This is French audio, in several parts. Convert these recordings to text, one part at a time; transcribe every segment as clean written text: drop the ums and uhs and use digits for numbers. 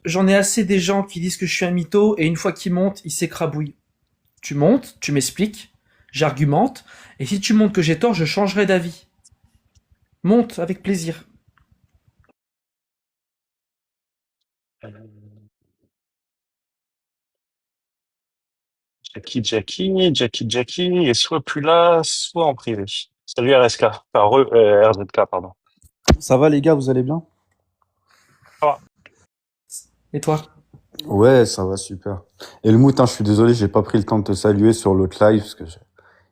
j'en ai assez des gens qui disent que je suis un mytho et une fois qu'ils montent, ils s'écrabouillent. Tu montes, tu m'expliques, j'argumente, et si tu montres que j'ai tort, je changerai d'avis. Monte avec plaisir. Jackie est soit plus là, soit en privé. Salut RSK, RZK, pardon. Ça va les gars, vous allez bien? Ça va. Et toi? Ouais, ça va super. Et le mout, hein, je suis désolé, j'ai pas pris le temps de te saluer sur l'autre live parce que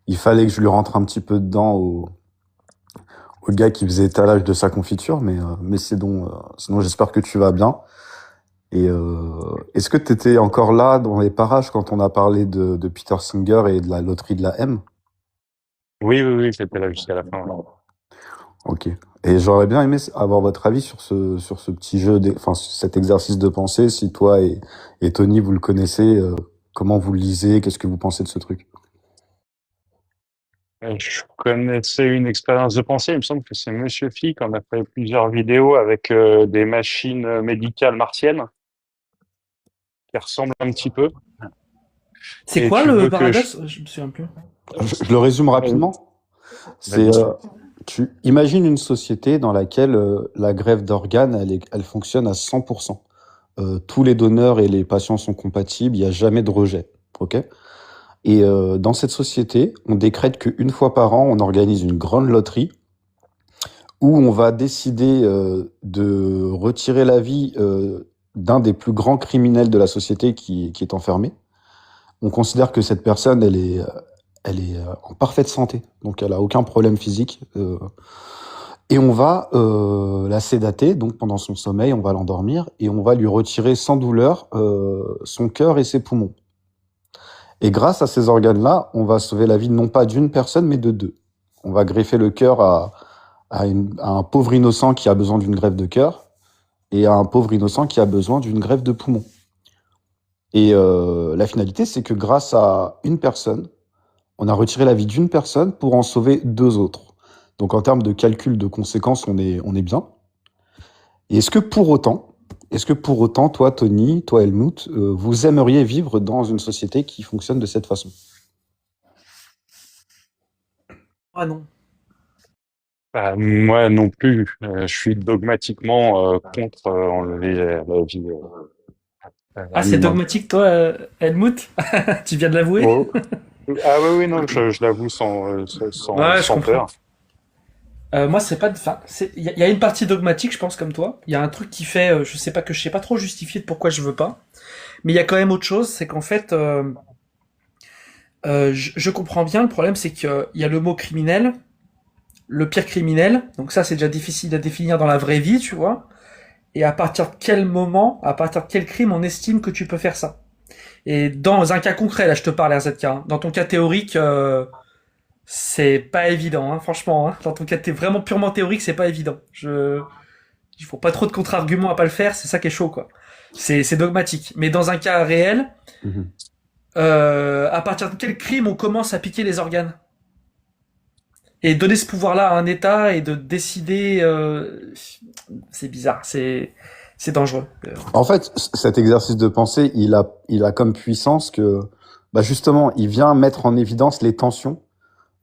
il fallait que je lui rentre un petit peu dedans au gars qui faisait étalage de sa confiture, mais c'est donc, sinon j'espère que tu vas bien. Et est-ce que t'étais encore là dans les parages quand on a parlé de Peter Singer et de la loterie de la M? Oui, c'était là jusqu'à la fin. Ouais. Ok. Et j'aurais bien aimé avoir votre avis sur ce petit jeu, enfin cet exercice de pensée. Si toi et Tony vous le connaissez, comment vous le lisez, qu'est-ce que vous pensez de ce truc? Je connaissais une expérience de pensée, il me semble que c'est Monsieur Phi qu'on a fait plusieurs vidéos avec des machines médicales martiennes qui ressemblent un petit peu. C'est Et quoi tu le veux que je... paradoxe? Je me souviens plus. Je le résume rapidement. C'est Vas-y. tu imagines une société dans laquelle la greffe d'organes elle fonctionne à 100%. Tous les donneurs et les patients sont compatibles, il n'y a jamais de rejet. Ok? Et dans cette société, on décrète qu'une fois par an, on organise une grande loterie où on va décider de retirer la vie d'un des plus grands criminels de la société qui est enfermé. On considère que cette personne, elle est en parfaite santé, donc elle a aucun problème physique. Et on va la sédater, donc pendant son sommeil, on va l'endormir et on va lui retirer sans douleur son cœur et ses poumons. Et grâce à ces organes-là, on va sauver la vie non pas d'une personne, mais de deux. On va greffer le cœur à un pauvre innocent qui a besoin d'une greffe de cœur et à un pauvre innocent qui a besoin d'une greffe de poumon. Et la finalité, c'est que grâce à une personne, on a retiré la vie d'une personne pour en sauver deux autres. Donc en termes de calcul de conséquences, on est bien. Et est-ce que pour autant, toi, Tony, toi, Helmut, vous aimeriez vivre dans une société qui fonctionne de cette façon? Ah non. Bah, moi non plus, je suis dogmatiquement contre enlever la vie Ah, à c'est l'humain. dogmatique, toi, Helmut? Tu viens de l'avouer? Oh. Ah oui, non, je l'avoue Ouais, je sans comprends. peur. Moi, c'est pas. Enfin, il y a une partie dogmatique, je pense, comme toi. Il y a un truc qui fait, je sais pas trop justifier de pourquoi je veux pas. Mais il y a quand même autre chose, c'est qu'en fait, je comprends bien. Le problème, c'est qu'il y a le mot criminel, le pire criminel. Donc ça, c'est déjà difficile à définir dans la vraie vie, tu vois. Et à partir de quel moment, à partir de quel crime, on estime que tu peux faire ça. Et dans un cas concret, là, je te parle RZK. Hein. Dans ton cas théorique, c'est pas évident, hein, franchement. Hein. Dans ton cas vraiment purement théorique, c'est pas évident. Il faut pas trop de contre-arguments à pas le faire, c'est ça qui est chaud, quoi. C'est dogmatique. Mais dans un cas réel, Mhm. à partir de quel crime on commence à piquer les organes et donner ce pouvoir-là à un État et de décider, c'est bizarre, c'est dangereux. En fait, cet exercice de pensée, il a comme puissance que, bah justement, il vient mettre en évidence les tensions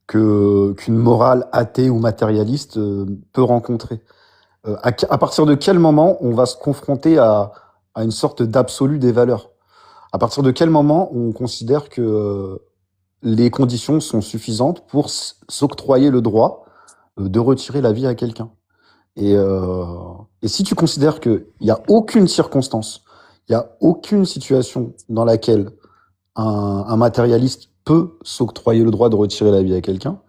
qu'une morale athée ou matérialiste peut rencontrer. À partir de quel moment on va se confronter à une sorte d'absolu des valeurs? À partir de quel moment on considère que les conditions sont suffisantes pour s'octroyer le droit de retirer la vie à quelqu'un? Et, euh, et si tu considères qu'il n'y a aucune circonstance, il n'y a aucune situation dans laquelle un matérialiste peut s'octroyer le droit de retirer la vie à quelqu'un,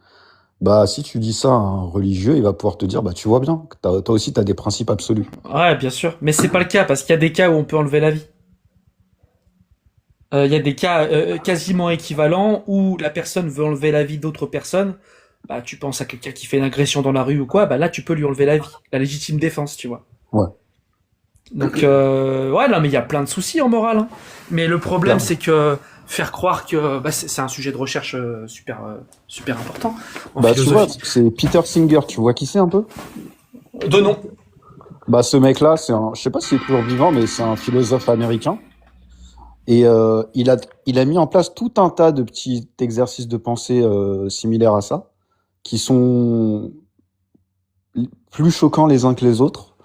bah si tu dis ça à un religieux, il va pouvoir te dire, bah tu vois bien, toi aussi tu as des principes absolus. Ouais, bien sûr, mais c'est pas le cas parce qu'il y a des cas où on peut enlever la vie. Il y a des cas quasiment équivalents où la personne veut enlever la vie d'autres personnes. Bah, tu penses à quelqu'un qui fait une agression dans la rue ou quoi, bah là tu peux lui enlever la vie, la légitime défense, tu vois. Ouais, Donc ouais, non mais il y a plein de soucis en morale. Hein. Mais le problème clairement. c'est que faire croire que bah, c'est un sujet de recherche super important en Bah tu vois, philosophie. c'est Peter Singer, tu vois qui c'est un peu? De nom. Bah, ce mec-là, je sais pas s'il est toujours vivant, mais c'est un philosophe américain. Et il a mis en place tout un tas de petits exercices de pensée similaires à ça, qui sont plus choquants les uns que les autres,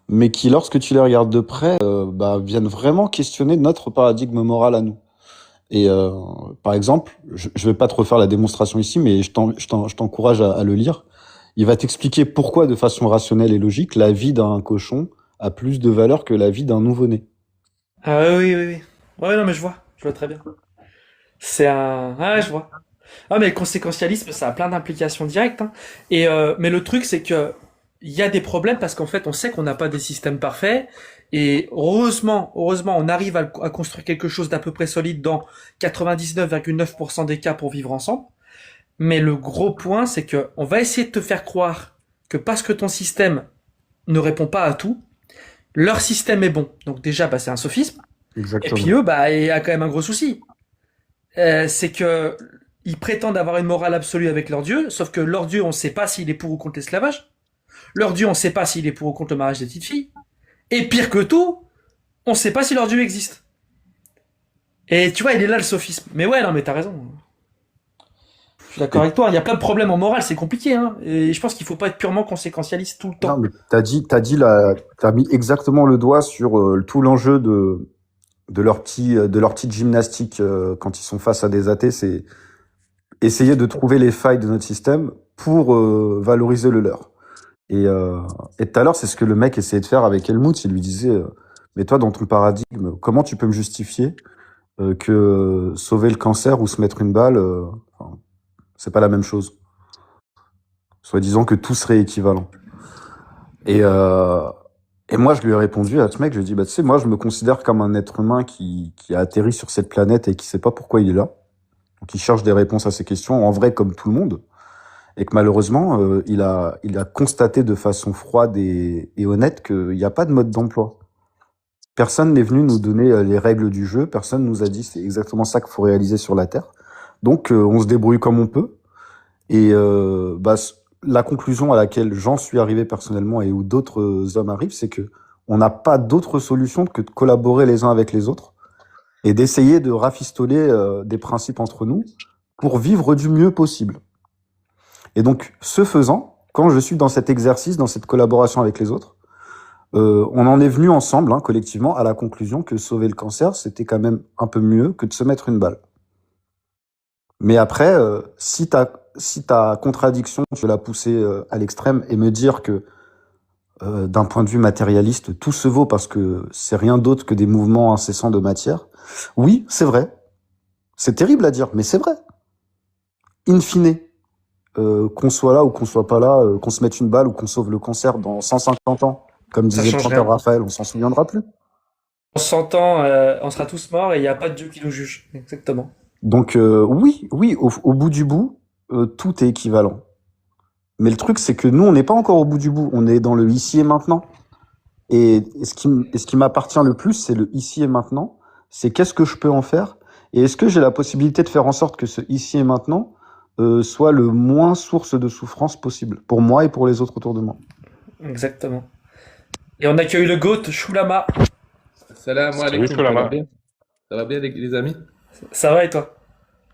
mais qui, lorsque tu les regardes de près, bah, viennent vraiment questionner notre paradigme moral à nous. Et par exemple, je vais pas te refaire la démonstration ici, mais je t'encourage à le lire. Il va t'expliquer pourquoi, de façon rationnelle et logique, la vie d'un cochon a plus de valeur que la vie d'un nouveau-né. Ah oui, oui, oui, oui. Ouais, non, mais je vois très bien. C'est un... Ah, je vois. Ah, mais le conséquentialisme, ça a plein d'implications directes, hein. Et, mais le truc, c'est que il y a des problèmes parce qu'en fait, on sait qu'on n'a pas des systèmes parfaits. Et heureusement, on arrive à construire quelque chose d'à peu près solide dans 99,9% des cas pour vivre ensemble. Mais le gros point, c'est que on va essayer de te faire croire que parce que ton système ne répond pas à tout, leur système est bon. Donc déjà, bah, c'est un sophisme. Et puis Exactement. eux, bah, il y a quand même un gros souci. C'est que ils prétendent avoir une morale absolue avec leur dieu, sauf que leur dieu, on ne sait pas s'il est pour ou contre l'esclavage. Leur dieu, on ne sait pas s'il est pour ou contre le mariage des petites filles. Et pire que tout, on ne sait pas si leur dieu existe. Et tu vois, il est là le sophisme. Mais ouais, non, mais t'as raison. Je suis d'accord Et avec toi. Il y a plein de problèmes en morale, c'est compliqué, hein. Et je pense qu'il faut pas être purement conséquentialiste tout le non, temps. mais t'as mis exactement le doigt sur tout l'enjeu de leur petite gymnastique quand ils sont face à des athées, c'est essayer de trouver les failles de notre système pour valoriser le leur. Et, euh, et tout à l'heure, c'est ce que le mec essayait de faire avec Helmut. Il lui disait, mais toi, dans ton paradigme, comment tu peux me justifier que sauver le cancer ou se mettre une balle, enfin, c'est pas la même chose. Soit disant que tout serait équivalent. Et, euh, et moi, je lui ai répondu à ce mec, je lui ai dit, bah, tu sais, moi, je me considère comme un être humain qui a atterri sur cette planète et qui sait pas pourquoi il est là. Donc, il cherche des réponses à ces questions, en vrai, comme tout le monde. Et que malheureusement, il a constaté de façon froide et honnête qu'il n'y a pas de mode d'emploi. Personne n'est venu nous donner les règles du jeu, personne nous a dit c'est exactement ça qu'il faut réaliser sur la Terre. Donc on se débrouille comme on peut. Et la conclusion à laquelle j'en suis arrivé personnellement et où d'autres hommes arrivent, c'est que on n'a pas d'autre solution que de collaborer les uns avec les autres et d'essayer de rafistoler des principes entre nous pour vivre du mieux possible. Et donc, ce faisant, quand je suis dans cet exercice, dans cette collaboration avec les autres, on en est venu ensemble, hein, collectivement, à la conclusion que sauver le cancer, c'était quand même un peu mieux que de se mettre une balle. Mais après, si ta contradiction, tu veux la pousser à l'extrême et me dire que d'un point de vue matérialiste, tout se vaut parce que c'est rien d'autre que des mouvements incessants de matière, oui, c'est vrai. C'est terrible à dire, mais c'est vrai. In fine, qu'on soit là ou qu'on soit pas là, qu'on se mette une balle ou qu'on sauve le cancer dans 150 ans, comme Ça disait le change chanteur rien. Raphaël, on s'en souviendra plus. On s'entend, on sera tous morts et il n'y a pas de dieu qui nous juge. Exactement. Donc oui, au bout du bout, tout est équivalent. Mais le truc, c'est que nous, on n'est pas encore au bout du bout, on est dans le ici et maintenant. Et ce qui m'appartient le plus, c'est le ici et maintenant. C'est qu'est-ce que je peux en faire? Et est-ce que j'ai la possibilité de faire en sorte que ce ici et maintenant soit le moins source de souffrance possible pour moi et pour les autres autour de moi? Exactement. Et on accueille le GOAT, Shulama. Salam Salut alaikum, ça va Soulama. bien? Ça va bien les amis? Ça va et toi?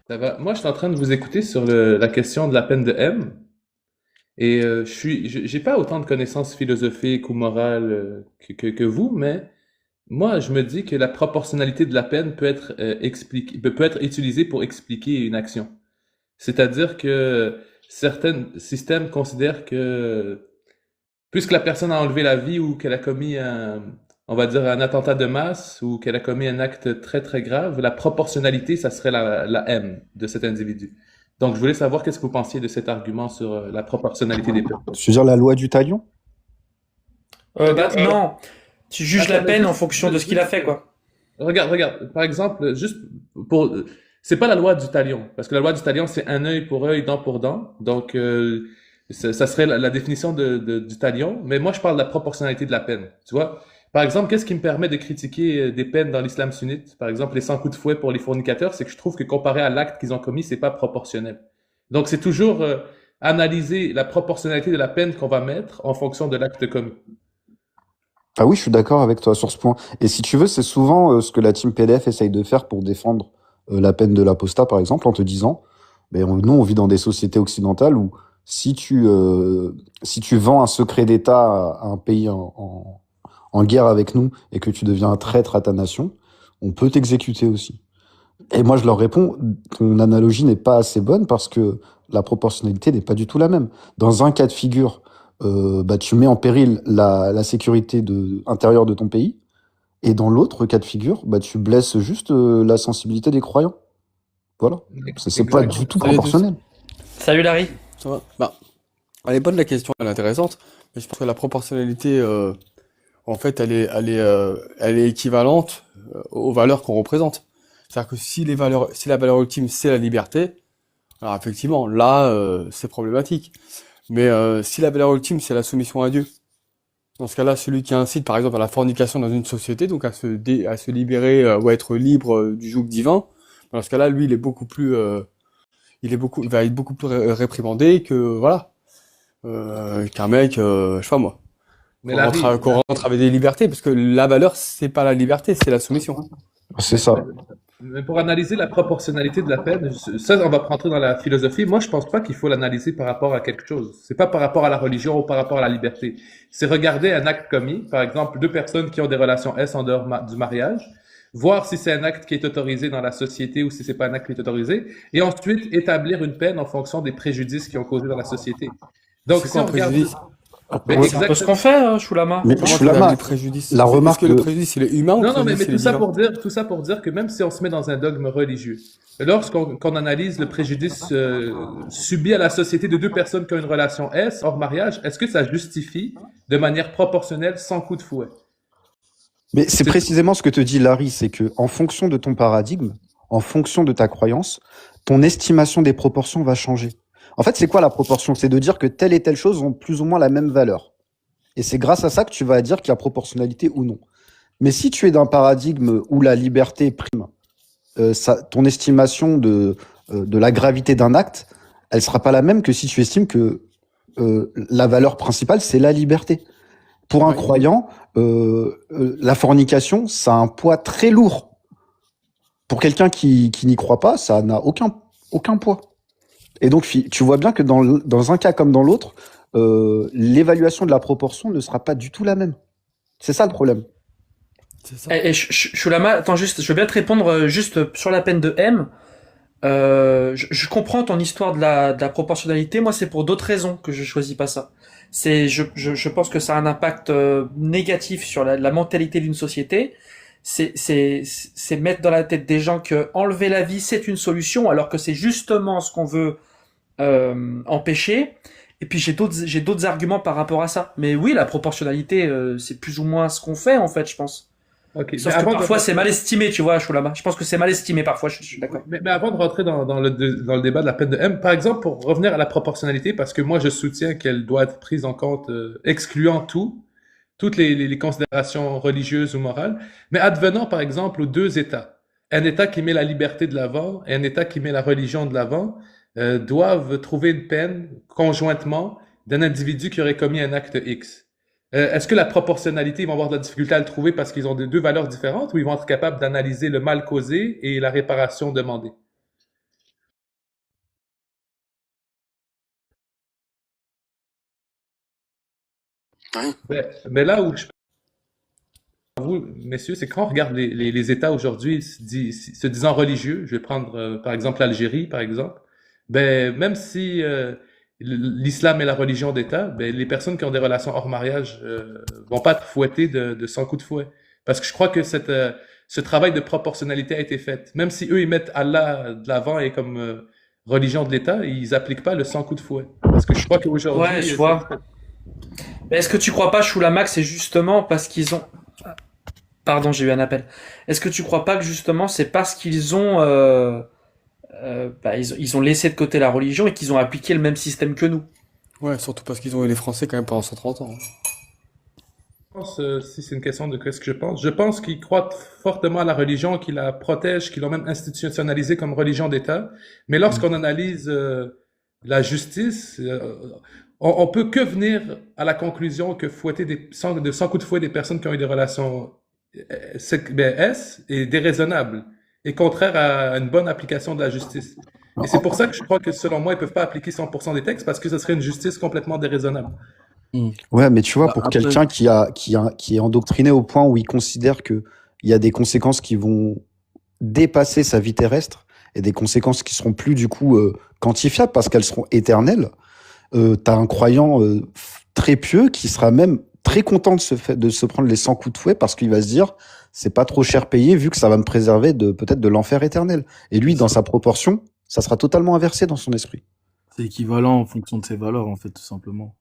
Ça va. Moi, je suis en train de vous écouter sur la question de la peine de M. Et j'ai pas autant de connaissances philosophiques ou morales que vous, mais moi, je me dis que la proportionnalité de la peine peut être peut être utilisée pour expliquer une action. C'est-à-dire que certains systèmes considèrent que puisque la personne a enlevé la vie ou qu'elle a commis on va dire un attentat de masse ou qu'elle a commis un acte très très grave, la proportionnalité, ça serait la M de cet individu. Donc, je voulais savoir qu'est-ce que vous pensiez de cet argument sur la proportionnalité des peines. Je veux dire la loi du talion? Bah non, tu juges la Attends, mais peine en fonction de ce qu'il a fait, quoi. regarde. Par exemple, juste pour, c'est pas la loi du talion, parce que la loi du talion, c'est un œil pour œil, dent pour dent. Donc, ça serait la définition du talion. Mais moi, je parle de la proportionnalité de la peine. Tu vois? Par exemple, qu'est-ce qui me permet de critiquer des peines dans l'islam sunnite? Par exemple, les 100 coups de fouet pour les fornicateurs, c'est que je trouve que comparé à l'acte qu'ils ont commis, c'est pas proportionnel. Donc, c'est toujours analyser la proportionnalité de la peine qu'on va mettre en fonction de l'acte commis. Ah oui, je suis d'accord avec toi sur ce point. Et si tu veux, c'est souvent ce que la team PDF essaye de faire pour défendre la peine de l'apostat, par exemple, en te disant, ben, nous, on vit dans des sociétés occidentales où si si tu vends un secret d'État à un pays en guerre avec nous et que tu deviens un traître à ta nation, on peut t'exécuter aussi. Et moi, je leur réponds, ton analogie n'est pas assez bonne parce que la proportionnalité n'est pas du tout la même. Dans un cas de figure, bah, tu mets en péril la sécurité intérieure de ton pays, et dans l'autre cas de figure, bah, tu blesses juste la sensibilité des croyants. Voilà. C'est pas Exact. du tout Salut à tous. proportionnel. Salut Larry. Ça va? Bah, elle est bonne la question, elle est intéressante, mais je pense que la proportionnalité, en fait, elle est équivalente aux valeurs qu'on représente. C'est-à-dire que si la valeur ultime c'est la liberté, alors effectivement, là, c'est problématique. Mais si la valeur ultime c'est la soumission à Dieu, dans ce cas-là, celui qui incite, par exemple, à la fornication dans une société, donc à se libérer ou à être libre du joug divin, dans ce cas-là, lui, il va être beaucoup plus réprimandé que voilà, qu'un mec, je sais pas moi, Mais Larry, qu'on rentre avec des libertés, parce que la valeur, c'est pas la liberté, c'est la soumission. C'est ça. mais pour analyser la proportionnalité de la peine, ça, on va rentrer dans la philosophie. Moi, je pense pas qu'il faut l'analyser par rapport à quelque chose. C'est pas par rapport à la religion ou par rapport à la liberté. C'est regarder un acte commis, par exemple, deux personnes qui ont des relations S en dehors du mariage, voir si c'est un acte qui est autorisé dans la société ou si c'est pas un acte qui est autorisé, et ensuite établir une peine en fonction des préjudices qui ont causé dans la société. Donc, C'est si quoi on un regarde, préjudice? mais C'est un peu ce qu'on fait, Choulama. Mais Comment je suis tu là, établis le préjudice? la Est-ce remarque que le de- préjudice, il est humain ou le non, non, mais préjudice, il est tout ça pour dire que même si on se met dans un dogme religieux, qu'on analyse le préjudice subi à la société de deux personnes qui ont une relation S hors mariage, est-ce que ça justifie de manière proportionnelle sans coup de fouet? Mais c'est C'est- précisément ce que te dit Larry, c'est que en fonction de ton paradigme, en fonction de ta croyance, ton estimation des proportions va changer. En fait, c'est quoi la proportion? C'est de dire que telle et telle chose ont plus ou moins la même valeur. Et c'est grâce à ça que tu vas dire qu'il y a proportionnalité ou non. Mais si tu es d'un paradigme où la liberté prime, ton estimation de la gravité d'un acte, elle sera pas la même que si tu estimes que la valeur principale, c'est la liberté. Pour un Ouais. croyant, la fornication, ça a un poids très lourd. Pour quelqu'un qui n'y croit pas, ça n'a aucun poids. Et donc, tu vois bien que dans un cas comme dans l'autre, l'évaluation de la proportion ne sera pas du tout la même. C'est ça le problème. C'est ça. Choulama, attends juste, je veux bien te répondre juste sur la peine de M. Je comprends ton histoire de la proportionnalité. Moi, c'est pour d'autres raisons que je choisis pas ça. Je pense que ça a un impact négatif sur la mentalité d'une société. C'est mettre dans la tête des gens que enlever la vie c'est une solution, alors que c'est justement ce qu'on veut empêcher. Et puis j'ai d'autres arguments par rapport à ça. Mais oui, la proportionnalité, c'est plus ou moins ce qu'on fait en fait, je pense. Ok, Sauf mais que avant parfois de... c'est mal estimé, tu vois, Choulama. Je pense que c'est mal estimé parfois, je suis d'accord. Mais avant de rentrer dans le débat de la peine de M, par exemple, pour revenir à la proportionnalité, parce que moi je soutiens qu'elle doit être prise en compte, excluant toutes les considérations religieuses ou morales, mais advenant par exemple aux deux États, un État qui met la liberté de l'avant et un État qui met la religion de l'avant, doivent trouver une peine conjointement d'un individu qui aurait commis un acte X. Est-ce que la proportionnalité, ils vont avoir de la difficulté à le trouver parce qu'ils ont deux valeurs différentes ou ils vont être capables d'analyser le mal causé et la réparation demandée? Mais là où je vous, messieurs, c'est quand on regarde les États aujourd'hui se disant religieux, je vais prendre par exemple l'Algérie, par exemple, ben, même si l'islam est la religion d'État, ben, les personnes qui ont des relations hors mariage vont pas être fouettées de 100 coups de fouet. Parce que je crois que ce travail de proportionnalité a été fait. Même si eux, ils mettent Allah de l'avant et comme religion de l'État, ils appliquent pas le 100 coups de fouet. Parce que je crois qu'aujourd'hui... Ouais, je vois. Mais est-ce que tu crois pas, Choulama, que c'est justement parce qu'ils ont... Pardon, j'ai eu un appel. Est-ce que tu crois pas que justement c'est parce qu'ils ont... ils ont laissé de côté la religion et qu'ils ont appliqué le même système que nous? Ouais, surtout parce qu'ils ont eu les Français quand même pendant 130 ans. Je pense, si c'est une question de qu'est-ce que je pense qu'ils croient fortement à la religion, qu'ils la protègent, qu'ils l'ont même institutionnalisée comme religion d'État. Mais lorsqu'on analyse la justice, on peut que venir à la conclusion que fouetter de 100 coups de fouet des personnes qui ont eu des relations S est déraisonnable et contraire à une bonne application de la justice. Et c'est pour ça que je crois que, selon moi, ils peuvent pas appliquer 100% des textes parce que ce serait une justice complètement déraisonnable. Ouais, mais tu vois, Bah, pour après, quelqu'un qui est endoctriné au point où il considère que il y a des conséquences qui vont dépasser sa vie terrestre et des conséquences qui seront plus du coup quantifiables parce qu'elles seront éternelles, t'as un croyant très pieux qui sera même très content de se prendre les 100 coups de fouet parce qu'il va se dire c'est pas trop cher payé vu que ça va me préserver de peut-être de l'enfer éternel. Et lui, c'est dans ça. sa proportion, ça sera totalement inversé dans son esprit. C'est équivalent en fonction de ses valeurs, en fait, tout simplement.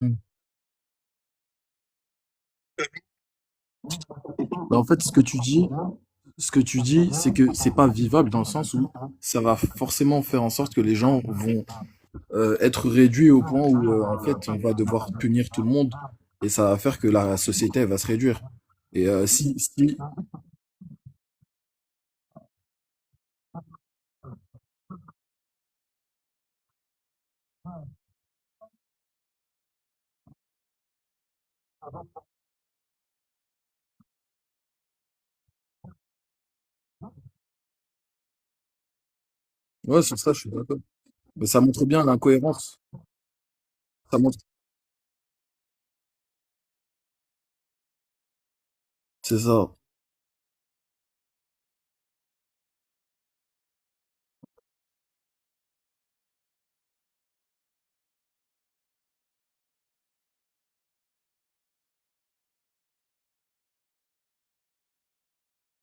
Mm. Bah, en fait, ce que tu dis, c'est que c'est pas vivable dans le sens où ça va forcément faire en sorte que les gens vont être réduits au point où, en fait, on va devoir punir tout le monde et ça va faire que la société, elle va se réduire. Et si... Ouais, sur ça, je suis d'accord. Mais ça montre bien l'incohérence. Ça montre... C'est ça.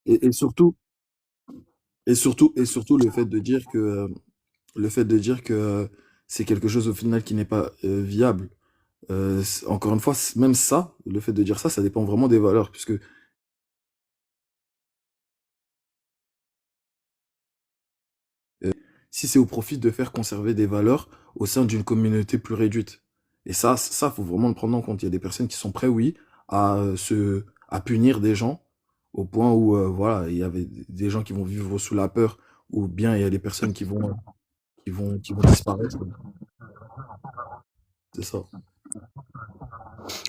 Et surtout, et surtout le fait de dire que c'est quelque chose au final qui n'est pas viable. Encore une fois, même ça, le fait de dire ça, ça dépend vraiment des valeurs, puisque si c'est au profit de faire conserver des valeurs au sein d'une communauté plus réduite. Et ça, faut vraiment le prendre en compte. Il y a des personnes qui sont prêtes, oui, à punir des gens au point où, voilà, il y avait des gens qui vont vivre sous la peur, ou bien il y a des personnes qui vont disparaître. C'est ça.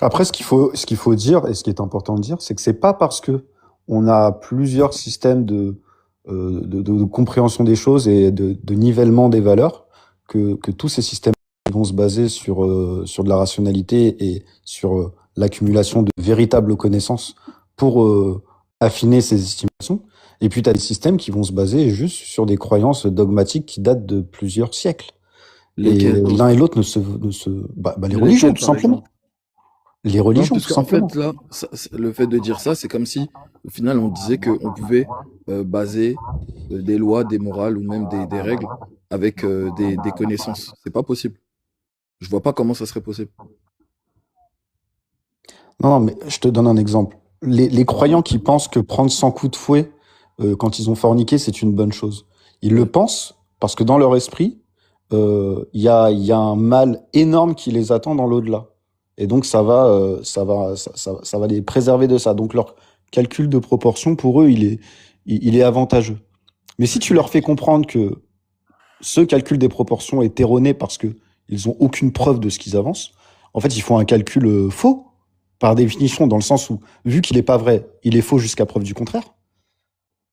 Après, ce qu'il faut dire, et ce qui est important de dire, c'est que c'est pas parce que on a plusieurs systèmes de compréhension des choses et de nivellement des valeurs que tous ces systèmes vont se baser sur de la rationalité et sur l'accumulation de véritables connaissances pour affiner ces estimations. Et puis, tu as des systèmes qui vont se baser juste sur des croyances dogmatiques qui datent de plusieurs siècles. Et Lesquels, par l'un et exemple? l'autre bah, les religions, Lesquels, tout par simplement. exemple? Les Non, religions, tout puisque en simplement. fait, là, le fait de dire ça, c'est comme si, au final, on disait qu'on pouvait baser des lois, des morales ou même des règles avec des connaissances. C'est pas possible. Je vois pas comment ça serait possible. Non, non, mais je te donne un exemple. Les croyants qui pensent que prendre 100 coups de fouet quand ils ont forniqué, c'est une bonne chose. Ils le Ouais. pensent parce que dans leur esprit, il y a un mal énorme qui les attend dans l'au-delà. Et donc ça va les préserver de ça. Donc leur calcul de proportion, pour eux, il est avantageux. Mais si tu leur fais comprendre que ce calcul des proportions est erroné parce que ils ont aucune preuve de ce qu'ils avancent, en fait, ils font un calcul faux, par définition, dans le sens où, vu qu'il n'est pas vrai, il est faux jusqu'à preuve du contraire.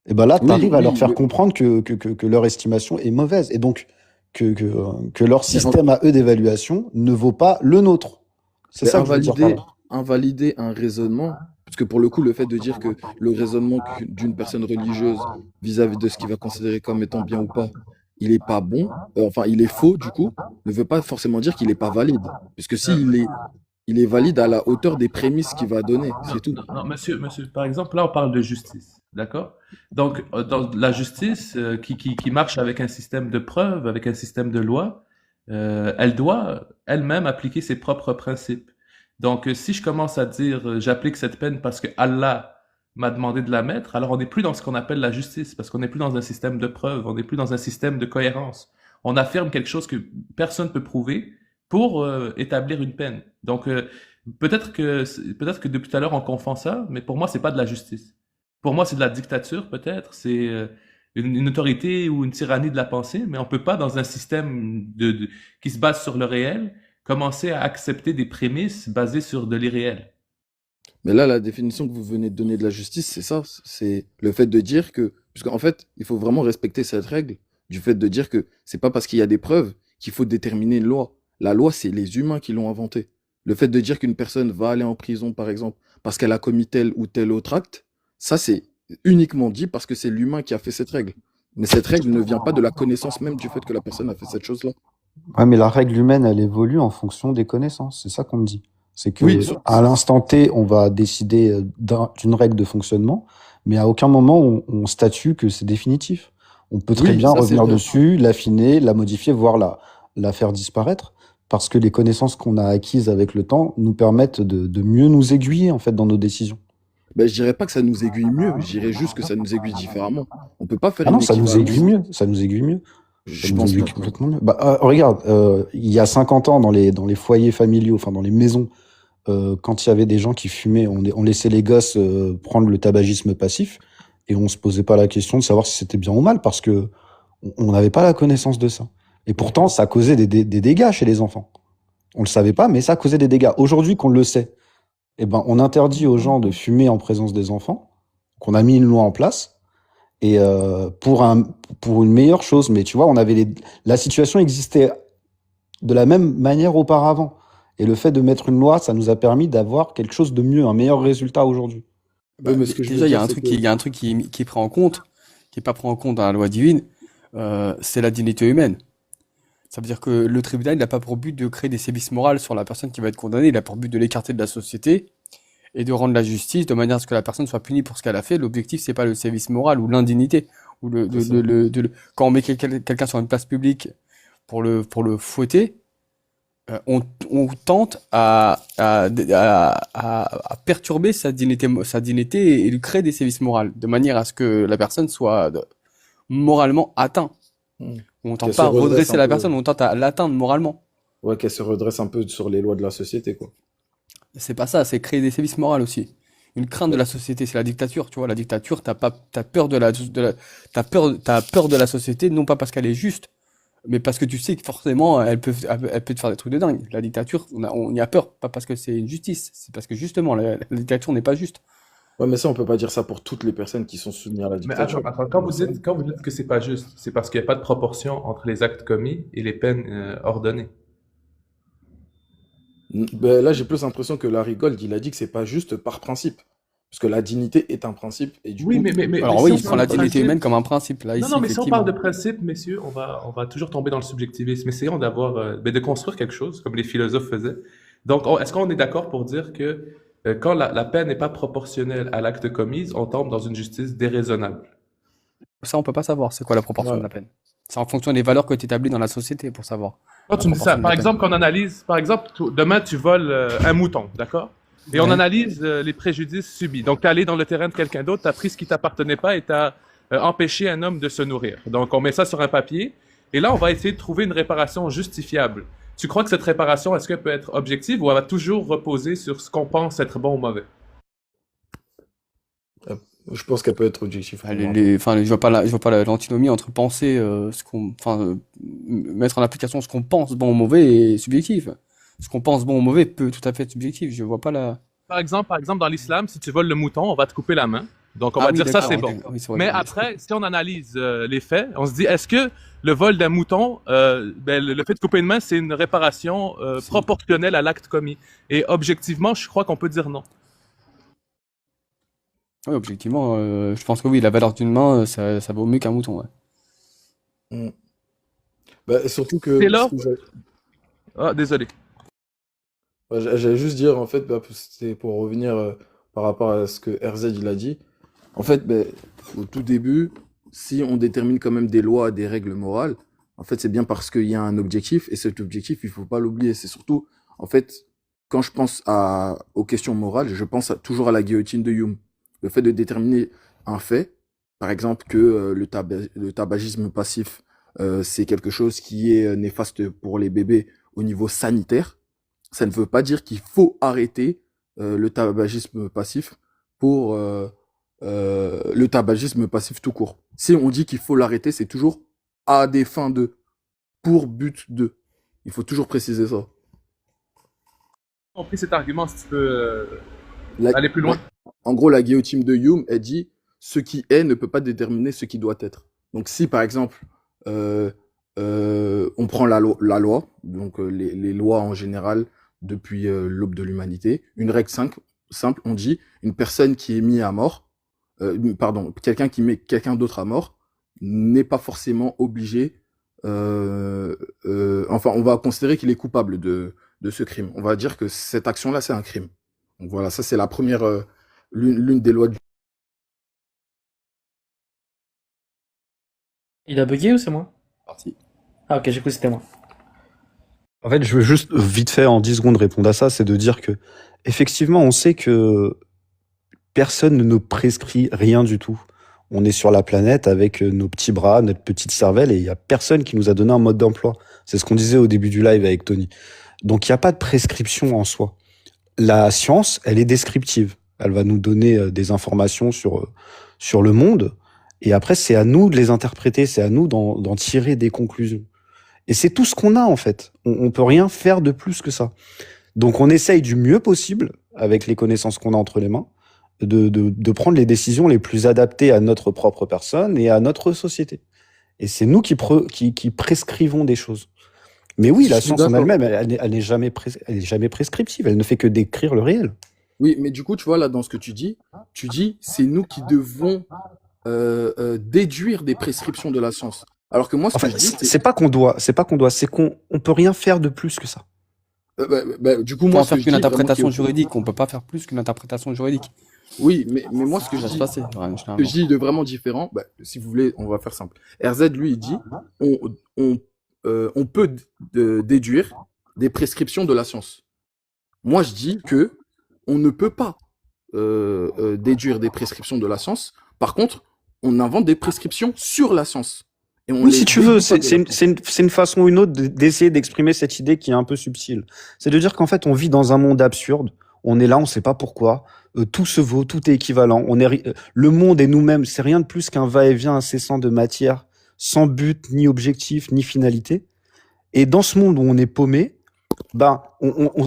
Et ben là, tu Oui, arrives à leur oui, faire comprendre que leur estimation est mauvaise et donc que leur mais système à eux d'évaluation ne vaut pas le nôtre. C'est mais ça que je veux dire par là. invalider un raisonnement, parce que pour le coup, le fait de dire que le raisonnement d'une personne religieuse vis-à-vis de ce qu'il va considérer comme étant bien ou pas, il est pas bon, enfin, il est faux, du coup, ne veut pas forcément dire qu'il est pas valide. Puisque il est valide à la hauteur des prémices qu'il va donner, c'est Non, tout. non, non, monsieur, par exemple, là, on parle de justice, d'accord? Donc, dans la justice qui marche avec un système de preuves, avec un système de loi, elle doit elle-même appliquer ses propres principes. Donc, si je commence à dire j'applique cette peine parce que Allah m'a demandé de la mettre, alors on n'est plus dans ce qu'on appelle la justice, parce qu'on n'est plus dans un système de preuves, on n'est plus dans un système de cohérence. On affirme quelque chose que personne ne peut prouver, pour établir une peine. Donc, peut-être que depuis tout à l'heure on confond ça, mais pour moi, c'est pas de la justice. Pour moi, c'est de la dictature, peut-être. C'est une autorité ou une tyrannie de la pensée, mais on peut pas, dans un système qui se base sur le réel, commencer à accepter des prémices basées sur de l'irréel. Mais là, la définition que vous venez de donner de la justice, c'est ça. C'est le fait de dire que, puisqu'en fait, il faut vraiment respecter cette règle du fait de dire que c'est pas parce qu'il y a des preuves qu'il faut déterminer une loi. La loi, c'est les humains qui l'ont inventée. Le fait de dire qu'une personne va aller en prison, par exemple, parce qu'elle a commis tel ou tel autre acte, ça, c'est uniquement dit parce que c'est l'humain qui a fait cette règle. Mais cette règle ne vient pas de la connaissance même du fait que la personne a fait cette chose-là. Ouais, mais la règle humaine, elle évolue en fonction des connaissances. C'est ça qu'on me dit. C'est que Oui, à l'instant T, on va décider d'une règle de fonctionnement, mais à aucun moment on statue que c'est définitif. On peut très oui, bien ça c'est revenir vrai. dessus, l'affiner, la modifier, voire la faire disparaître, parce que les connaissances qu'on a acquises avec le temps nous permettent de mieux nous aiguiller en fait dans nos décisions. Ben, je dirais pas que ça nous aiguille mieux, je dirais juste que ça nous aiguille différemment. On peut pas faire Ah non, une ça nous aiguille équivalence. mieux, ça nous aiguille mieux. Ça Je nous pense aiguille pas. complètement mieux. Bah, regarde, il y a 50 ans, dans les foyers familiaux, enfin dans les maisons, quand il y avait des gens qui fumaient, on laissait les gosses prendre le tabagisme passif et on se posait pas la question de savoir si c'était bien ou mal parce que on n'avait pas la connaissance de ça. Et pourtant, ça causait des dégâts chez les enfants. On le savait pas, mais ça causait des dégâts. Aujourd'hui qu'on le sait, eh ben, on interdit aux gens de fumer en présence des enfants. Qu'on a mis une loi en place et pour une meilleure chose. Mais tu vois, la situation existait de la même manière auparavant. Et le fait de mettre une loi, ça nous a permis d'avoir quelque chose de mieux, un meilleur résultat aujourd'hui. Oui, Bah, mais ce que je veux déjà, il y a dire, un c'est truc que il y a un truc qui est pris en compte, qui est pas pris en compte dans la loi divine, c'est la dignité humaine. Ça veut dire que le tribunal, il n'a pas pour but de créer des sévices moraux sur la personne qui va être condamnée, il a pour but de l'écarter de la société et de rendre la justice de manière à ce que la personne soit punie pour ce qu'elle a fait. L'objectif, c'est pas le sévice moral ou l'indignité. Ou c'est ça. quand on met quelqu'un sur une place publique pour le fouetter, on tente à perturber sa dignité et lui créer des sévices moraux, de manière à ce que la personne soit moralement atteinte. Hmm. On Qu'elle tente se pas à redresse redresser un la peu. personne, on tente à l'atteindre moralement. Ouais, qu'elle se redresse un peu sur les lois de la société, quoi. C'est pas ça, c'est créer des sévices moraux aussi. Une crainte de Ouais. la société, c'est la dictature, tu vois. La dictature, t'as peur de la société, non pas parce qu'elle est juste, mais parce que tu sais que forcément, elle peut te faire des trucs de dingue. La dictature, on y a peur, pas parce que c'est une justice, c'est parce que justement, la dictature n'est pas juste. Ouais, mais ça, on peut pas dire ça pour toutes les personnes qui sont soumises à la Mais attends, dictature. attends, quand vous dites que c'est pas juste, c'est parce qu'il n'y a pas de proportion entre les actes commis et les peines ordonnées. Ben, là, j'ai plus l'impression que Larry Gold, il a dit que c'est pas juste par principe. Parce que la dignité est un principe, et du Oui, coup, Alors si oui, on il prend parle la de dignité principe, humaine comme un principe, là, non, ici, non, mais si on parle de effectivement. principe, messieurs, on va toujours tomber dans le subjectivisme. Essayons d'avoir, de construire quelque chose, comme les philosophes faisaient. Donc, est-ce qu'on est d'accord pour dire que quand la peine n'est pas proportionnelle à l'acte commis, on tombe dans une justice déraisonnable? Ça, on peut pas savoir c'est quoi la proportion de ouais. la peine. C'est en fonction des valeurs que tu établis dans la société pour savoir Quand la tu me dis ça, proportion de par la peine. exemple, qu'on analyse, par exemple, demain tu voles un mouton, d'accord? Et on Ouais. analyse les préjudices subis. Donc, tu es allé dans le terrain de quelqu'un d'autre, tu as pris ce qui t'appartenait pas et tu as empêché un homme de se nourrir. Donc, on met ça sur un papier et là, on va essayer de trouver une réparation justifiable. Tu crois que cette réparation, est-ce qu'elle peut être objective ou elle va toujours reposer sur ce qu'on pense être bon ou mauvais? Euh, Je pense qu'elle peut être objective Enfin, pour moi. enfin, je vois pas l'antinomie entre penser mettre en application ce qu'on pense bon ou mauvais et subjectif. Ce qu'on pense bon ou mauvais peut tout à fait être subjectif. Je vois pas la. Par exemple, dans l'islam, si tu voles le mouton, on va te couper la main. Donc, on Ah va oui, dire ça, d'accord, c'est ok. bon. Oui, c'est vrai. Mais Oui. après, si on analyse les faits, on se dit, est-ce que le vol d'un mouton, le fait de couper une main, c'est une réparation proportionnelle à l'acte commis? Et objectivement, je crois qu'on peut dire non. Oui, objectivement, je pense que oui, la valeur d'une main, ça vaut mieux qu'un mouton, ouais. Mm. Bah, surtout Dès que lors... Ah, désolé. j'allais juste dire, en fait, bah, c'était pour revenir par rapport à ce que RZ il a dit. En fait, bah, au tout début, si on détermine quand même des lois, des règles morales, en fait, c'est bien parce qu'il y a un objectif, et cet objectif, il faut pas l'oublier. C'est surtout, en fait, quand je pense aux questions morales, je pense toujours à la guillotine de Hume. Le fait de déterminer un fait, par exemple que le tabagisme passif, c'est quelque chose qui est néfaste pour les bébés, au niveau sanitaire, ça ne veut pas dire qu'il faut arrêter le tabagisme passif pour le tabagisme passif tout court. Si on dit qu'il faut l'arrêter, c'est toujours à des fins de, pour but de. Il faut toujours préciser ça. Compris cet argument, si tu peux La- aller plus loin. En gros, la guillotine de Hume, elle dit ce qui est ne peut pas déterminer ce qui doit être. Donc, si par exemple, on prend la loi, donc les lois en général depuis l'aube de l'humanité, une règle simple, on dit une personne qui est mise à mort, pardon, quelqu'un qui met quelqu'un d'autre à mort n'est pas forcément obligé. Enfin, on va considérer qu'il est coupable de ce crime. On va dire que cette action-là, c'est un crime. Donc voilà, ça c'est la première, l'une des lois du... Il a bugué ou c'est moi? Parti. Ah ok, j'ai cru que c'était moi. En fait, je veux juste vite fait en 10 secondes répondre à ça, c'est de dire que effectivement, on sait que personne ne nous prescrit rien du tout. On est sur la planète avec nos petits bras, notre petite cervelle, et il y a personne qui nous a donné un mode d'emploi. C'est ce qu'on disait au début du live avec Tony. Donc il n'y a pas de prescription en soi. La science, elle est descriptive. Elle va nous donner des informations sur le monde, et après c'est à nous de les interpréter, c'est à nous d'en tirer des conclusions. Et c'est tout ce qu'on a en fait. On peut rien faire de plus que ça. Donc on essaye du mieux possible, avec les connaissances qu'on a entre les mains, de prendre les décisions les plus adaptées à notre propre personne et à notre société. Et c'est nous qui prescrivons des choses. Mais oui, Je la suis science en d'accord. elle-même, elle n'est jamais, elle est jamais prescriptive. Elle ne fait que décrire le réel. Oui, mais du coup, tu vois, là, dans ce que tu dis, c'est nous qui devons déduire des prescriptions de la science. Alors que moi, ce que Enfin, je dis, c'est... c'est pas qu'on doit, c'est qu'on peut rien faire de plus que ça. Du coup, On peut moi, en ce que faire je qu'une dis, vraiment, qui est interprétation au- juridique. On peut pas faire plus qu'une interprétation juridique. Oui, mais moi, ce que Ça je va se dis, passer. Ouais, que je généralement. dis de vraiment différent, si vous voulez, on va faire simple. RZ, lui, il dit, on, on peut déduire des prescriptions de la science. Moi, je dis que on ne peut pas déduire des prescriptions de la science. Par contre, on invente des prescriptions sur la science. Et on Oui, les si tu veux, déduit pas de la science. c'est une façon ou une autre d'essayer d'exprimer cette idée qui est un peu subtile. C'est de dire qu'en fait, on vit dans un monde absurde. On est là, on sait pas pourquoi. Tout se vaut, tout est équivalent. Le monde et nous-mêmes, c'est rien de plus qu'un va-et-vient incessant de matière, sans but, ni objectif, ni finalité. Et dans ce monde où on est paumé,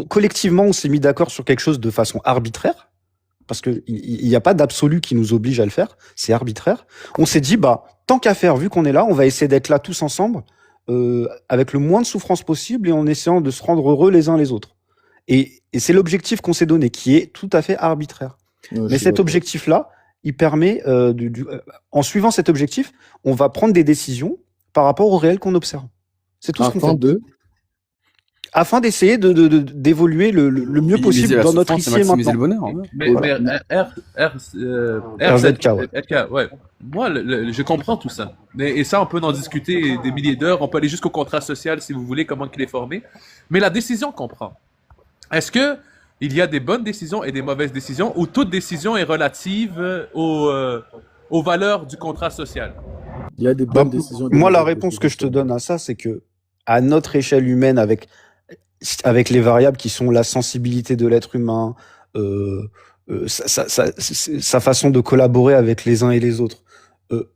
collectivement, on s'est mis d'accord sur quelque chose de façon arbitraire, parce qu'il n'y a pas d'absolu qui nous oblige à le faire, c'est arbitraire. On s'est dit, tant qu'à faire, vu qu'on est là, on va essayer d'être là tous ensemble, avec le moins de souffrance possible et en essayant de se rendre heureux les uns les autres. Et c'est l'objectif qu'on s'est donné, qui est tout à fait arbitraire. Ouais, je Mais suis cet d'accord. objectif-là, il permet, en suivant cet objectif, on va prendre des décisions par rapport au réel qu'on observe. C'est tout ce qu'on Afin fait. de... Afin d'essayer d'évoluer le mieux Minimiser possible la dans notre souffrance et ici et maximiser le maintenant. bonheur. Ouais. Mais RZK, ouais. RZK, ouais. Moi, je comprends tout ça. Et ça, on peut en discuter des milliers d'heures. On peut aller jusqu'au contrat social, si vous voulez, comment il est formé. Mais la décision qu'on prend, est-ce que il y a des bonnes décisions et des mauvaises décisions, ou toute décision est relative aux valeurs du contrat social? Il y a des bonnes décisions. et des Moi, la mauvaises réponse que je te décisions. donne à ça, c'est que à notre échelle humaine, avec les variables qui sont la sensibilité de l'être humain, sa façon de collaborer avec les uns et les autres,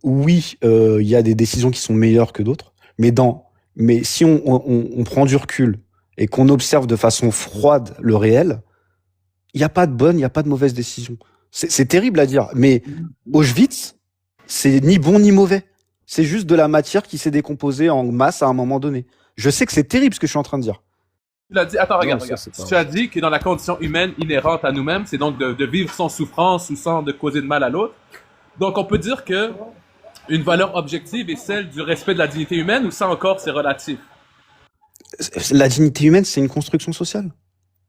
oui, il y a des décisions qui sont meilleures que d'autres, mais si on prend du recul et qu'on observe de façon froide le réel, il n'y a pas de bonne, il n'y a pas de mauvaise décision. C'est terrible à dire, mais Auschwitz, c'est ni bon ni mauvais. C'est juste de la matière qui s'est décomposée en masse à un moment donné. Je sais que c'est terrible ce que je suis en train de dire. Tu l'as dit, attends, regarde, Non, ça, regarde. c'est pas Tu as dit que dans la condition humaine inhérente à nous-mêmes, c'est donc de vivre sans souffrance ou sans de causer de mal à l'autre. Donc on peut dire que une valeur objective est celle du respect de la dignité humaine, ou ça encore c'est relatif? La dignité humaine, c'est une construction sociale.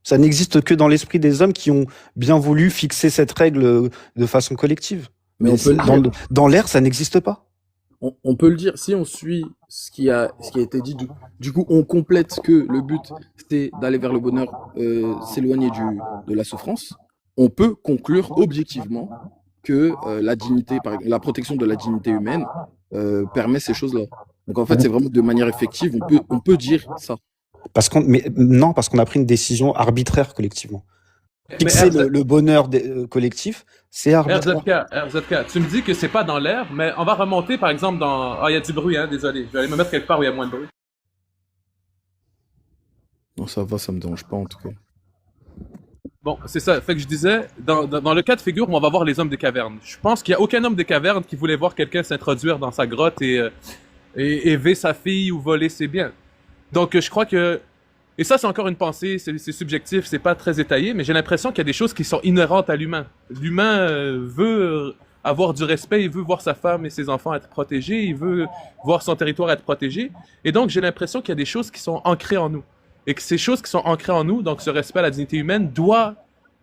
Ça n'existe que dans l'esprit des hommes qui ont bien voulu fixer cette règle de façon collective. Mais on peut le dire. Dans l'air, ça n'existe pas. On peut le dire, si on suit ce qui a été dit, du coup, on complète que le but, c'est d'aller vers le bonheur, s'éloigner de la souffrance. On peut conclure objectivement que la dignité, la protection de la dignité humaine permet ces choses-là. Donc en fait, c'est vraiment de manière effective, on peut dire ça. Non, parce qu'on a pris une décision arbitraire collectivement. Mais Fixer le bonheur collectif, c'est arbitraire. RZK, tu me dis que c'est pas dans l'air, mais on va remonter par exemple dans... Ah, il y a du bruit, hein, désolé. Je vais aller me mettre quelque part où il y a moins de bruit. Non, ça va, ça me dérange pas en tout cas. Bon, c'est ça. Fait que je disais, dans le cas de figure où on va voir les hommes des cavernes, je pense qu'il y a aucun homme des cavernes qui voulait voir quelqu'un s'introduire dans sa grotte et élever sa fille ou voler ses biens. Donc je crois que... Et ça, c'est encore une pensée, c'est subjectif, c'est pas très étayé, mais j'ai l'impression qu'il y a des choses qui sont inhérentes à l'humain. L'humain veut avoir du respect, il veut voir sa femme et ses enfants être protégés, il veut voir son territoire être protégé. Et donc, j'ai l'impression qu'il y a des choses qui sont ancrées en nous. Et que ces choses qui sont ancrées en nous, donc ce respect à la dignité humaine, doit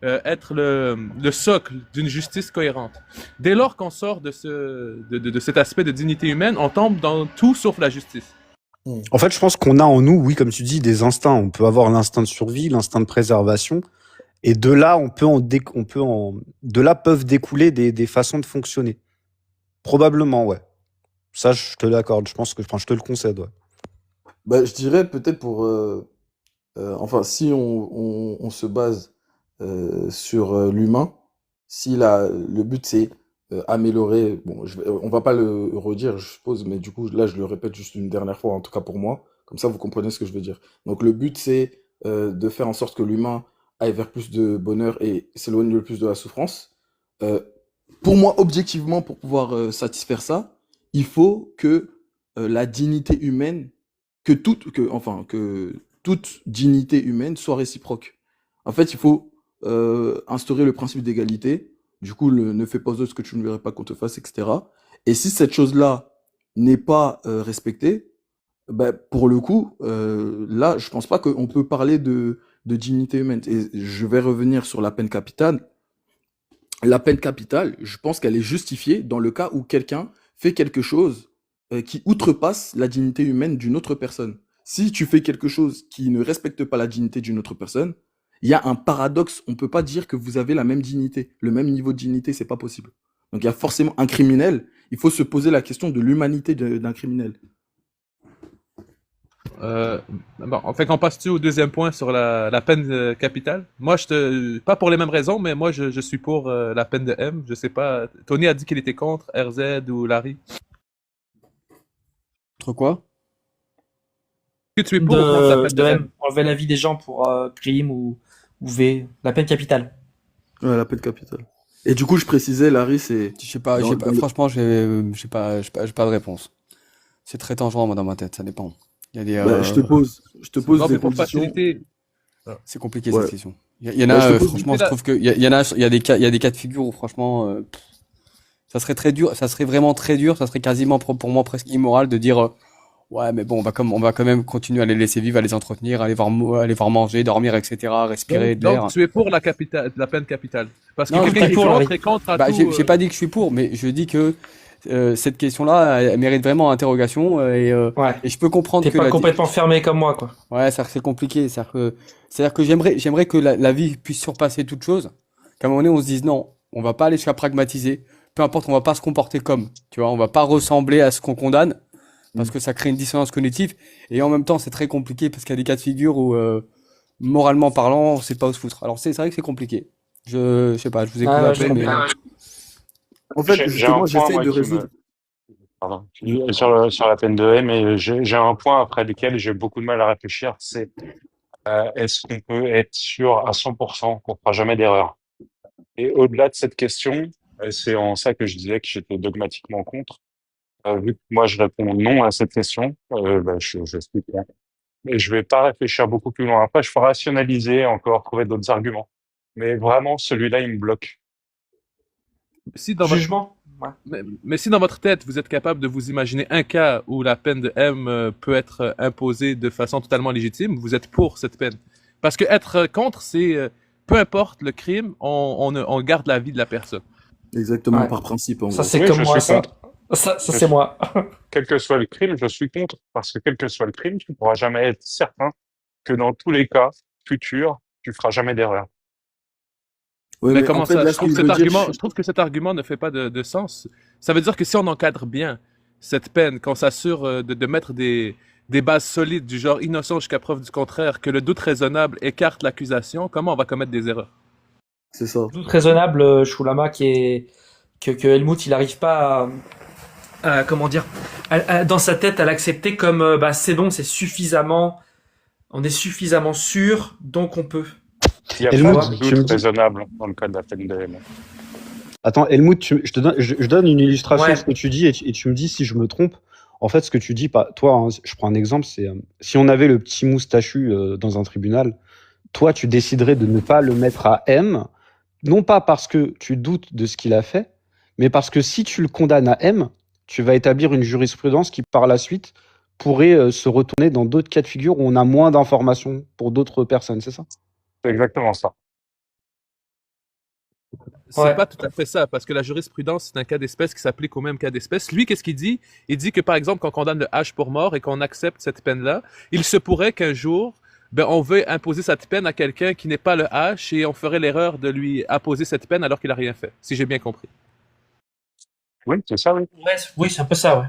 être le socle d'une justice cohérente. Dès lors qu'on sort de cet aspect de dignité humaine, on tombe dans tout sauf la justice. En fait, je pense qu'on a en nous, oui, comme tu dis, des instincts. On peut avoir l'instinct de survie, l'instinct de préservation, et de là, de là peuvent découler des façons de fonctionner. Probablement, ouais. Ça, je te l'accorde. Je te le concède, ouais. Bah, je dirais peut-être pour... enfin, si on se base sur l'humain, si le but c'est améliorer, bon, on va pas le redire, je suppose, mais du coup, là, je le répète juste une dernière fois, en tout cas pour moi, comme ça, vous comprenez ce que je veux dire. Donc, le but c'est de faire en sorte que l'humain aille vers plus de bonheur et s'éloigne le plus de la souffrance. Euh, pour moi, objectivement, pour pouvoir satisfaire ça, il faut que la dignité humaine, que toute dignité humaine soit réciproque. En fait, il faut instaurer le principe d'égalité. Du coup, ne fais pas ce que tu ne verrais pas qu'on te fasse, etc. Et si cette chose-là n'est pas respectée, ben, pour le coup, là, je pense pas qu'on peut parler de dignité humaine. Et je vais revenir sur la peine capitale. La peine capitale, je pense qu'elle est justifiée dans le cas où quelqu'un fait quelque chose qui outrepasse la dignité humaine d'une autre personne. Si tu fais quelque chose qui ne respecte pas la dignité d'une autre personne, il y a un paradoxe. On peut pas dire que vous avez la même dignité, le même niveau de dignité, c'est pas possible. Donc il y a forcément un criminel. Il faut se poser la question de l'humanité d'un criminel. Bon, fait qu'on passe-tu au deuxième point sur la peine capitale? Moi, pas pour les mêmes raisons, mais moi, je suis pour la peine de M. Je sais pas. Tony a dit qu'il était contre, RZ ou Larry. Contre quoi? Est-ce que tu es pour ou contre la peine de M? Enlever la vie des gens pour crime ou V, la peine capitale. Ouais, la peine capitale. Et du coup, je précisais, Larry, c'est... Je sais pas, franchement, j'ai pas de réponse. C'est très tangent, moi, dans ma tête, ça dépend. Il y a des, Bah, je te pose Non, des mais pour conditions. faciliter. c'est compliqué Ouais. cette question. Il y en Bah, a, je te pose franchement, je trouve il y en a, il y a des cas de figure où, franchement, ça serait très dur, ça serait vraiment très dur, ça serait quasiment pour moi presque immoral de dire, ouais, mais bon, on va quand même continuer à les laisser vivre, à les entretenir, à les voir manger, dormir, etc., respirer de l'air. Donc, tu es pour la peine capitale. Parce que Non, quelqu'un qui est pour, contre Larry. est contre à Bah, tout. j'ai pas dit que je suis pour, mais je dis que cette question-là, elle mérite vraiment interrogation Ouais. et je peux comprendre T'es que pas complètement fermé comme moi, quoi. ouais, c'est compliqué. C'est-à-dire que j'aimerais que la vie puisse surpasser toute chose. Qu'à un moment donné, on se dise non, on va pas aller jusqu'à pragmatiser. Peu importe, on va pas se comporter comme, tu vois, on va pas ressembler à ce qu'on condamne parce que ça crée une dissonance cognitive et en même temps, c'est très compliqué parce qu'il y a des cas de figure où moralement parlant, on sait pas où se foutre. Alors c'est vrai que c'est compliqué. Je sais pas, je vous écoute Ah, un je peu, mais comprends. En fait, J'ai un justement, point, j'essaye moi, de qui résoudre. Pardon. Sur la peine de M, et j'ai un point après lequel j'ai beaucoup de mal à réfléchir, c'est est-ce qu'on peut être sûr à 100% qu'on fera jamais d'erreur? Et au-delà de cette question, c'est en ça que je disais que j'étais dogmatiquement contre. Vu que moi je réponds non à cette question, je suis contre. Mais je vais pas réfléchir beaucoup plus loin. Après, je peux rationaliser encore, trouver d'autres arguments. Mais vraiment, celui-là, il me bloque. Si dans votre Jugement. Ouais. Mais si dans votre tête, vous êtes capable de vous imaginer un cas où la peine de M peut être imposée de façon totalement légitime, vous êtes pour cette peine. Parce que être contre, c'est peu importe le crime, on garde la vie de la personne. Exactement, Ouais. par principe, en Ça, gros. c'est Oui, comme je moi, suis ça. contre. Ça, Je c'est suis- moi. Quel que soit le crime, je suis contre. Parce que quel que soit le crime, tu ne pourras jamais être certain que dans tous les cas futurs, tu feras jamais d'erreur. Ouais, Mais mais comment en fait, ça? là, Je ce trouve qu'il que veut dire, je trouve que cet argument ne fait pas de sens. Ça veut dire que si on encadre bien cette peine, qu'on s'assure de mettre des des bases solides du genre innocent jusqu'à preuve du contraire, que le doute raisonnable écarte l'accusation, comment on va commettre des erreurs? C'est ça. Doute raisonnable, Shulama, que Helmut, il n'arrive pas comment dire, dans sa tête, à l'accepter comme, bah, c'est bon, on est suffisamment sûr, donc on peut. Il y a Helmut, pas de tu me doute dis... raisonnable dans le cas de la peine de M. Attends, Helmut, je donne une illustration Ouais. de ce que tu dis et tu me dis si je me trompe. En fait, ce que tu dis, toi, hein, je prends un exemple, c'est si on avait le petit moustachu dans un tribunal, toi, tu déciderais de ne pas le mettre à M, non pas parce que tu doutes de ce qu'il a fait, mais parce que si tu le condamnes à M, tu vas établir une jurisprudence qui, par la suite, pourrait se retourner dans d'autres cas de figure où on a moins d'informations pour d'autres personnes, c'est ça? C'est exactement ça. C'est Ouais. pas tout à fait ça, parce que la jurisprudence, c'est un cas d'espèce qui s'applique au même cas d'espèce. Lui, qu'est-ce qu'il dit? Il dit que, par exemple, quand on condamne le H pour mort et qu'on accepte cette peine-là, il se pourrait qu'un jour, ben, on veuille imposer cette peine à quelqu'un qui n'est pas le H et on ferait l'erreur de lui imposer cette peine alors qu'il a rien fait, si j'ai bien compris. Oui, c'est ça, oui. Ouais, oui, c'est un peu ça, ouais.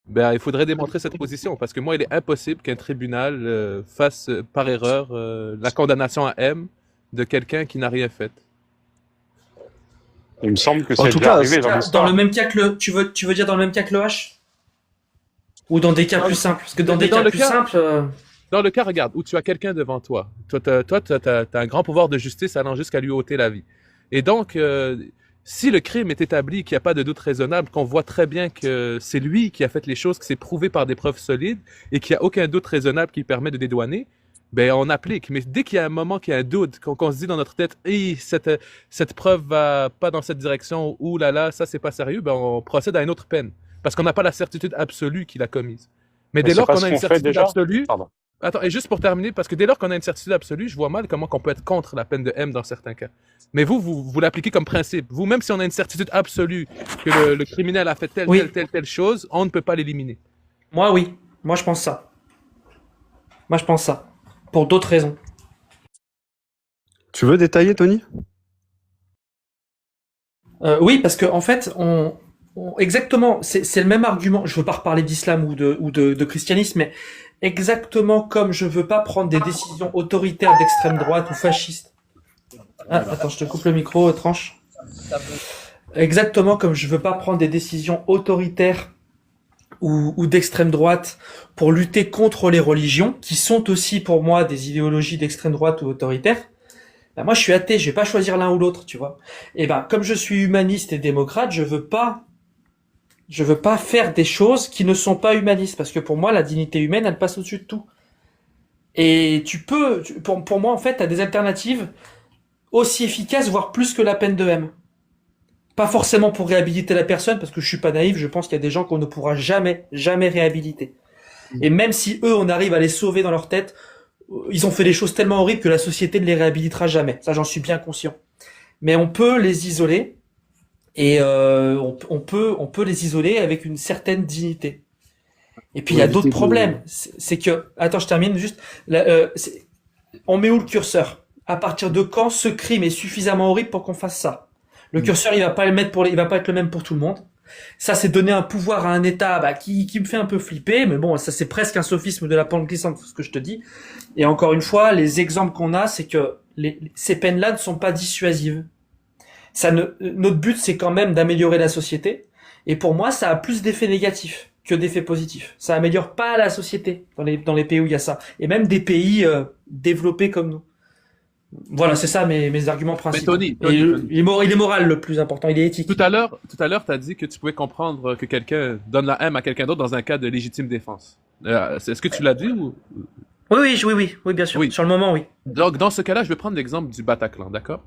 Ben, il faudrait démontrer cette position, parce que moi, il est impossible qu'un tribunal fasse par erreur la condamnation à M de quelqu'un qui n'a rien fait. Il me semble que En c'est tout déjà cas, arrivé dans Dans l'histoire. le même cas que tu veux dire dans le même cas que le H? Ou dans des cas plus simples? Parce que dans des Dans cas le plus cas- simples, Dans le cas, regarde, où tu as quelqu'un devant toi, t'as un grand pouvoir de justice allant jusqu'à lui ôter la vie. Et donc, si le crime est établi, qu'il n'y a pas de doute raisonnable, qu'on voit très bien que c'est lui qui a fait les choses, que c'est prouvé par des preuves solides, et qu'il n'y a aucun doute raisonnable qui permet de dédouaner, ben on applique. Mais dès qu'il y a un moment qu'il y a un doute, qu'on se dit dans notre tête, hey, cette preuve va pas dans cette direction, ou là, ça c'est pas sérieux, ben on procède à une autre peine. Parce qu'on n'a pas la certitude absolue qu'il a commise. Mais Mais dès c'est lors pas qu'on ce a une qu'on fait certitude déjà. absolue, Pardon. attends, et juste pour terminer, parce que dès lors qu'on a une certitude absolue, je vois mal comment on peut être contre la peine de M dans certains cas. Mais vous l'appliquez comme principe. Vous, même si on a une certitude absolue que le criminel a fait Oui. telle chose, on ne peut pas l'éliminer. moi, oui. Moi, je pense ça. Moi, je pense ça. Pour d'autres raisons. Tu veux détailler, Tony? Oui, parce que en fait, exactement, c'est le même argument. Je veux pas reparler d'islam ou de christianisme, mais exactement comme je veux pas prendre des décisions autoritaires d'extrême droite ou fascistes. Ah, attends, je te coupe le micro, tranche. Exactement comme je veux pas prendre des décisions autoritaires ou d'extrême droite pour lutter contre les religions, qui sont aussi pour moi des idéologies d'extrême droite ou autoritaires. Ben moi, je suis athée, je vais pas choisir l'un ou l'autre, tu vois. Et ben, comme je suis humaniste et démocrate, je veux pas faire des choses qui ne sont pas humanistes, parce que pour moi, la dignité humaine, elle passe au-dessus de tout. Et pour moi, en fait, t'as des alternatives aussi efficaces, voire plus que la peine de M. Pas forcément pour réhabiliter la personne, parce que je suis pas naïf, je pense qu'il y a des gens qu'on ne pourra jamais réhabiliter. Et même si eux, on arrive à les sauver dans leur tête, ils ont fait des choses tellement horribles que la société ne les réhabilitera jamais. Ça, j'en suis bien conscient. Mais on peut les isoler, et on peut les isoler avec une certaine dignité. Et puis il y a d'autres problèmes. C'est que, attends, je termine juste. On met où le curseur? À partir de quand ce crime est suffisamment horrible pour qu'on fasse ça? Le curseur, il va pas être le même pour tout le monde. Ça, c'est donner un pouvoir à un État qui me fait un peu flipper, mais bon, ça c'est presque un sophisme de la pente glissante, ce que je te dis. Et encore une fois, les exemples qu'on a, c'est que ces peines-là ne sont pas dissuasives. Notre but, c'est quand même d'améliorer la société. Et pour moi, ça a plus d'effets négatifs que d'effets positifs. Ça améliore pas la société dans les pays où il y a ça. Et même des pays développés comme nous. Voilà, c'est ça mes arguments principaux. Tony, il est moral le plus important, il est éthique. Tout à l'heure, t'as dit que tu pouvais comprendre que quelqu'un donne la M à quelqu'un d'autre dans un cas de légitime défense. Est-ce que tu l'as dit ou... Oui, bien sûr. Oui. Sur le moment, oui. Donc, dans ce cas-là, je vais prendre l'exemple du Bataclan, d'accord?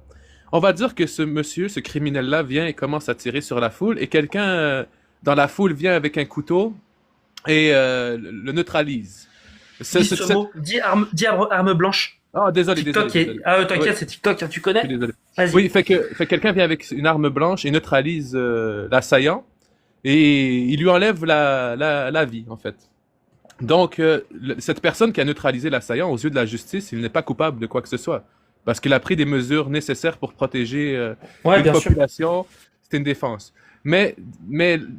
On va dire que ce criminel-là vient et commence à tirer sur la foule, et quelqu'un dans la foule vient avec un couteau et le neutralise. Dis arme blanche. Ah, désolé. T'inquiète, Oui. c'est TikTok, hein, tu connais? Je suis désolé. Vas-y. Oui, fait que quelqu'un vient avec une arme blanche et neutralise l'assaillant, et il lui enlève la vie, en fait. Donc, cette personne qui a neutralisé l'assaillant, aux yeux de la justice, il n'est pas coupable de quoi que ce soit. Parce qu'il a pris des mesures nécessaires pour protéger Ouais, une bien sûr. population. C'était une défense. Mais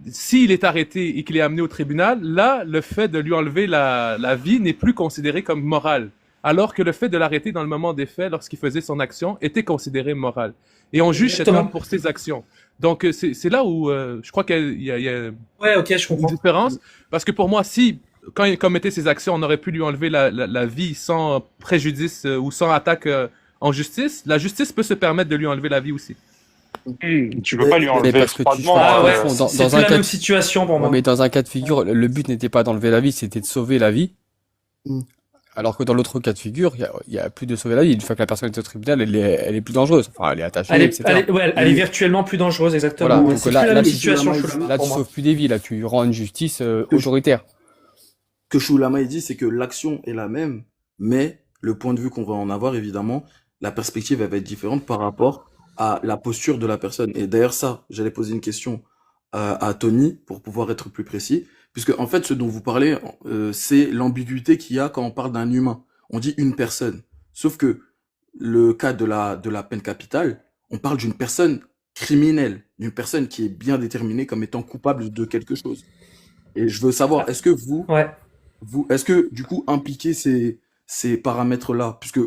s'il est arrêté et qu'il est amené au tribunal, là, le fait de lui enlever la vie n'est plus considéré comme moral. Alors que le fait de l'arrêter dans le moment des faits, lorsqu'il faisait son action, était considéré moral. Et on juge cet Exactement. homme pour ses actions. Donc, c'est là où je crois qu'il y a Ouais, ok, je une comprends. différence. Parce que pour moi, si, quand il commettait ses actions, on aurait pu lui enlever la vie sans préjudice ou sans attaque en justice, la justice peut se permettre de lui enlever la vie aussi. Tu peux pas lui Mais enlever parce que tu froidement. Ah ouais, confonds. c'est plus la même situation pour Ouais, moi. mais dans un cas de figure, le but n'était pas d'enlever la vie, c'était de sauver la vie. Mm. Alors que dans l'autre cas de figure, il y a plus de sauver la vie. Une fois que la personne est au tribunal, elle est plus dangereuse. Enfin, elle est attachée, etc. Elle est virtuellement plus dangereuse, exactement. Voilà. Ouais, Donc c'est là, plus la là, même tu- situation, là, Choulama, Là, tu pour moi. sauves plus des vies. Là, tu rends une justice autoritaire. Que Shulama dit, c'est que l'action est la même, mais le point de vue qu'on va en avoir, évidemment, la perspective elle va être différente par rapport à la posture de la personne. Et d'ailleurs, ça, j'allais poser une question à Tony pour pouvoir être plus précis, puisque en fait, ce dont vous parlez, c'est l'ambiguïté qu'il y a quand on parle d'un humain. On dit une personne. Sauf que le cas de la peine capitale, on parle d'une personne criminelle, d'une personne qui est bien déterminée comme étant coupable de quelque chose. Et je veux savoir, est-ce que Ouais. est-ce que du coup impliquer ces paramètres-là, puisque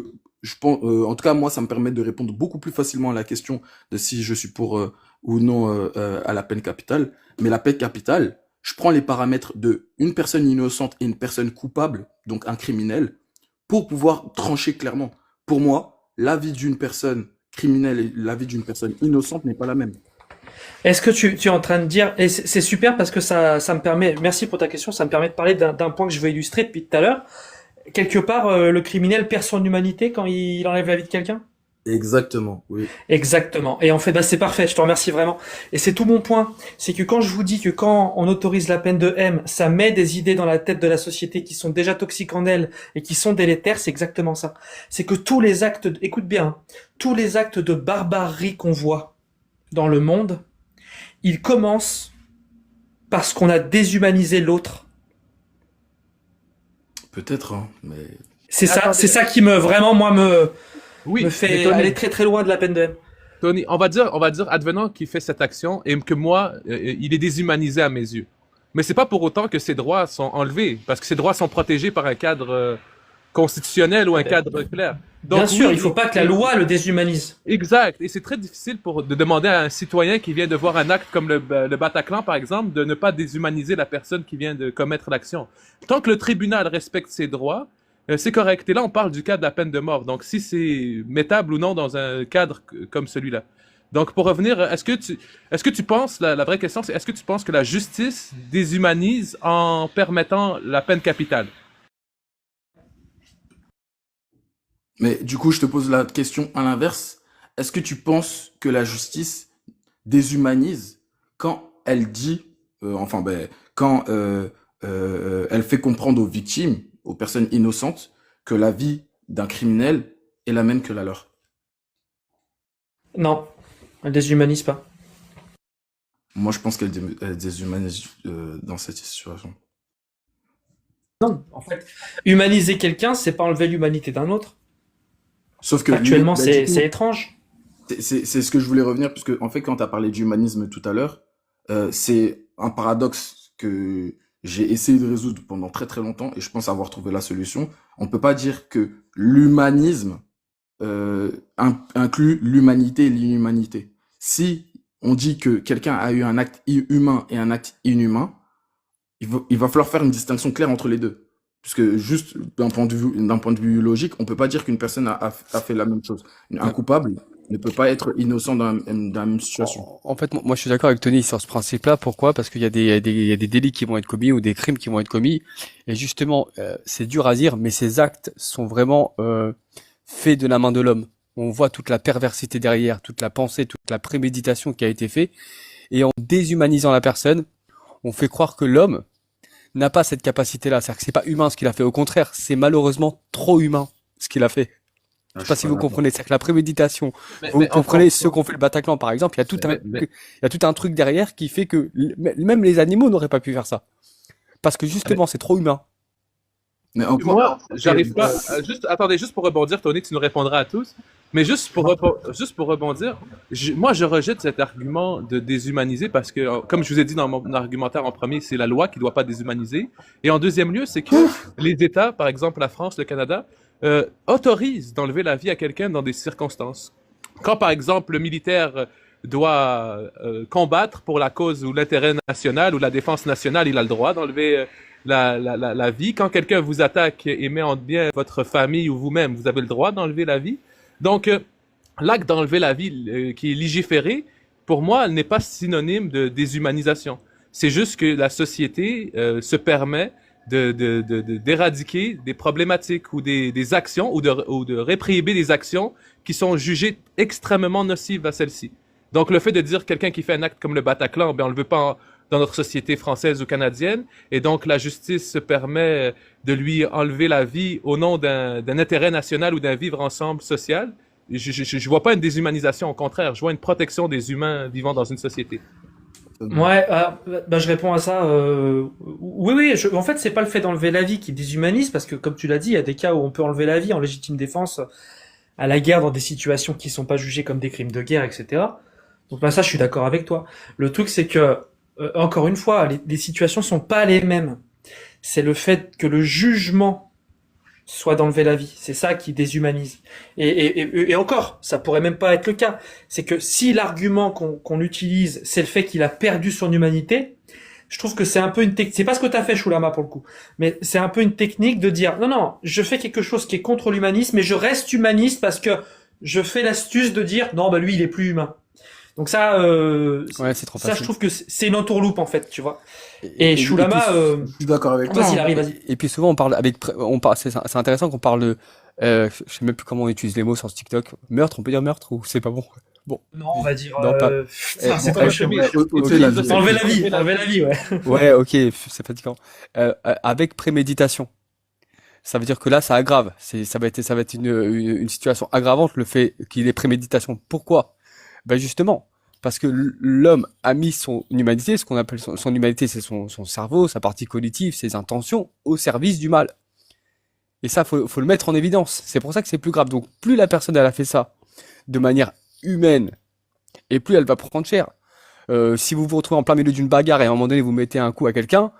je pense, en tout cas moi, ça me permet de répondre beaucoup plus facilement à la question de si je suis pour ou non à la peine capitale. Mais la peine capitale, je prends les paramètres de une personne innocente et une personne coupable, donc un criminel, pour pouvoir trancher clairement. Pour moi, la vie d'une personne criminelle et la vie d'une personne innocente n'est pas la même. Est-ce que tu es en train de dire, et c'est super parce que ça me permet, merci pour ta question, ça me permet de parler d'un point que je veux illustrer depuis tout à l'heure. Quelque part, le criminel perd son humanité quand il enlève la vie de quelqu'un? Exactement, oui. Exactement. Et en fait, c'est parfait, je te remercie vraiment. Et c'est tout mon point. C'est que quand je vous dis que quand on autorise la peine de M, ça met des idées dans la tête de la société qui sont déjà toxiques en elle et qui sont délétères, c'est exactement ça. C'est que tous les actes, écoute bien, hein, tous les actes de barbarie qu'on voit dans le monde, ils commencent parce qu'on a déshumanisé l'autre. Peut-être, hein, mais C'est ça, Attendez. c'est ça qui me, vraiment, moi, me Oui, mais fait Tony, aller très très loin de la peine de M. Tony, on va dire, advenant qu'il fait cette action et que moi, il est déshumanisé à mes yeux. Mais c'est pas pour autant que ses droits sont enlevés, parce que ses droits sont protégés par un cadre constitutionnel ou un cadre clair. Donc, Bien sûr, oui, il faut pas que la loi le déshumanise. Exact. Et c'est très difficile de demander à un citoyen qui vient de voir un acte comme le Bataclan, par exemple, de ne pas déshumaniser la personne qui vient de commettre l'action. Tant que le tribunal respecte ses droits, c'est correct. Et là, on parle du cas de la peine de mort. Donc, si c'est mettable ou non dans un cadre comme celui-là. Donc, pour revenir, est-ce que tu penses, la vraie question, c'est est-ce que tu penses que la justice déshumanise en permettant la peine capitale? Mais du coup, je te pose la question à l'inverse. Est-ce que tu penses que la justice déshumanise quand elle dit, quand elle fait comprendre aux victimes, aux personnes innocentes, que la vie d'un criminel est la même que la leur? Non, elle déshumanise pas. Moi, je pense elle déshumanise dans cette situation. Non, en fait, humaniser quelqu'un, c'est pas enlever l'humanité d'un autre. Sauf que Actuellement, bah, c'est du coup, étrange. c'est ce que je voulais revenir, puisque en fait, quand tu as parlé d'humanisme tout à l'heure, c'est un paradoxe que j'ai essayé de résoudre pendant très très longtemps, et je pense avoir trouvé la solution. On peut pas dire que l'humanisme inclut l'humanité et l'inhumanité. Si on dit que quelqu'un a eu un acte humain et un acte inhumain, il va falloir faire une distinction claire entre les deux. Puisque juste d'un point de vue logique, on peut pas dire qu'une personne a fait la même chose. Un coupable ne peut pas être innocent dans la même situation. En fait, moi, je suis d'accord avec Tony sur ce principe-là. Pourquoi? Parce qu'il y a il y a des délits qui vont être commis ou des crimes qui vont être commis. Et justement, c'est dur à dire, mais ces actes sont vraiment faits de la main de l'homme. On voit toute la perversité derrière, toute la pensée, toute la préméditation qui a été faite. Et en déshumanisant la personne, on fait croire que l'homme n'a pas cette capacité-là. C'est-à-dire que c'est pas humain ce qu'il a fait. Au contraire, c'est malheureusement trop humain ce qu'il a fait. Je sais pas si vous comprenez. C'est-à-dire que la préméditation, vous comprenez ce qu'ont fait le Bataclan, par exemple, il y a il y a tout un truc derrière qui fait que même les animaux n'auraient pas pu faire ça. Parce que justement, c'est trop humain. Mais encore, Moi, j'arrive ok, pas. Attendez, juste pour rebondir, Tony, tu nous répondras à tous. Mais juste pour rebondir, moi, je rejette cet argument de déshumaniser parce que, comme je vous ai dit dans mon argumentaire en premier, c'est la loi qui doit pas déshumaniser. Et en deuxième lieu, c'est que les États, par exemple la France, le Canada, autorisent d'enlever la vie à quelqu'un dans des circonstances. Quand, par exemple, le militaire doit combattre pour la cause ou l'intérêt national ou la défense nationale, il a le droit d'enlever la vie. Quand quelqu'un vous attaque et met en bien votre famille ou vous-même, vous avez le droit d'enlever la vie. Donc, l'acte d'enlever la vie qui est légiféré, pour moi, elle n'est pas synonyme de déshumanisation. C'est juste que la société se permet d'éradiquer des problématiques ou des actions ou de réprimer des actions qui sont jugées extrêmement nocives à celles-ci. Donc, le fait de dire quelqu'un qui fait un acte comme le Bataclan, ben, on le veut pas dans notre société française ou canadienne, et donc la justice se permet de lui enlever la vie au nom d'un intérêt national ou d'un vivre ensemble social. Je vois pas une déshumanisation, au contraire, je vois une protection des humains vivant dans une société. Ouais, bah, je réponds à ça. Oui, en fait, c'est pas le fait d'enlever la vie qui déshumanise, parce que comme tu l'as dit, il y a des cas où on peut enlever la vie en légitime défense à la guerre dans des situations qui sont pas jugées comme des crimes de guerre, etc. Donc là, ça, je suis d'accord avec toi. Le truc, c'est que encore une fois, les situations sont pas les mêmes. C'est le fait que le jugement soit d'enlever la vie. C'est ça qui déshumanise. Et encore, ça pourrait même pas être le cas. C'est que si l'argument qu'on utilise, c'est le fait qu'il a perdu son humanité, je trouve que c'est un peu une technique. C'est pas ce que t'as fait, Choulama, pour le coup. Mais c'est un peu une technique de dire, non, je fais quelque chose qui est contre l'humanisme, mais je reste humaniste parce que je fais l'astuce de dire, non, bah lui, il est plus humain. Donc ça, Ouais, c'est trop ça, facile. je trouve que c'est une entourloupe en fait, tu vois. Et Choulama, je suis d'accord avec toi. vas-y, Larry, vas-y. Et puis souvent on parle c'est intéressant qu'on parle de, je sais même plus comment on utilise les mots sur ce TikTok. Meurtre, on peut dire meurtre ou c'est pas bon? Bon. Non, on va dire. Non, pas- putain, c'est bon, pas chemise. Ôtez la vie. enlever la vie, ouais. Ouais, ok, c'est fatigant. Avec préméditation. Ça veut dire que là, ça aggrave. Ça va être une situation aggravante, le fait qu'il ait préméditation. Pourquoi? Ben justement, parce que l'homme a mis son humanité, ce qu'on appelle son humanité, c'est son cerveau, sa partie cognitive, ses intentions, au service du mal. Et ça, faut le mettre en évidence. C'est pour ça que c'est plus grave. Donc, plus la personne, elle a fait ça de manière humaine, et plus elle va prendre cher. Si vous vous retrouvez en plein milieu d'une bagarre et à un moment donné, vous mettez un coup à quelqu'un,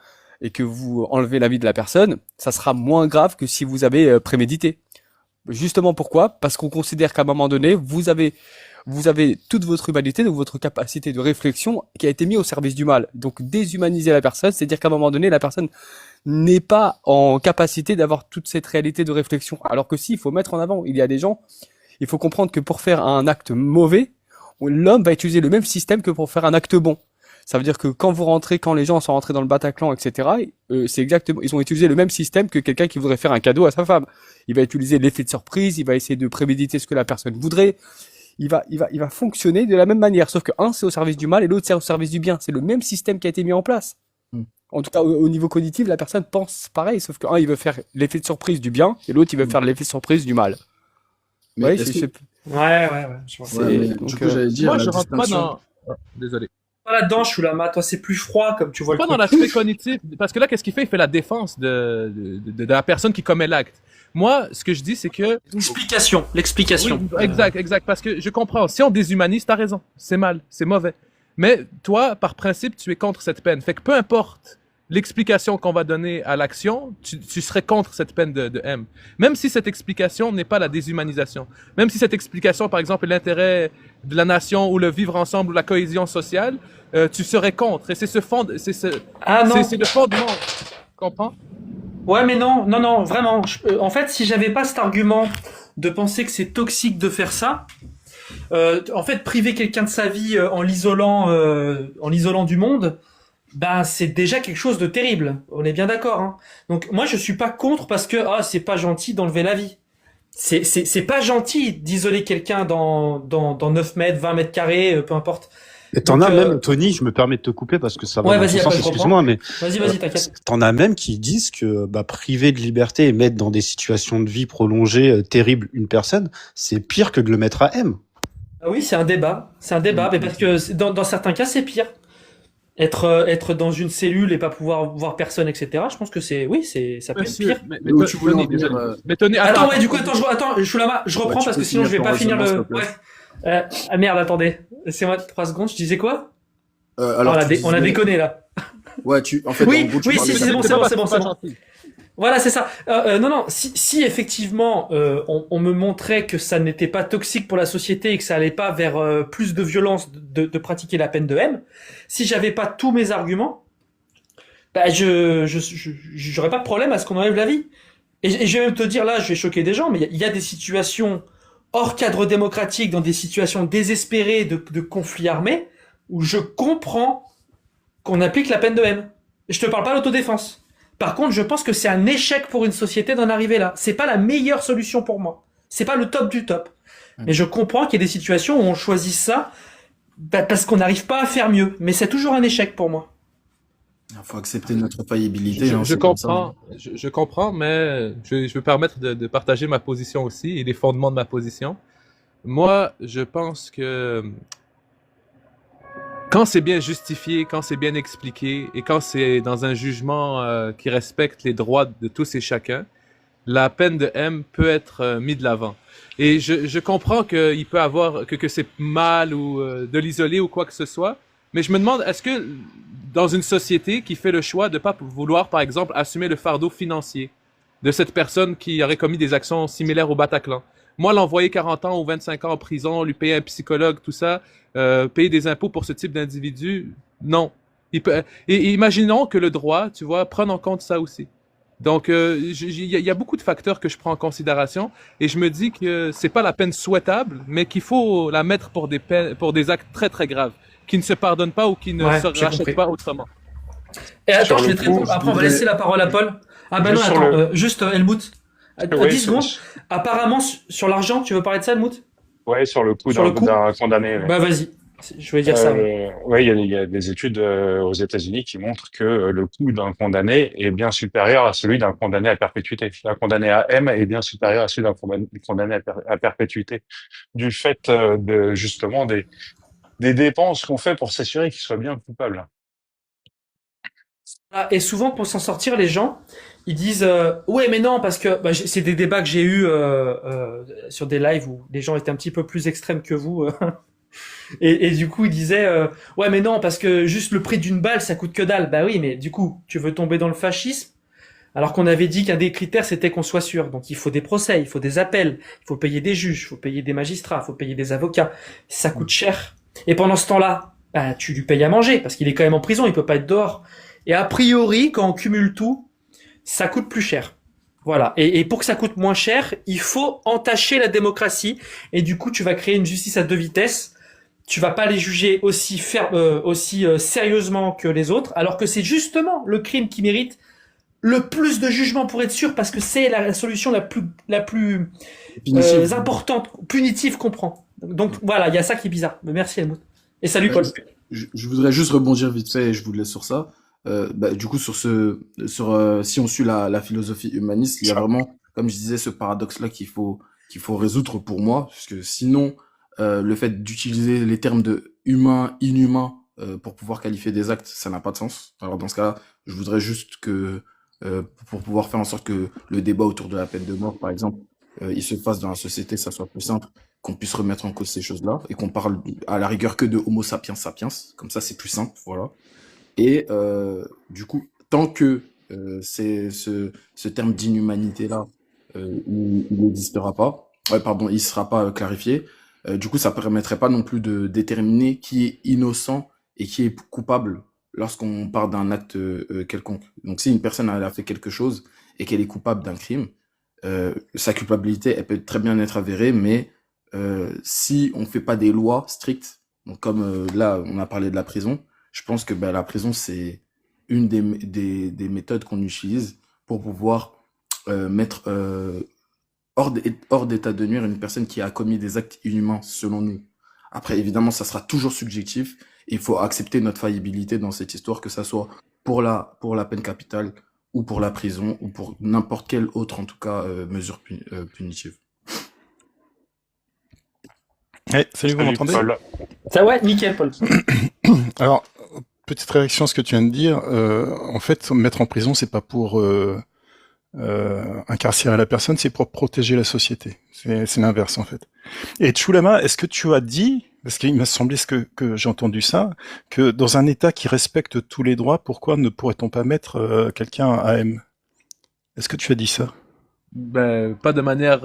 et que vous enlevez la vie de la personne, ça sera moins grave que si vous avez prémédité. Justement pourquoi? Parce qu'on considère qu'à un moment donné, vous avez toute votre humanité, donc votre capacité de réflexion qui a été mise au service du mal. Donc déshumaniser la personne, c'est-à-dire qu'à un moment donné, la personne n'est pas en capacité d'avoir toute cette réalité de réflexion. Alors que si, il faut mettre en avant, il y a des gens, il faut comprendre que pour faire un acte mauvais, l'homme va utiliser le même système que pour faire un acte bon. Ça veut dire que quand les gens sont rentrés dans le Bataclan, etc., c'est exactement, ils ont utilisé le même système que quelqu'un qui voudrait faire un cadeau à sa femme. Il va utiliser l'effet de surprise, il va essayer de préméditer ce que la personne voudrait. Il va fonctionner de la même manière, sauf que un c'est au service du mal et l'autre c'est au service du bien. C'est le même système qui a été mis en place. En tout cas, au niveau cognitif, la personne pense pareil, sauf que un il veut faire l'effet de surprise du bien et l'autre il veut faire l'effet de surprise du mal. Mais Ouais, est-ce que- Ouais, je vois. Ouais, mais donc, du coup, j'allais dire Moi, la je rentre pas distinction. dans. Désolé. Pas là-dedans, Choulama, toi c'est plus froid comme tu vois Pas le dans truc. l'aspect cognitif, parce que là, qu'est-ce qu'il fait? Il fait la défense de la personne qui commet l'acte. Moi, ce que je dis, c'est que... L'explication. Oui, exact, parce que je comprends. Si on déshumanise, t'as raison. C'est mal, c'est mauvais. Mais toi, par principe, tu es contre cette peine. Fait que peu importe l'explication qu'on va donner à l'action, tu serais contre cette peine de M. Même si cette explication n'est pas la déshumanisation. Même si cette explication, par exemple, est l'intérêt de la nation ou le vivre ensemble ou la cohésion sociale, tu serais contre. Et c'est ce fond, Ah non. c'est le fondement. Tu comprends? Ouais, mais non, vraiment. En fait, si j'avais pas cet argument de penser que c'est toxique de faire ça, en fait, priver quelqu'un de sa vie en l'isolant du monde, ben c'est déjà quelque chose de terrible. On est bien d'accord. Hein. Donc moi, je suis pas contre parce que c'est pas gentil d'enlever la vie. C'est pas gentil d'isoler quelqu'un dans 9 mètres, 20 mètres carrés, peu importe. Et t'en Donc, as même, Tony, je me permets de te couper parce que ça va Ouais, dans vas-y, ton après, sens, je excuse-moi, mais Vas-y, t'inquiète. t'en as même qui disent que priver de liberté et mettre dans des situations de vie prolongées terribles une personne, c'est pire que de le mettre à M. Ah oui, c'est un débat, mais parce que dans certains cas, c'est pire. Être dans une cellule et pas pouvoir voir personne, etc. Je pense que ça peut être Monsieur, pire. mais Où tu voulais en Tony, venir, désolé. Mais Tony, Attends, ouais, attends, du coup, attends, Shulama, je reprends tu parce peux que sinon je vais finir ton pas finir raisonnement, le. s'il te plaît. Ouais. Ah merde, attendez. Laissez-moi 3 secondes. Je disais quoi? Alors, tu On a disais, déconné là. ouais, en fait, en Oui, gros, tu oui, parlais si, de c'est la bon, peine c'est de bon, mort. c'est bon, pas c'est bon. gentil. Voilà, c'est ça. Non, si effectivement on me montrait que ça n'était pas toxique pour la société et que ça allait pas vers plus de violence de pratiquer la peine de haine, si j'avais pas tous mes arguments, bah j'aurais pas de problème à ce qu'on enlève la vie. Et je vais même te dire là, je vais choquer des gens, mais il y a des situations hors cadre démocratique, dans des situations désespérées de conflits armés, où je comprends qu'on applique la peine de haine. Et je te parle pas d'autodéfense. Par contre, je pense que c'est un échec pour une société d'en arriver là. C'est pas la meilleure solution pour moi. C'est pas le top du top. Mais je comprends qu'il y ait des situations où on choisit ça parce qu'on n'arrive pas à faire mieux. Mais c'est toujours un échec pour moi. Il faut accepter notre faillibilité, Je, hein, je c'est comme ça. comprends, je comprends, mais je vais permettre de partager ma position aussi et les fondements de ma position. Moi, je pense que quand c'est bien justifié, quand c'est bien expliqué et quand c'est dans un jugement qui respecte les droits de tous et chacun, la peine de M peut être mise de l'avant. Et je comprends qu'il peut avoir que c'est mal ou de l'isoler ou quoi que ce soit, mais je me demande est-ce que dans une société qui fait le choix de pas vouloir par exemple assumer le fardeau financier de cette personne qui aurait commis des actions similaires au Bataclan. Moi, l'envoyer 40 ans ou 25 ans en prison, lui payer un psychologue, tout ça, payer des impôts pour ce type d'individu, non. Et imaginons que le droit, tu vois, prenne en compte ça aussi. Donc, il y a beaucoup de facteurs que je prends en considération et je me dis que c'est pas la peine souhaitable, mais qu'il faut la mettre pour des peines, pour des actes très très graves, qui ne se pardonnent pas ou qui ne Ouais, se j'ai rachètent compris. pas autrement. Et attends, Sur je le vais te coup, répondre. Après, on va laisser la parole à Paul. Ah bah non, juste sur attends, le, juste Helmut. À ouais, 10 secondes. Apparemment, sur l'argent, tu veux parler de ça, Helmut? ouais, sur le coup Sur le coup? d'un condamné, ouais. Bah vas-y. Je voulais dire ça, ouais. Ouais, il y a des études aux États-Unis qui montrent que le coût d'un condamné est bien supérieur à celui d'un condamné à perpétuité. Un condamné à M est bien supérieur à celui d'un condamné à perpétuité, du fait de justement des dépenses qu'on fait pour s'assurer qu'il soit bien coupable. Ah, et souvent, pour s'en sortir, les gens, ils disent ouais, mais non, parce que c'est des débats que j'ai eu sur des lives où les gens étaient un petit peu plus extrêmes que vous. Et du coup, ils disaient ouais, mais non, parce que juste le prix d'une balle, ça coûte que dalle. Bah oui, mais du coup, tu veux tomber dans le fascisme alors qu'on avait dit qu'un des critères, c'était qu'on soit sûr. Donc il faut des procès, il faut des appels, il faut payer des juges, il faut payer des magistrats, il faut payer des avocats. Ça coûte cher. Et pendant ce temps-là, bah, tu lui payes à manger parce qu'il est quand même en prison, il peut pas être dehors. Et a priori, quand on cumule tout, ça coûte plus cher. Voilà. Et pour que ça coûte moins cher, il faut entacher la démocratie. Et du coup, tu vas créer une justice à 2 vitesses. Tu vas pas les juger aussi sérieusement que les autres, alors que c'est justement le crime qui mérite le plus de jugement pour être sûr, parce que c'est la solution la plus Punitive. importante, punitive qu'on prend. Donc voilà, il y a ça qui est bizarre. Mais merci Helmut. Et salut Paul. Je voudrais juste rebondir vite fait et je vous laisse sur ça. Du coup, si on suit la philosophie humaniste, il y a vraiment, comme je disais, ce paradoxe-là qu'il faut résoudre pour moi, parce que sinon, le fait d'utiliser les termes de humain, inhumain, pour pouvoir qualifier des actes, ça n'a pas de sens. Alors dans ce cas-là, je voudrais juste que, pour pouvoir faire en sorte que le débat autour de la peine de mort, par exemple, il se fasse dans la société, ça soit plus simple, qu'on puisse remettre en cause ces choses-là, et qu'on parle à la rigueur que de Homo sapiens sapiens, comme ça c'est plus simple, voilà. Et du coup, tant que c'est ce terme d'inhumanité-là, il n'existera pas, il sera pas clarifié, du coup, ça permettrait pas non plus de déterminer qui est innocent et qui est coupable lorsqu'on parle d'un acte quelconque. Donc, si une personne elle a fait quelque chose et qu'elle est coupable d'un crime, sa culpabilité, elle peut très bien être avérée, mais si on fait pas des lois strictes, donc comme là, on a parlé de la prison, je pense que la prison, c'est une des méthodes qu'on utilise pour pouvoir mettre hors d'état de nuire une personne qui a commis des actes inhumains, selon nous. Après, évidemment, ça sera toujours subjectif. Il faut accepter notre faillibilité dans cette histoire, que ça soit pour la peine capitale ou pour la prison ou pour n'importe quelle autre, en tout cas, mesure punitive. Salut, vous m'entendez? Paul. Ça ouais, nickel Paul. Alors, petite réaction à ce que tu viens de dire. En fait, mettre en prison, c'est pas pour incarcérer la personne, c'est pour protéger la société. C'est l'inverse, en fait. Et Chulama, est-ce que tu as dit, parce qu'il m'a semblé que j'ai entendu ça, que dans un État qui respecte tous les droits, pourquoi ne pourrait-on pas mettre quelqu'un à M? Est-ce que tu as dit ça? Ben, pas de manière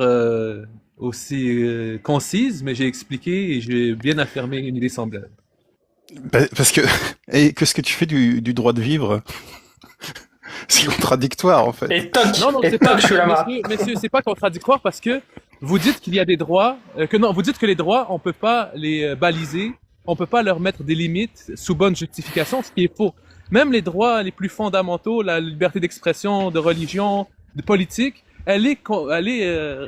aussi concise, mais j'ai expliqué et j'ai bien affirmé une idée semblable. Parce que, et qu'est-ce que tu fais du droit de vivre? C'est contradictoire, en fait. Et toc, Non, et c'est pas, toc, Chulama. messieurs, c'est pas contradictoire parce que vous dites qu'il y a des droits, vous dites que les droits, on peut pas les baliser, on peut pas leur mettre des limites sous bonne justification, ce qui est faux. Même les droits les plus fondamentaux, la liberté d'expression, de religion, de politique, elle est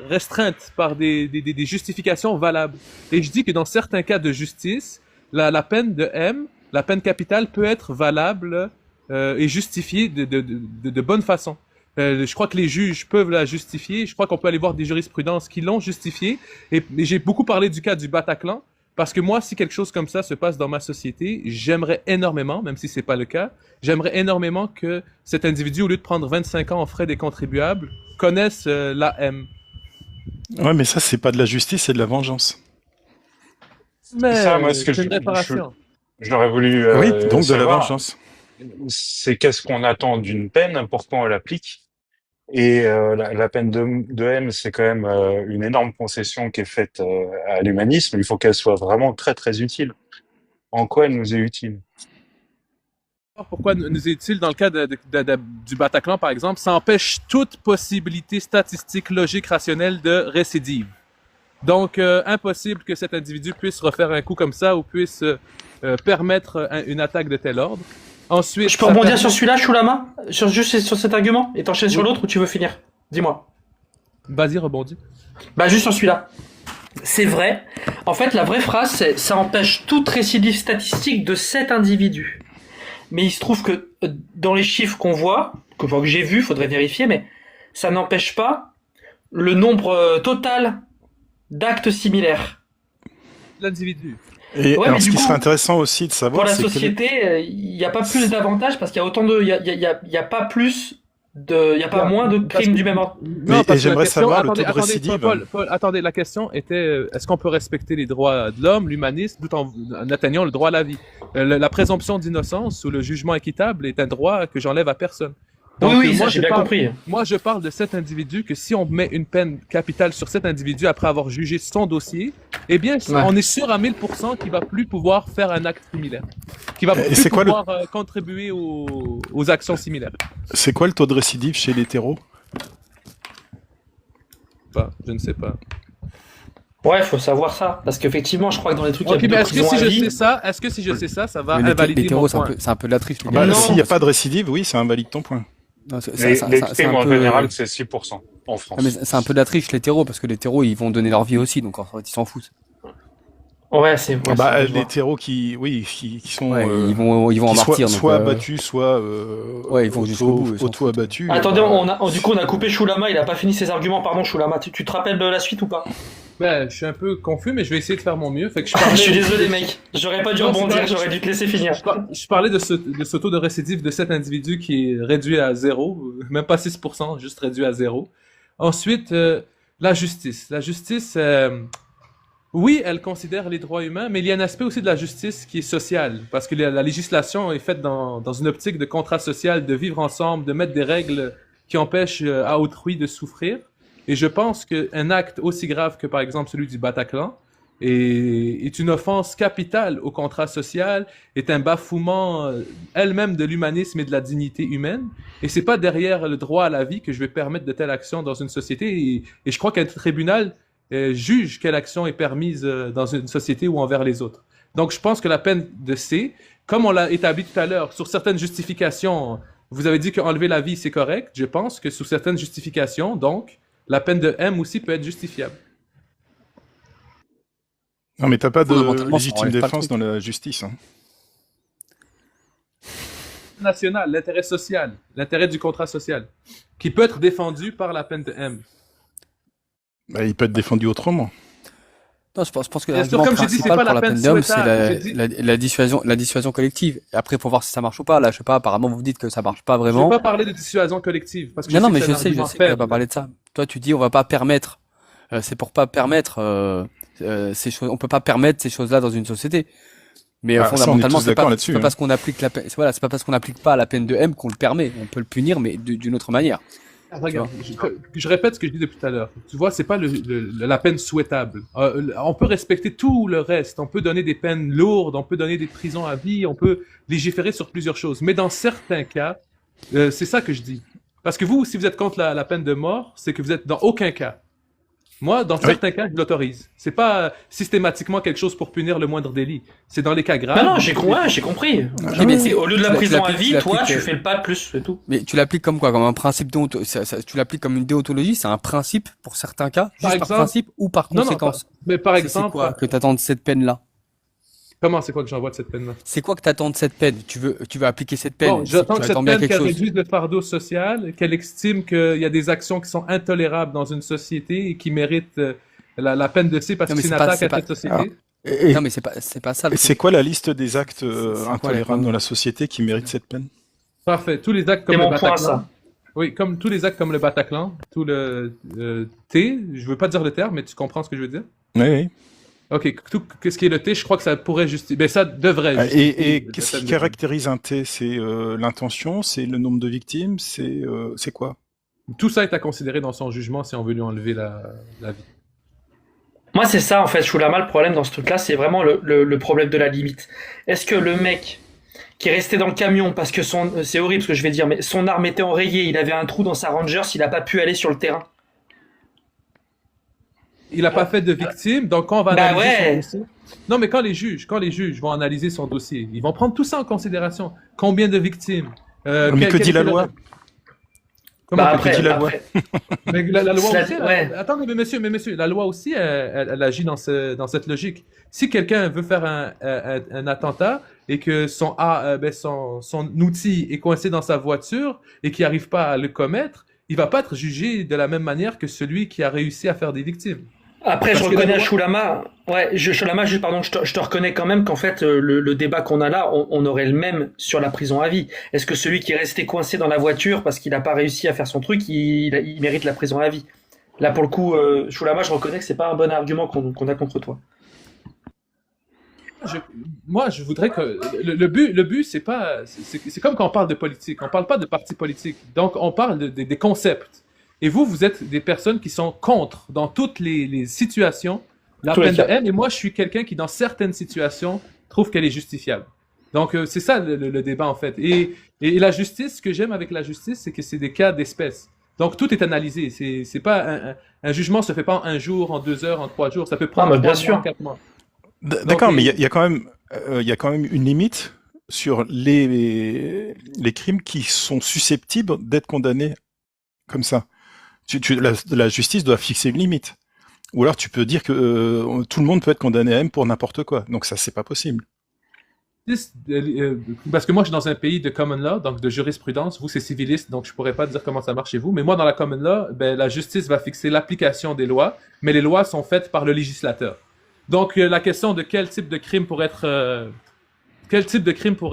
restreinte par des justifications valables. Et je dis que dans certains cas de justice, la peine de M, la peine capitale peut être valable et justifiée de bonne façon. Je crois que les juges peuvent la justifier. Je crois qu'on peut aller voir des jurisprudences qui l'ont justifiée. Et j'ai beaucoup parlé du cas du Bataclan. Parce que moi, si quelque chose comme ça se passe dans ma société, j'aimerais énormément, même si c'est pas le cas, j'aimerais énormément que cet individu, au lieu de prendre 25 ans en frais des contribuables, connaisse l'AM. Ouais, mais ça, c'est pas de la justice, c'est de la vengeance. Mais Ça, moi, ce que c'est une réparation. j'aurais voulu Oui, donc de la savoir, vengeance. c'est qu'est-ce qu'on attend d'une peine, pourquoi on l'applique. Et la peine de M, c'est quand même une énorme concession qui est faite à l'humanisme. Il faut qu'elle soit vraiment très très utile. En quoi elle nous est utile? Pourquoi nous est-il dans le cas du Bataclan, par exemple, ça empêche toute possibilité statistique, logique, rationnelle de récidive. Donc, impossible que cet individu puisse refaire un coup comme ça ou puisse permettre une attaque de tel ordre. Ensuite, Je peux rebondir sur celui-là, Chulama? Juste sur cet argument? Et t'enchaînes sur l'autre ou tu veux finir? Dis-moi. Vas-y, rebondis. Bah, juste sur celui-là. C'est vrai. En fait, la vraie phrase, c'est ça empêche toute récidive statistique de cet individu. Mais il se trouve que dans les chiffres qu'on voit, que j'ai vu, faudrait vérifier, mais ça n'empêche pas le nombre total d'actes similaires. L'individu. Et Ouais, mais alors, ce du qui coup, serait intéressant aussi de savoir, Pour la c'est que société, il n'y a pas plus d'avantages parce qu'il y a autant de, il y a pas plus de, il y a pas moins de crimes du même ordre. Mais- parce que j'aimerais la question- savoir le taux de attendez, récidive. Paul, attendez, la question était est-ce qu'on peut respecter les droits de l'homme, l'humanisme, tout en atteignant le droit à la vie? La présomption d'innocence ou le jugement équitable est un droit que j'enlève à personne. Donc, Oui, ça moi, j'ai bien compris. Moi, je parle de cet individu que si on met une peine capitale sur cet individu après avoir jugé son dossier, eh bien, Ouais. on est sûr à 1000% qu'il va plus pouvoir faire un acte similaire, qu'il va Et plus c'est quoi pouvoir contribuer aux actions similaires. c'est quoi le taux de récidive chez l'hétéro? Je ne sais pas. Ouais, faut savoir ça parce qu'effectivement, je crois que dans les trucs Ok, il y mais a de est-ce que prison si à je vie. sais ça, ça va Mais invalider mon l'hétéro, c'est un point? peu, c'est un peu de la triche. les Bah, gars. Non. s'il n'y a pas de récidive, oui, ça invalide ton point. Non, c'est Les un en peu, général, c'est 6% en France. mais c'est un peu de la triche, l'hétéro, parce que l'hétéro, ils vont donner leur vie aussi, donc en fait, ils s'en foutent. Ouais, c'est. Ah bah, c'est- les hétéros qui sont Ouais, ils vont en qui martyr. soit donc, abattus, soit ouais, ils vont jusqu'au bout, ils s'en auto-abattus. Attendez, du coup, on a coupé Chulama, il a pas fini ses arguments. Pardon, Chulama, tu te rappelles de la suite ou pas? Ben, je suis un peu confus, mais je vais essayer de faire mon mieux. Fait que je Je suis parlais, désolé, mec. J'aurais pas dû Non, c'est rebondir, vrai. j'aurais dû te laisser finir. je parlais de ce taux de récidive de cet individu qui est réduit à 0, même pas 6%, juste réduit à 0. Ensuite, la justice. La justice, oui, elle considère les droits humains, mais il y a un aspect aussi de la justice qui est social, parce que la législation est faite dans une optique de contrat social, de vivre ensemble, de mettre des règles qui empêchent à autrui de souffrir. Et je pense qu'un acte aussi grave que, par exemple, celui du Bataclan est une offense capitale au contrat social, est un bafouement elle-même de l'humanisme et de la dignité humaine. Et c'est pas derrière le droit à la vie que je vais permettre de telles actions dans une société. Et je crois qu'un tribunal juge quelle action est permise dans une société ou envers les autres. Donc, je pense que la peine de C, comme on l'a établi tout à l'heure, sur certaines justifications, vous avez dit qu'enlever la vie, c'est correct. Je pense que sous certaines justifications, donc, la peine de M aussi peut être justifiable. Non, mais t'as pas de Fondamentalement, ça légitime enlève pas le défense truc. dans la justice. Hein. National, l'intérêt social, l'intérêt du contrat social, qui peut être défendu par la peine de M. Bah, il peut être défendu autrement. Non, je pense que Bien sûr, l'argument comme j'ai dit, c'est principal pas pour la la peine peine d'homme, souhaitable. J'ai c'est dit, la dissuasion collective. Et après, faut voir si ça marche ou pas. Là, je sais pas, apparemment, vous dites que ça marche pas je veux vraiment. pas parler de dissuasion collective parce que je Non, non, sais que mais c'est un je argument sais qu'on va pas faible. parler de ça. Toi, tu dis, on va pas permettre, c'est pour pas permettre, ces choses, on peut pas permettre ces choses-là dans une société. Mais Ah, ça, on est fondamentalement, tous d'accord c'est là-dessus, pas hein. parce qu'on applique la peine, voilà, c'est pas parce qu'on applique pas la peine de M qu'on le permet. On peut le punir, mais d'une autre manière. Tu Regarde, vois. je répète ce que je dis depuis tout à l'heure. Tu vois, c'est pas la peine souhaitable. On peut respecter tout le reste. On peut donner des peines lourdes, on peut donner des prisons à vie, on peut légiférer sur plusieurs choses. Mais dans certains cas, c'est ça que je dis. Parce que vous, si vous êtes contre la peine de mort, c'est que vous êtes dans aucun cas. Moi, dans Oui. certains cas, je l'autorise. C'est pas systématiquement quelque chose pour punir le moindre délit. C'est dans les cas Non, graves. non, j'ai compris. Oui, mais C'est au lieu de la tu prison à l'appliques, vie, toi, tu euh, fais le pas de plus, c'est tout. mais tu l'appliques comme quoi? Comme un principe tu l'appliques comme une déontologie, c'est un principe pour certains cas, Par juste par exemple, principe ou par non, conséquence. mais par C'est exemple, quoi que t'attends de cette peine-là? comment c'est quoi que j'envoie de cette peine-là? C'est quoi que t'attends de cette peine? Tu veux appliquer cette peine? Bon, j'attends Tu que cette attends bien peine quelque qu'elle chose. réduise le fardeau social, qu'elle estime qu'il y a des actions qui sont intolérables dans une société et qui méritent la peine de C parce Non, que mais c'est une c'est pas, attaque c'est à pas, cette société. Et, non, mais c'est pas ça le et c'est truc. quoi la liste des actes C'est quoi intolérables dans la société qui méritent cette peine? Parfait. Tous les actes C'est comme le mon point, Bataclan. ça. Oui, comme tous les actes comme le Bataclan, tout le T, je veux pas dire le terme, mais tu comprends ce que je veux dire? Oui, oui. Ok, tout ce qui est le T, je crois que ça pourrait justifier. Ben, ça devrait justifier Et la qu'est-ce peine qui de mort. caractérise un T? C'est l'intention, c'est le nombre de victimes, c'est quoi? Tout ça est à considérer dans son jugement si on veut lui enlever la vie. Moi, c'est ça, en fait, Choulama, le problème dans ce truc-là, c'est vraiment le problème de la limite. Est-ce que le mec qui est resté dans le camion parce que c'est horrible ce que je vais dire, mais son arme était enrayée, il avait un trou dans sa Rangers, il a pas pu aller sur le terrain. Il n'a pas fait de victime, donc quand on va Bah analyser son ouais. dossier. Non, mais quand les juges vont analyser son dossier, ils vont prendre tout ça en considération. Combien de victimes? Mais que dit la loi? Comment Bah que après, dit la loi? après. Mais la loi Cela aussi, dit, ouais. attendez, mais monsieur, la loi aussi, elle agit dans cette logique. Si quelqu'un veut faire un attentat et que son outil est coincé dans sa voiture et qu'il n'arrive pas à le commettre, il va pas être jugé de la même manière que celui qui a réussi à faire des victimes. Après, je Parce que reconnais la à loi- Choulama, Choulama, juste pardon, je te reconnais quand même qu'en fait, le débat qu'on a là, on aurait le même sur la prison à vie. Est-ce que celui qui est resté coincé dans la voiture parce qu'il n'a pas réussi à faire son truc, il mérite la prison à vie? Là, pour le coup, Choulama, je reconnais que c'est pas un bon argument qu'on a contre toi. Moi, je voudrais que le but, c'est pas, c'est comme quand on parle de politique. On parle pas de parti politique. Donc, on parle des concepts. Et vous êtes des personnes qui sont contre dans toutes les situations la Tous les peine de cas. haine. Et moi, je suis quelqu'un qui, dans certaines situations, trouve qu'elle est justifiable. Donc, c'est ça le débat en fait. Et la justice, ce que j'aime avec la justice, c'est que c'est des cas d'espèce. Donc, tout est analysé. C'est pas un jugement se fait pas en un jour, en 2 heures, en 3 jours. Ça peut prendre mais bien 3 sûr. mois, 4 mois. D'accord, Donc, mais il y a quand même, il y a quand même une limite sur les crimes qui sont susceptibles d'être condamnés comme ça. La justice doit fixer une limite. Ou alors tu peux dire que tout le monde peut être condamné à M pour n'importe quoi. Donc ça, c'est pas possible. Parce que moi, je suis dans un pays de common law, donc de jurisprudence. Vous, c'est civiliste, donc je pourrais pas dire comment ça marche chez vous. Mais moi, dans la common law, ben, la justice va fixer l'application des lois, mais les lois sont faites par le législateur. Donc, la question de quel type de crime pourrait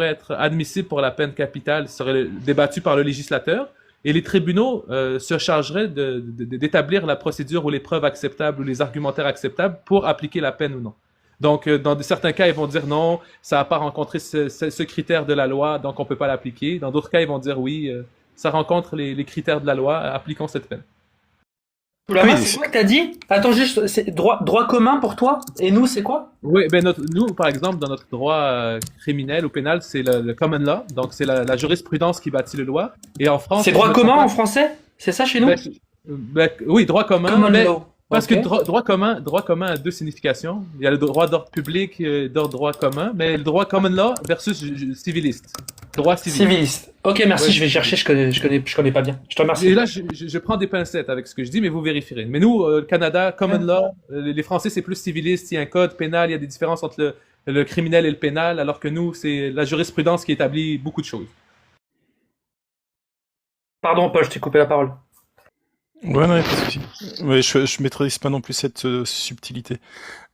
être admissible pour la peine capitale serait débattue par le législateur. Et les tribunaux se chargeraient d'établir la procédure ou les preuves acceptables ou les argumentaires acceptables pour appliquer la peine ou non. Donc, dans certains cas, ils vont dire non, ça n'a pas rencontré ce critère de la loi, donc on ne peut pas l'appliquer. Dans d'autres cas, ils vont dire oui, ça rencontre les critères de la loi, appliquons cette peine. Choulama, Oui, c'est quoi que t'as dit? Attends, juste, c'est droit commun pour toi? Et nous, c'est quoi? Oui, ben nous, par exemple, dans notre droit criminel ou pénal, c'est le common law, donc c'est la jurisprudence qui bâtit le loi. Et en France, C'est droit commun en français? C'est ça chez nous? Oui, droit commun, Common mais law. parce Ok. que droit commun a 2 significations. Il y a le droit d'ordre public, droit commun, mais le droit common law versus civiliste. Droit civil. Civiliste. Ok, merci, Ouais. je vais chercher, je connais pas bien. Je te remercie. Et là, je prends des pincettes avec ce que je dis, mais vous vérifierez. Mais nous, le Canada, common law, les Français, c'est plus civiliste. Il y a un code pénal, il y a des différences entre le criminel et le pénal, alors que nous, c'est la jurisprudence qui établit beaucoup de choses. Pardon, Paul, je t'ai coupé la parole. Ouais, non, y a pas de souci. Ouais, je maîtrise pas non plus cette subtilité.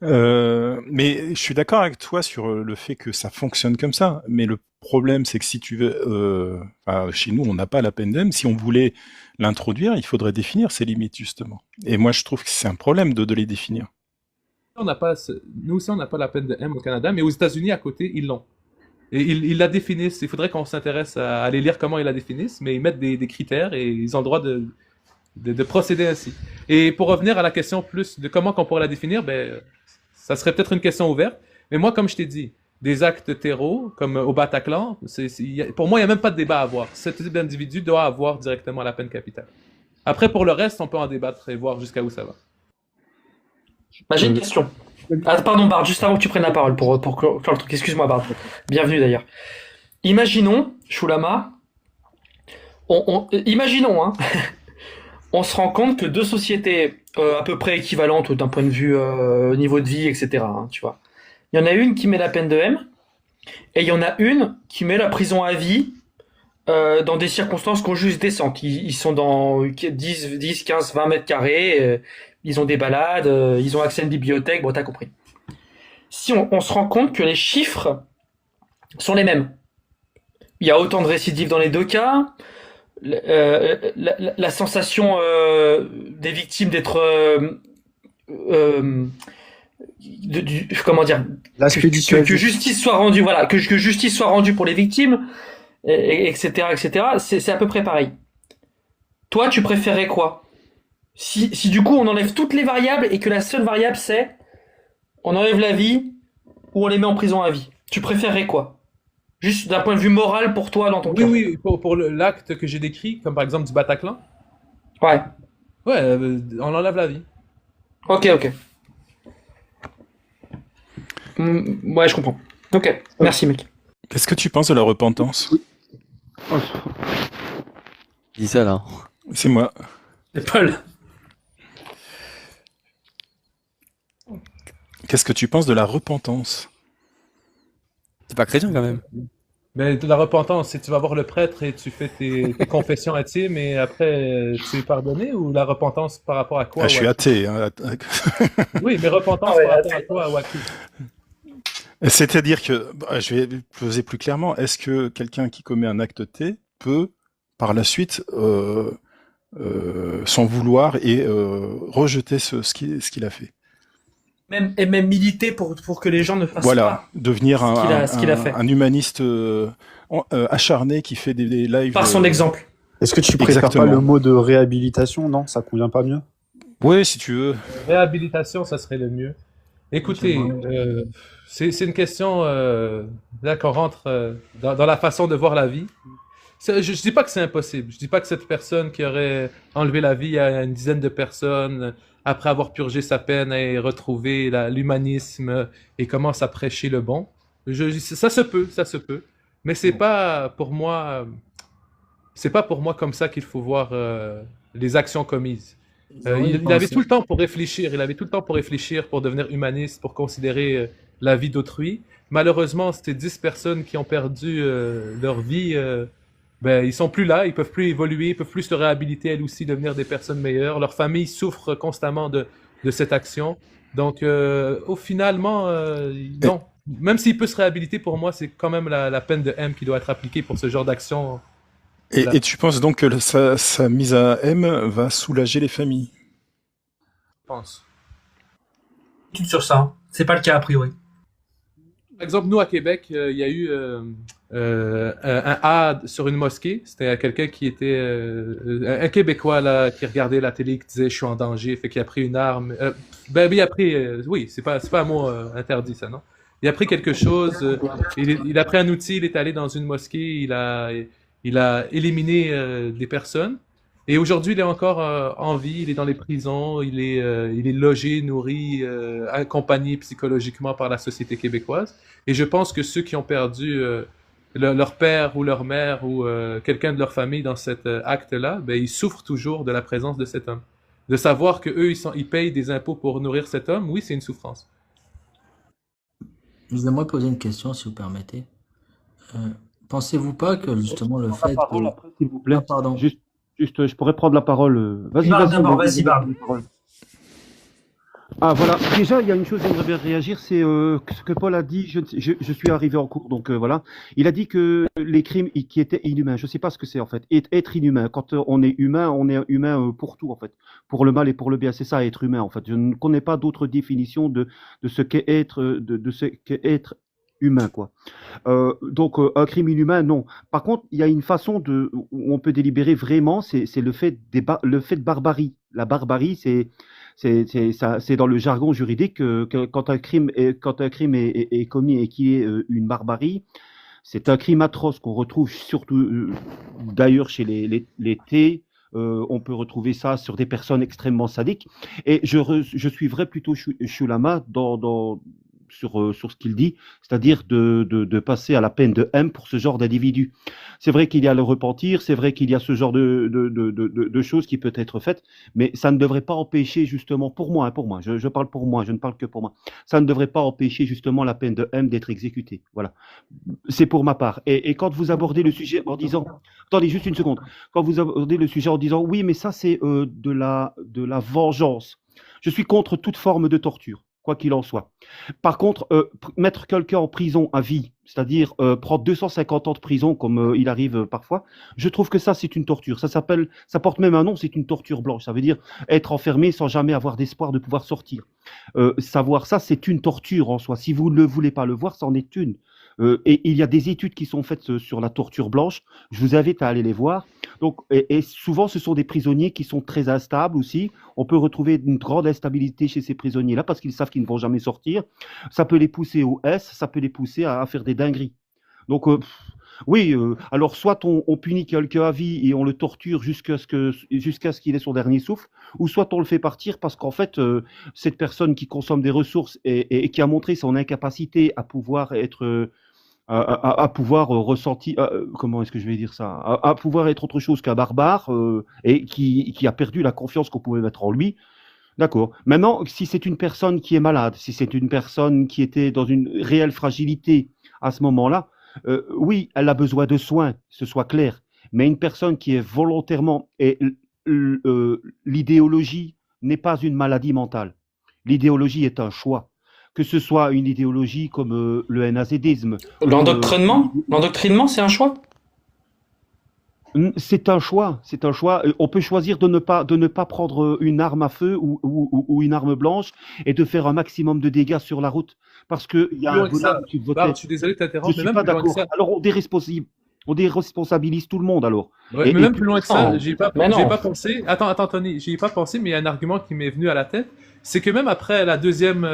Mais je suis d'accord avec toi sur le fait que ça fonctionne comme ça. Mais le problème, c'est que si tu veux, enfin, chez nous, on n'a pas la peine d'âme. Si on voulait l'introduire, il faudrait définir ses limites, justement. Et moi, je trouve que c'est un problème de les définir. On n'a pas, nous aussi, on n'a pas la peine de M au Canada, mais aux États-Unis, à côté, ils l'ont. Et ils la définissent. Il faudrait qu'on s'intéresse à aller lire comment ils la définissent, mais ils mettent des critères et ils ont le droit de procéder ainsi. Et pour revenir à la question plus de comment qu'on pourrait la définir, ben, ça serait peut-être une question ouverte. Mais moi, comme je t'ai dit, des actes terreaux, comme au Bataclan, pour moi, il n'y a même pas de débat à avoir. Ce type d'individu doit avoir directement la peine capitale. Après, pour le reste, on peut en débattre et voir jusqu'à où ça va. Bah, j'ai une question. Ah, pardon, Bart, juste avant que tu prennes la parole pour clore le truc. Excuse-moi, Bart. Bienvenue d'ailleurs. Imaginons, Shulama, imaginons, hein, on se rend compte que deux sociétés à peu près équivalentes d'un point de vue niveau de vie, etc. hein, tu vois. Il y en a une qui met la peine de M, et il y en a une qui met la prison à vie dans des circonstances qu'on juge décentes. Ils sont dans 10, 15, 20 mètres carrés, ils ont des balades, ils ont accès à une bibliothèque, bon, t'as compris. Si on se rend compte que les chiffres sont les mêmes, il y a autant de récidives dans les deux cas, la sensation des victimes d'être comment dire, que justice soit rendue, voilà, que justice soit rendue pour les victimes, etc., etc. C'est à peu près pareil. Toi, tu préférais quoi? Si du coup on enlève toutes les variables et que la seule variable c'est on enlève la vie ou on les met en prison à vie, tu préférerais quoi? Juste d'un point de vue moral pour toi dans ton cas. Oui, pour l'acte que j'ai décrit, comme par exemple du Bataclan. Ouais. Ouais, on enlève la vie. Ok. Ouais, je comprends. Ok, merci mec. Qu'est-ce que tu penses de la repentance? Dis ça là. C'est moi. C'est Paul. Qu'est-ce que tu penses de la repentance? T'es pas chrétien quand même. Mais de la repentance, c'est tu vas voir le prêtre et tu fais tes confessions intimes et après tu es pardonné, ou la repentance par rapport à quoi? Ah, je suis athée. Hein. Oui, mais repentance par rapport à quoi ou à qui? C'est-à-dire que, je vais poser plus clairement, est-ce que quelqu'un qui commet un acte T peut, par la suite, s'en vouloir et rejeter ce qu'il a fait? Même militer pour que les gens ne fassent pas. Devenir ce qu'il a fait. un humaniste acharné qui fait des lives. Par son exemple. Est-ce que tu préfères pas le mot de réhabilitation? Non, ça convient pas mieux? Oui, si tu veux. Réhabilitation, ça serait le mieux. Écoutez, c'est une question là qu'on rentre dans la façon de voir la vie. Je dis pas que c'est impossible. Je dis pas que cette personne qui aurait enlevé la vie à une dizaine de personnes, après avoir purgé sa peine et retrouvé l'humanisme et commence à prêcher le bon. Ça se peut. Mais c'est pas pour moi comme ça qu'il faut voir les actions commises. Il avait tout le temps pour réfléchir, pour devenir humaniste, pour considérer la vie d'autrui. Malheureusement, ces 10 personnes qui ont perdu leur vie, ben, ils sont plus là, ils peuvent plus évoluer, ils peuvent plus se réhabiliter, elles aussi, devenir des personnes meilleures. Leur famille souffre constamment de cette action. Donc, finalement, non. Même s'il peut se réhabiliter, pour moi, c'est quand même la peine de M qui doit être appliquée pour ce genre d'action. Et tu penses donc que sa mise à M va soulager les familles? Je pense. Tout sur ça. C'est pas le cas a priori. Par exemple, nous à Québec, il y a eu un A sur une mosquée. C'était quelqu'un qui était un Québécois là, qui regardait la télé, qui disait je suis en danger, fait qu'il a pris une arme. Il a pris, oui, c'est pas un mot interdit ça, non? Il a pris quelque chose. Il a pris un outil, il est allé dans une mosquée, il a éliminé des personnes. Et aujourd'hui, il est encore en vie, il est dans les prisons, il est logé, nourri, accompagné psychologiquement par la société québécoise. Et je pense que ceux qui ont perdu leur père ou leur mère ou quelqu'un de leur famille dans cet acte-là, ben, ils souffrent toujours de la présence de cet homme. De savoir que eux, ils payent des impôts pour nourrir cet homme, oui, c'est une souffrance. J'aimerais poser une question, si vous permettez. Pensez-vous pas que justement le fait Pardon, que... après, s'il vous plaît. Ah, pardon. Juste, Juste, je pourrais prendre la parole. Vas-y, Bard vas-y, d'abord, vas-y, vas-y, Bard. la parole. Ah voilà, déjà il y a une chose que j'aimerais bien réagir, c'est ce que Paul a dit, je suis arrivé en cours, donc voilà. Il a dit que les crimes qui étaient inhumains, je sais pas ce que c'est en fait, être inhumain. Quand on est humain pour tout en fait, pour le mal et pour le bien, c'est ça être humain en fait. Je ne connais pas d'autre définition de ce qu'est être, de ce qu'est être humain quoi. Donc un crime inhumain, non. Par contre, il y a une façon où on peut délibérer vraiment, c'est le fait de barbarie. La barbarie, c'est dans le jargon juridique que quand un crime est commis et qui est une barbarie, c'est un crime atroce qu'on retrouve surtout d'ailleurs chez les T. On peut retrouver ça sur des personnes extrêmement sadiques. Et je suivrais plutôt Shulama sur ce qu'il dit, c'est-à-dire de passer à la peine de M pour ce genre d'individu. C'est vrai qu'il y a le repentir, c'est vrai qu'il y a ce genre de choses qui peut être faites, mais ça ne devrait pas empêcher justement, pour moi, je parle pour moi, je ne parle que pour moi, ça ne devrait pas empêcher justement la peine de M d'être exécutée. Voilà. C'est pour ma part. Et quand vous abordez le sujet en disant, attendez juste une seconde, quand vous abordez le sujet en disant, oui, mais ça c'est de la vengeance. Je suis contre toute forme de torture, quoi qu'il en soit. Par contre, mettre quelqu'un en prison à vie, c'est-à-dire prendre 250 ans de prison comme il arrive parfois, je trouve que ça c'est une torture. Ça porte même un nom, c'est une torture blanche. Ça veut dire être enfermé sans jamais avoir d'espoir de pouvoir sortir. Savoir ça, c'est une torture en soi. Si vous ne voulez pas le voir, c'en est une. Et il y a des études qui sont faites sur la torture blanche. Je vous invite à aller les voir. Donc, et souvent, ce sont des prisonniers qui sont très instables aussi. On peut retrouver une grande instabilité chez ces prisonniers-là parce qu'ils savent qu'ils ne vont jamais sortir. Ça peut les pousser au S, ça peut les pousser à faire des dingueries. Donc, oui, alors soit on punit quelqu'un à vie et on le torture jusqu'à ce qu'il ait son dernier souffle, ou soit on le fait partir parce qu'en fait, cette personne qui consomme des ressources et qui a montré son incapacité à pouvoir être à pouvoir ressentir, comment est-ce que je vais dire ça, à pouvoir être autre chose qu'un barbare et qui a perdu la confiance qu'on pouvait mettre en lui. D'accord. Maintenant, si c'est une personne qui est malade, si c'est une personne qui était dans une réelle fragilité à ce moment-là, oui, elle a besoin de soins, ce soit clair. Mais une personne qui est volontairement et l'idéologie n'est pas une maladie mentale. L'idéologie est un choix. Que ce soit une idéologie comme le nazisme. L'endoctrinement, c'est un choix? C'est un choix, c'est un choix. On peut choisir de ne pas prendre une arme à feu ou une arme blanche et de faire un maximum de dégâts sur la route parce que il y a un bonhomme au-dessus de votre tête. Je suis désolé de Je t'interrompre, mais suis même pas plus loin que d'accord. ça. Alors on déresponsabilise tout le monde alors. Ouais, mais même plus loin que ça, j'y ai pas non. pensé. Attends, Tony, j'y ai pas pensé, mais il y a un argument qui m'est venu à la tête. C'est que même après la Deuxième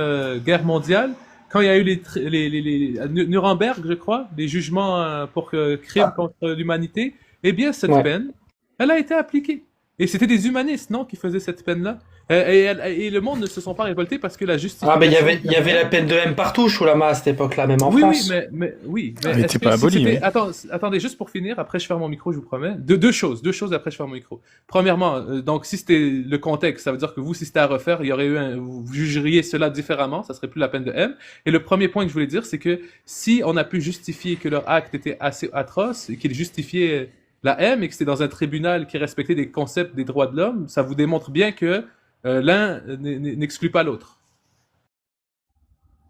Guerre mondiale, quand il y a eu les Nuremberg, je crois, les jugements pour crimes contre l'humanité, eh bien, cette peine, elle a été appliquée. Et c'était des humanistes, non, qui faisaient cette peine-là. Et le monde ne se sont pas révoltés parce que la justice. Ah, mais il y avait la peine de M partout, Choulama, à cette époque-là, même en France. Oui, mais Elle est-ce n'était que pas si abolie, c'était- oui. Attendez, juste pour finir, après je ferme mon micro, je vous promets. Deux choses, après je ferme mon micro. Premièrement, donc si c'était le contexte, ça veut dire que vous, si c'était à refaire, il y aurait vous jugeriez cela différemment, ça serait plus la peine de M. Et le premier point que je voulais dire, c'est que si on a pu justifier que leur acte était assez atroce, et qu'il justifiait la M, et que c'était dans un tribunal qui respectait des concepts des droits de l'homme, ça vous démontre bien que l'un n'exclut pas l'autre.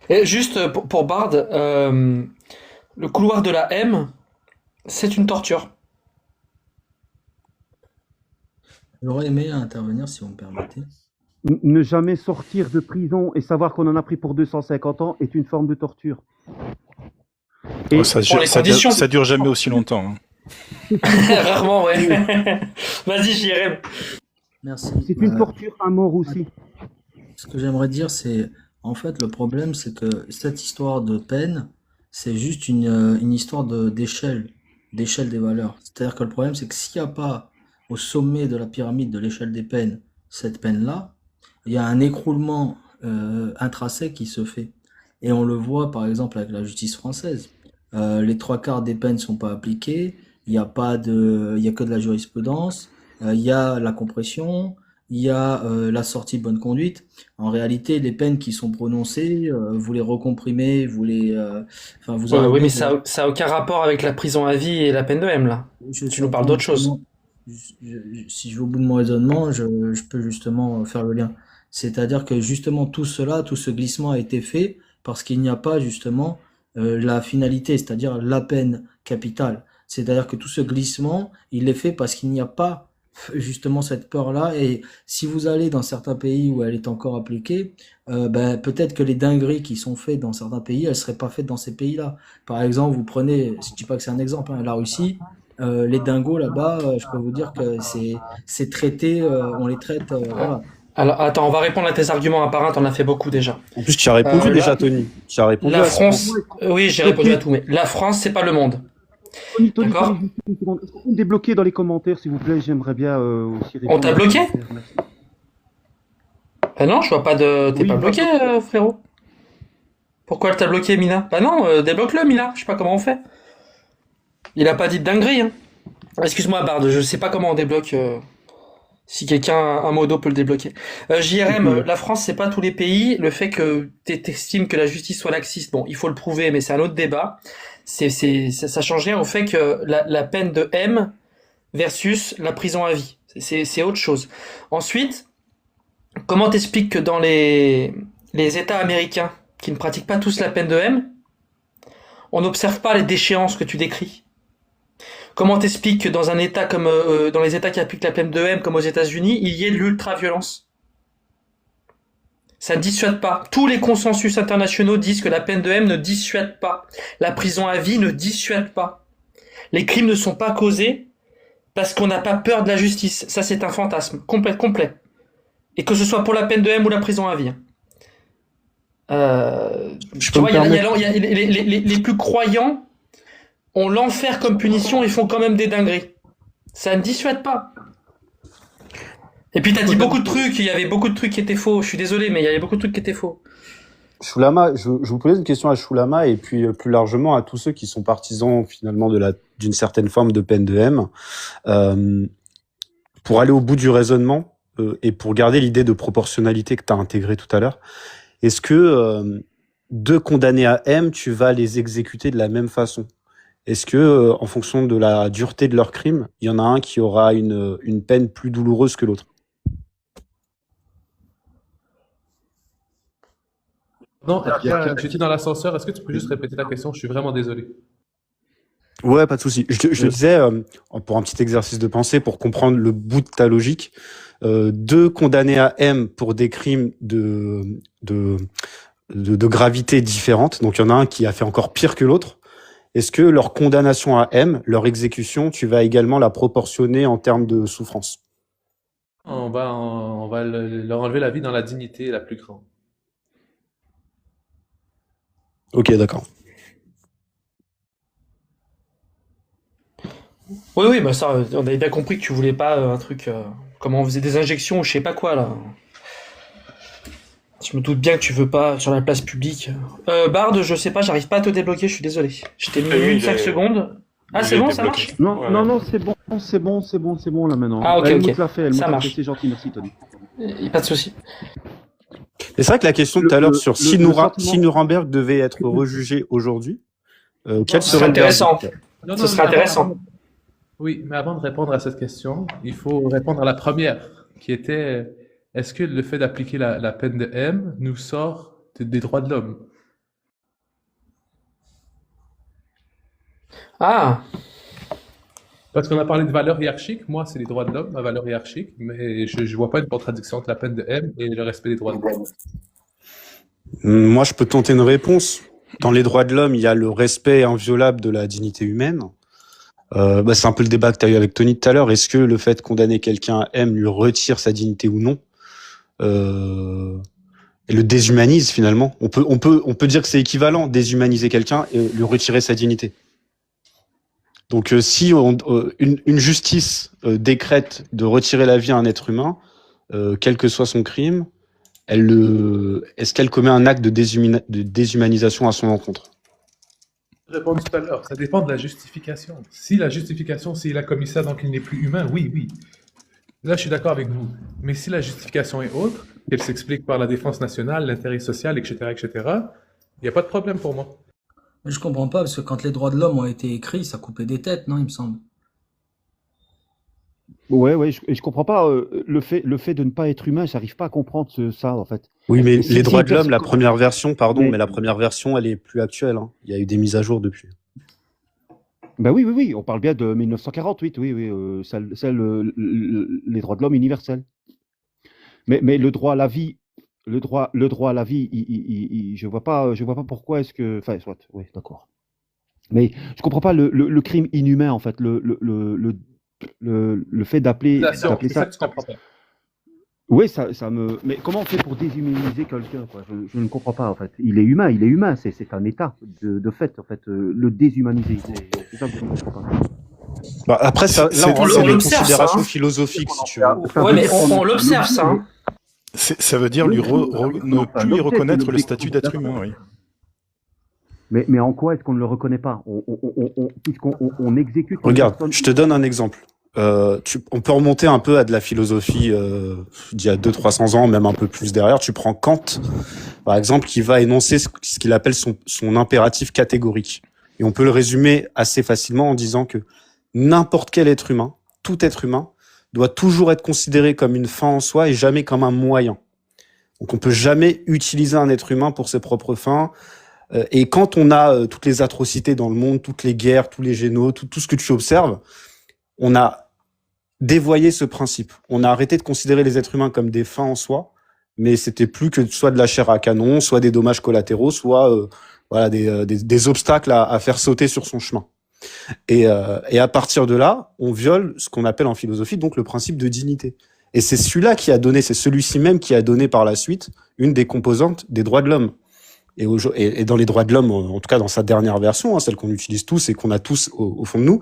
Et juste pour Bard, le couloir de la M, c'est une torture. J'aurais aimé intervenir si vous me permettez. Ne jamais sortir de prison et savoir qu'on en a pris pour 250 ans est une forme de torture. Et Ça dure jamais aussi longtemps. Hein. Rarement, ouais. Vas-y, JRM. Merci. C'est une torture à mort aussi. Ce que j'aimerais dire, c'est, en fait, le problème, c'est que cette histoire de peine, c'est juste une histoire d'échelle des valeurs. C'est-à-dire que le problème, c'est que s'il n'y a pas au sommet de la pyramide de l'échelle des peines cette peine-là, il y a un écroulement intrinsèque qui se fait. Et on le voit, par exemple, avec la justice française. Les 3/4 des peines sont pas appliquées. Il y a que de la jurisprudence. Il y a la compression. Il y a la sortie de bonne conduite. En réalité, les peines qui sont prononcées, vous les recomprimez, vous les, oui, mais ça a aucun rapport avec la prison à vie et la peine de M là. Tu nous parles d'autre chose. si je vais au bout de mon raisonnement, je peux justement faire le lien. C'est-à-dire que justement tout cela, tout ce glissement a été fait parce qu'il n'y a pas justement la finalité, c'est-à-dire la peine capitale. C'est-à-dire que tout ce glissement, il est fait parce qu'il n'y a pas justement cette peur-là. Et si vous allez dans certains pays où elle est encore appliquée, ben, peut-être que les dingueries qui sont faites dans certains pays, elles seraient pas faites dans ces pays-là. Par exemple, vous prenez, je dis pas que c'est un exemple, hein, la Russie, les dingos là-bas, je peux vous dire que c'est traité, on les traite, voilà. Alors, attends, on va répondre à tes arguments un par un, t'en as fait beaucoup déjà. En plus, tu as répondu déjà, Là, Tony. Tu as répondu la à ce France, oui, j'ai répondu à tout, mais la France, c'est pas le monde. Tony, D'accord? juste une seconde. Est-ce que vous me débloquez dans les commentaires, s'il vous plaît? J'aimerais bien aussi On répondre t'a à vos bloqué? commentaires. Merci. Bah non, je vois pas de, t'es Oui, pas il m'a bloqué, bloqué. frérot. Pourquoi elle t'a bloqué, Mina? Bah non, débloque-le, Mina. Je sais pas comment on fait. Il a pas dit de dinguerie, hein. Excuse-moi, Bard, je sais pas comment on débloque, si quelqu'un, un modo peut le débloquer. JRM, la France, c'est pas tous les pays. Le fait que t'estimes que la justice soit laxiste, bon, il faut le prouver, mais c'est un autre débat. Ça change rien au fait que la peine de M versus la prison à vie. C'est autre chose. Ensuite, comment t'expliques que dans les États américains, qui ne pratiquent pas tous la peine de M, on n'observe pas les déchéances que tu décris? Comment t'expliques que dans un État comme dans les États qui appliquent la peine de M, comme aux États-Unis, il y ait de l'ultra-violence? Ça ne dissuade pas. Tous les consensus internationaux disent que la peine de M ne dissuade pas. La prison à vie ne dissuade pas. Les crimes ne sont pas causés parce qu'on n'a pas peur de la justice. Ça, c'est un fantasme complet. Et que ce soit pour la peine de M ou la prison à vie. Je Tu peux me vois, permettre. les plus croyants ont l'enfer comme punition et font quand même des dingueries. Ça ne dissuade pas. Et puis t'as dit beaucoup de trucs, il y avait beaucoup de trucs qui étaient faux. Je suis désolé, mais il y avait beaucoup de trucs qui étaient faux. Shulama, je vous posais une question à Shulama et puis plus largement à tous ceux qui sont partisans finalement d'une certaine forme de peine de M. Pour aller au bout du raisonnement et pour garder l'idée de proportionnalité que tu as intégrée tout à l'heure, est-ce que deux condamnés à M, tu vas les exécuter de la même façon? Est-ce que, en fonction de la dureté de leur crime, il y en a un qui aura une peine plus douloureuse que l'autre? Non, j'étais dans l'ascenseur. Est-ce que tu peux juste répéter la question? Je suis vraiment désolé. Ouais, pas de souci. Je te disais, pour un petit exercice de pensée, pour comprendre le bout de ta logique, deux condamnés à M pour des crimes de gravité différente. Donc, il y en a un qui a fait encore pire que l'autre. Est-ce que leur condamnation à M, leur exécution, tu vas également la proportionner en termes de souffrance? On va leur enlever la vie dans la dignité la plus grande. Ok, d'accord. Oui, bah ça, on avait bien compris que tu voulais pas un truc, comment on faisait des injections ou je sais pas quoi, là. Je me doute bien que tu veux pas sur la place publique. Bard, je sais pas, j'arrive pas à te débloquer, je suis désolé. Je t'ai mis Oui, 5 secondes. Ah, il c'est est bon, ça débloqué. marche? Non, Ouais, non, ouais. non, c'est bon là maintenant. Ah, ok, Helmut ok. l'a fait, Helmut Ça l'a marche. fait, c'est gentil, merci Tony. Pas de souci. Et c'est vrai que la question de tout à l'heure sur si le sentiment- Nuremberg devait être rejugé aujourd'hui, quel Ce serait serait le intéressant. verdict? Non, Ce non, serait mais intéressant. Oui, mais avant de répondre à cette question, il faut répondre à la première, qui était, est-ce que le fait d'appliquer la peine de M nous sort des droits de l'homme? Ah, Parce qu'on a parlé de valeurs hiérarchiques, moi c'est les droits de l'homme, ma valeur hiérarchique, mais je vois pas une contradiction entre la peine de M et le respect des droits de l'homme. Moi, je peux tenter une réponse. Dans les droits de l'homme, il y a le respect inviolable de la dignité humaine. C'est un peu le débat que tu as eu avec Tony tout à l'heure. Est-ce que le fait de condamner quelqu'un à M lui retire sa dignité ou non? Et le déshumanise finalement. On peut dire que c'est équivalent, déshumaniser quelqu'un et lui retirer sa dignité. Donc si une justice décrète de retirer la vie à un être humain, quel que soit son crime, est-ce qu'elle commet un acte de déshumanisation à son encontre? Je réponds tout à l'heure, ça dépend de la justification. Si la justification, s'il a commis ça, donc il n'est plus humain, oui. Là, je suis d'accord avec vous. Mais si la justification est autre, qu'elle s'explique par la défense nationale, l'intérêt social, etc., il n'y a pas de problème pour moi. Mais je comprends pas, parce que quand les droits de l'homme ont été écrits, ça coupait des têtes, non, il me semble. Ouais, je comprends pas le fait de ne pas être humain, j'arrive pas à comprendre ça en fait. Oui, mais Si, les si droits une de l'homme, personne, la première version, pardon, mais mais la première version, elle est plus actuelle, hein. Il y a eu des mises à jour depuis. bah oui, on parle bien de 1948, oui, les droits de l'homme universels. Mais le droit à la vie, le droit à la vie, je vois pas pourquoi est-ce que, enfin, soit, oui, d'accord. Mais je comprends pas le crime inhumain en fait, le fait d'appeler C'est ça ça. que tu comprends pas. Oui, ça me. Mais comment on fait pour déshumaniser quelqu'un, quoi? Je ne comprends pas en fait. Il est humain, c'est un état de fait en fait. Le déshumaniser, c'est ça que je ne comprends pas. Bah, après, Là, c'est on des l'observe, ça, considérations hein. philosophiques, si tu veux. Enfin, Ouais, mais peut-être on l'observe, ça, hein. Ça veut dire oui, ne enfin, plus y l'objet, c'est reconnaître le l'objet statut d'être humain, oui. mais en quoi est-ce qu'on ne le reconnaît pas? Puisqu'on exécute une Regarde, personne. je te donne un exemple. On peut remonter un peu à de la philosophie d'il y a 200-300 ans, même un peu plus derrière. Tu prends Kant, par exemple, qui va énoncer ce qu'il appelle son impératif catégorique. Et on peut le résumer assez facilement en disant que n'importe quel être humain, tout être humain, doit toujours être considéré comme une fin en soi et jamais comme un moyen. Donc on peut jamais utiliser un être humain pour ses propres fins. Et quand on a toutes les atrocités dans le monde, toutes les guerres, tous les génocides, tout ce que tu observes, on a dévoyé ce principe. On a arrêté de considérer les êtres humains comme des fins en soi, mais c'était plus que soit de la chair à canon, soit des dommages collatéraux, soit voilà des obstacles à faire sauter sur son chemin. Et à partir de là, on viole ce qu'on appelle en philosophie donc le principe de dignité. Et c'est celui-ci même qui a donné par la suite une des composantes des droits de l'homme. Et dans les droits de l'homme, en tout cas dans sa dernière version, hein, celle qu'on utilise tous et qu'on a tous au fond de nous,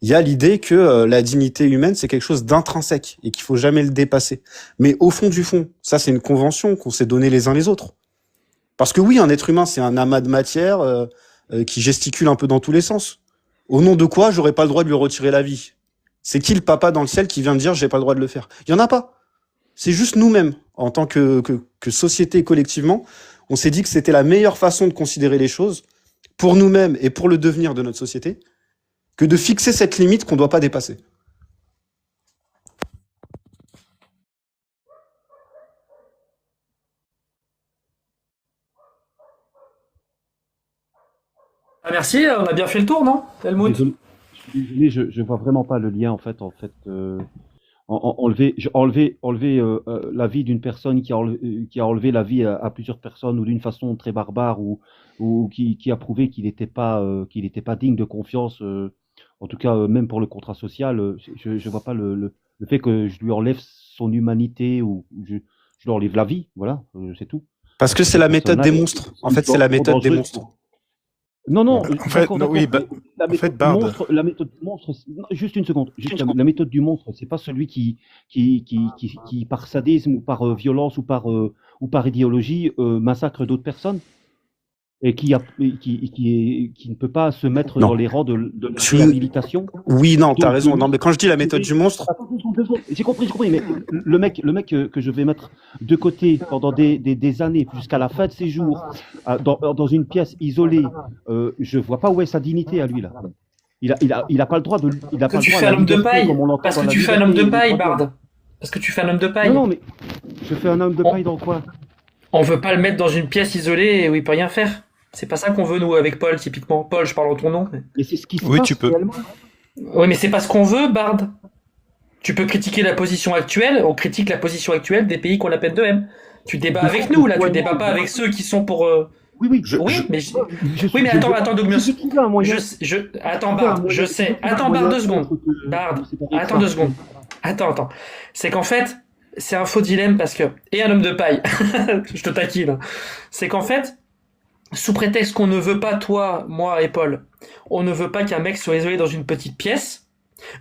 il y a l'idée que la dignité humaine, c'est quelque chose d'intrinsèque et qu'il faut jamais le dépasser. Mais au fond du fond, ça c'est une convention qu'on s'est donnée les uns les autres. Parce que oui, un être humain, c'est un amas de matière qui gesticule un peu dans tous les sens. Au nom de quoi j'aurais pas le droit de lui retirer la vie? C'est qui le papa dans le ciel qui vient de dire j'ai pas le droit de le faire? Il y en a pas. C'est juste nous-mêmes, en tant que société collectivement, on s'est dit que c'était la meilleure façon de considérer les choses pour nous-mêmes et pour le devenir de notre société, que de fixer cette limite qu'on ne doit pas dépasser. Ah, merci, on a bien fait le tour, non, Helmut? Désolé, je vois vraiment pas le lien en fait. Enlever la vie d'une personne qui a enlevé la vie à plusieurs personnes ou d'une façon très barbare ou qui a prouvé qu'il était pas digne de confiance, en tout cas même pour le contrat social, je vois pas le fait que je lui enlève son humanité ou je lui enlève la vie, voilà, c'est tout. Parce que c'est la méthode des monstres. En fait, c'est la méthode des monstres. Non, En fait, non, oui, la en fait, méthode du Bard. monstre, la méthode du monstre, non, juste une seconde, la méthode du monstre, c'est pas celui qui par sadisme ou par violence ou par idéologie massacre d'autres personnes et qui ne peut pas se mettre Non. dans les rangs de la réhabilitation. Oui, non, t'as Donc, raison. Non, mais quand je dis la méthode du monstre, Attends, 2 secondes. J'ai compris, mais le mec que je vais mettre de côté pendant des années jusqu'à la fin de ses jours, dans une pièce isolée, je vois pas où est sa dignité à lui là. Il a pas le droit de. Il a Parce pas que tu le droit fais à un la homme de liberté paille. comme on l'entend Parce dans que la tu fais un homme de liberté et paille, les droits de l'homme. Bard. Parce que tu fais un homme de paille. Non, mais je fais un homme de paille dans quoi? On veut pas le mettre dans une pièce isolée où il peut rien faire. C'est pas ça qu'on veut, nous, avec Paul, typiquement. Paul, je parle en ton nom. Et c'est ce qui se Oui, passe tu peux. réellement. Oui, mais c'est pas ce qu'on veut, Bard. Tu peux critiquer la position actuelle, on critique la position actuelle des pays qui ont la peine de M. Tu débats avec nous, là, tu débats pas avec ceux qui sont pour... Oui, Oui, mais attends, Douglas. Attends, Bard, je sais. Attends, Bard, 2 secondes. Bard, attends 2 secondes. Attends. C'est qu'en fait, c'est un faux dilemme parce que... Et un homme de paille. Je te taquine. C'est qu'en fait, sous prétexte qu'on ne veut pas, toi, moi et Paul, on ne veut pas qu'un mec soit isolé dans une petite pièce,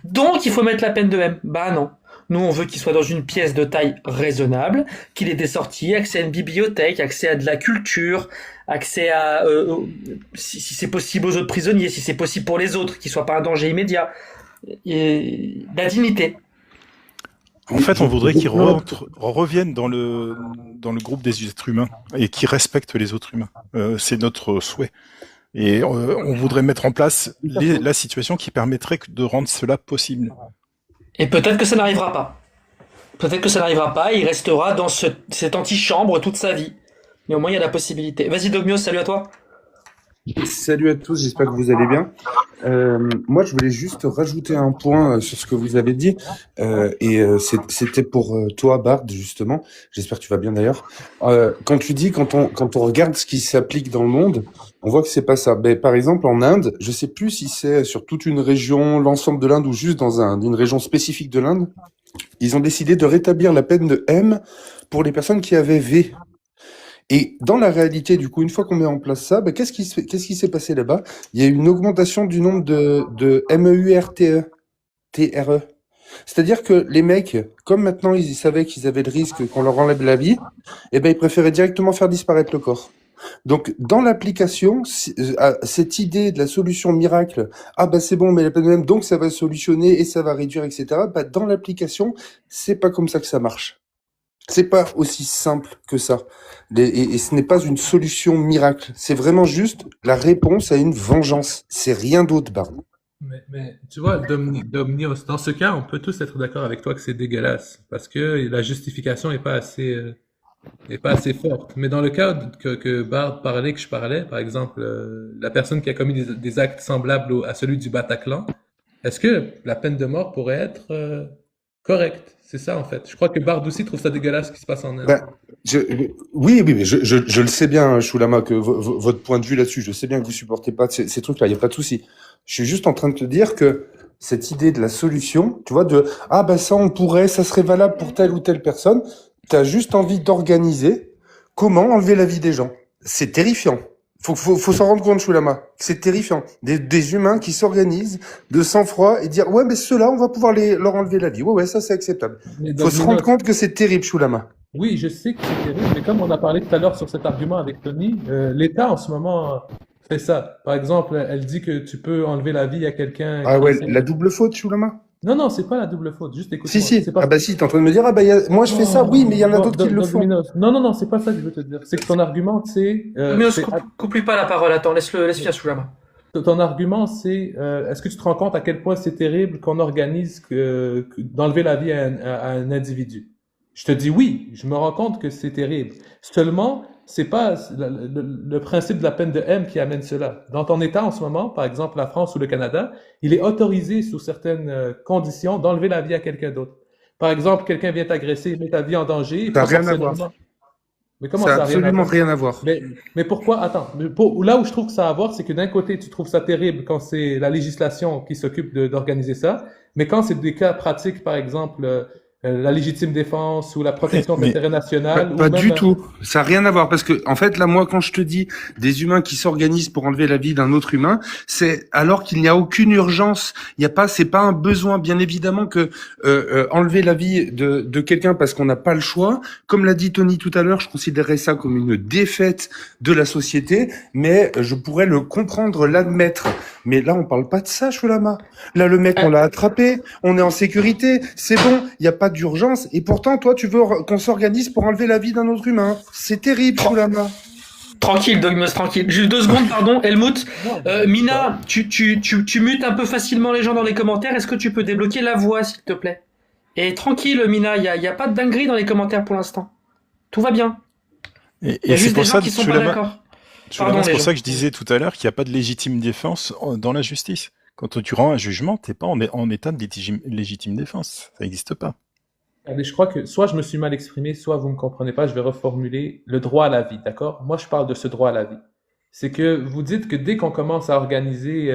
donc il faut mettre la peine de M. Bah non. Nous, on veut qu'il soit dans une pièce de taille raisonnable, qu'il ait des sorties, accès à une bibliothèque, accès à de la culture, accès à, si c'est possible, aux autres prisonniers, si c'est possible pour les autres, qu'il soit pas un danger immédiat. Et la dignité. En fait, on voudrait qu'ils reviennent dans le groupe des êtres humains et qu'ils respectent les autres humains. C'est notre souhait. Et on voudrait mettre en place la situation qui permettrait de rendre cela possible. Et peut-être que ça n'arrivera pas. Peut-être que ça n'arrivera pas et il restera dans cette antichambre toute sa vie. Mais au moins, il y a la possibilité. Vas-y, Dogmios, salut à toi. Salut à tous, j'espère que vous allez bien. Moi, je voulais juste rajouter un point sur ce que vous avez dit. C'était pour toi, Bard, justement. J'espère que tu vas bien d'ailleurs. Quand tu dis, quand on regarde ce qui s'applique dans le monde, on voit que c'est pas ça. Ben, par exemple, en Inde, je sais plus si c'est sur toute une région, l'ensemble de l'Inde ou juste dans une région spécifique de l'Inde, ils ont décidé de rétablir la peine de M pour les personnes qui avaient V. Et dans la réalité, du coup, une fois qu'on met en place ça, ben, qu'est-ce qui s'est passé là-bas? Il y a eu une augmentation du nombre de MEURTE, TRE. C'est-à-dire que les mecs, comme maintenant ils savaient qu'ils avaient le risque qu'on leur enlève la vie, eh ben, ils préféraient directement faire disparaître le corps. Donc, dans l'application, cette idée de la solution miracle, ah bah c'est bon, mais la peine de même, donc ça va solutionner et ça va réduire, etc. Bah, dans l'application, c'est pas comme ça que ça marche. C'est pas aussi simple que ça. Et ce n'est pas une solution miracle. C'est vraiment juste la réponse à une vengeance. C'est rien d'autre, Bard. Mais tu vois, Domnios, dans ce cas, on peut tous être d'accord avec toi que c'est dégueulasse, parce que la justification est pas assez forte. Mais dans le cas que Bard parlait, que je parlais, par exemple, la personne qui a commis des actes semblables à celui du Bataclan, est-ce que la peine de mort pourrait être correcte? C'est ça, en fait. Je crois que Bard aussi trouve ça dégueulasse ce qui se passe en Inde. Ben, oui, mais je le sais bien, Choulama, que votre point de vue là-dessus, je sais bien que vous supportez pas ces trucs-là, il n'y a pas de souci. Je suis juste en train de te dire que cette idée de la solution, tu vois, ah ben ça on pourrait, ça serait valable pour telle ou telle personne, t'as juste envie d'organiser comment enlever la vie des gens. C'est terrifiant. Faut s'en rendre compte, Choulama. C'est terrifiant. Des humains qui s'organisent de sang-froid et dire, ouais, mais ceux-là, on va pouvoir leur enlever la vie. Ouais, ça, c'est acceptable. Faut se rendre compte que c'est terrible, Choulama. Oui, je sais que c'est terrible, mais comme on a parlé tout à l'heure sur cet argument avec Tony, l'État en ce moment fait ça. Par exemple, elle dit que tu peux enlever la vie à quelqu'un Ah qui ouais, essaie- la double faute, Choulama? Non, c'est pas la double faute. Juste écoute-moi. Si. C'est pas... Ah bah si, t'es en train de me dire, ah bah moi je fais ça, oui, mais il y en a d'autres qui le font. Non, c'est pas ça que je veux te dire. C'est que ton argument, c'est... Dogmios, coupe-lui pas la parole. Attends, laisse finir Choulama. Ton argument, c'est est-ce que tu te rends compte à quel point c'est terrible qu'on organise d'enlever la vie à un individu? Je te dis oui, je me rends compte que c'est terrible. Seulement, c'est pas le principe de la peine de M qui amène cela. Dans ton État en ce moment, par exemple la France ou le Canada, il est autorisé sous certaines conditions d'enlever la vie à quelqu'un d'autre. Par exemple, quelqu'un vient t'agresser, met ta vie en danger. il Ça n'a faut rien à forcément- voir. Mais comment Ça ça n'a a rien à absolument voir? rien à voir. Mais pourquoi? Attends, là où je trouve que ça a à voir, c'est que d'un côté, tu trouves ça terrible quand c'est la législation qui s'occupe d'organiser ça, mais quand c'est des cas pratiques, par exemple, la légitime défense ou la protection Mais- d'intérêt national, Pas ou même du tout. Ça n'a rien à voir parce que en fait là moi quand je te dis des humains qui s'organisent pour enlever la vie d'un autre humain, c'est alors qu'il n'y a aucune urgence. Il y a pas, c'est pas un besoin. Bien évidemment que enlever la vie de quelqu'un parce qu'on n'a pas le choix. Comme l'a dit Tony tout à l'heure, je considérerais ça comme une défaite de la société, mais je pourrais le comprendre, l'admettre. Mais là on parle pas de ça, Choulama. Là le mec on l'a attrapé, on est en sécurité, c'est bon, il y a pas d'urgence. Et pourtant toi tu veux qu'on s'organise pour enlever la vie d'un autre humain. C'est terrible, Choulama. Tranquille, Dogmios, tranquille. Juste 2 secondes, pardon. Helmut, Mina, tu mutes un peu facilement les gens dans les commentaires. Est-ce que tu peux débloquer la voix, s'il te plaît? Et tranquille, Mina, il y a pas de dinguerie dans les commentaires pour l'instant. Tout va bien. Il y a Et c'est juste des pour gens ça, qui sont pas Choulama, d'accord. Choulama, Pardon, c'est les pour gens. ça que je disais tout à l'heure qu'il n'y a pas de légitime défense dans la justice. Quand tu rends un jugement, t'es pas en état de légitime défense. Ça n'existe pas. Allez, je crois que soit je me suis mal exprimé, soit vous me comprenez pas, je vais reformuler le droit à la vie, d'accord? Moi, je parle de ce droit à la vie. C'est que vous dites que dès qu'on commence à organiser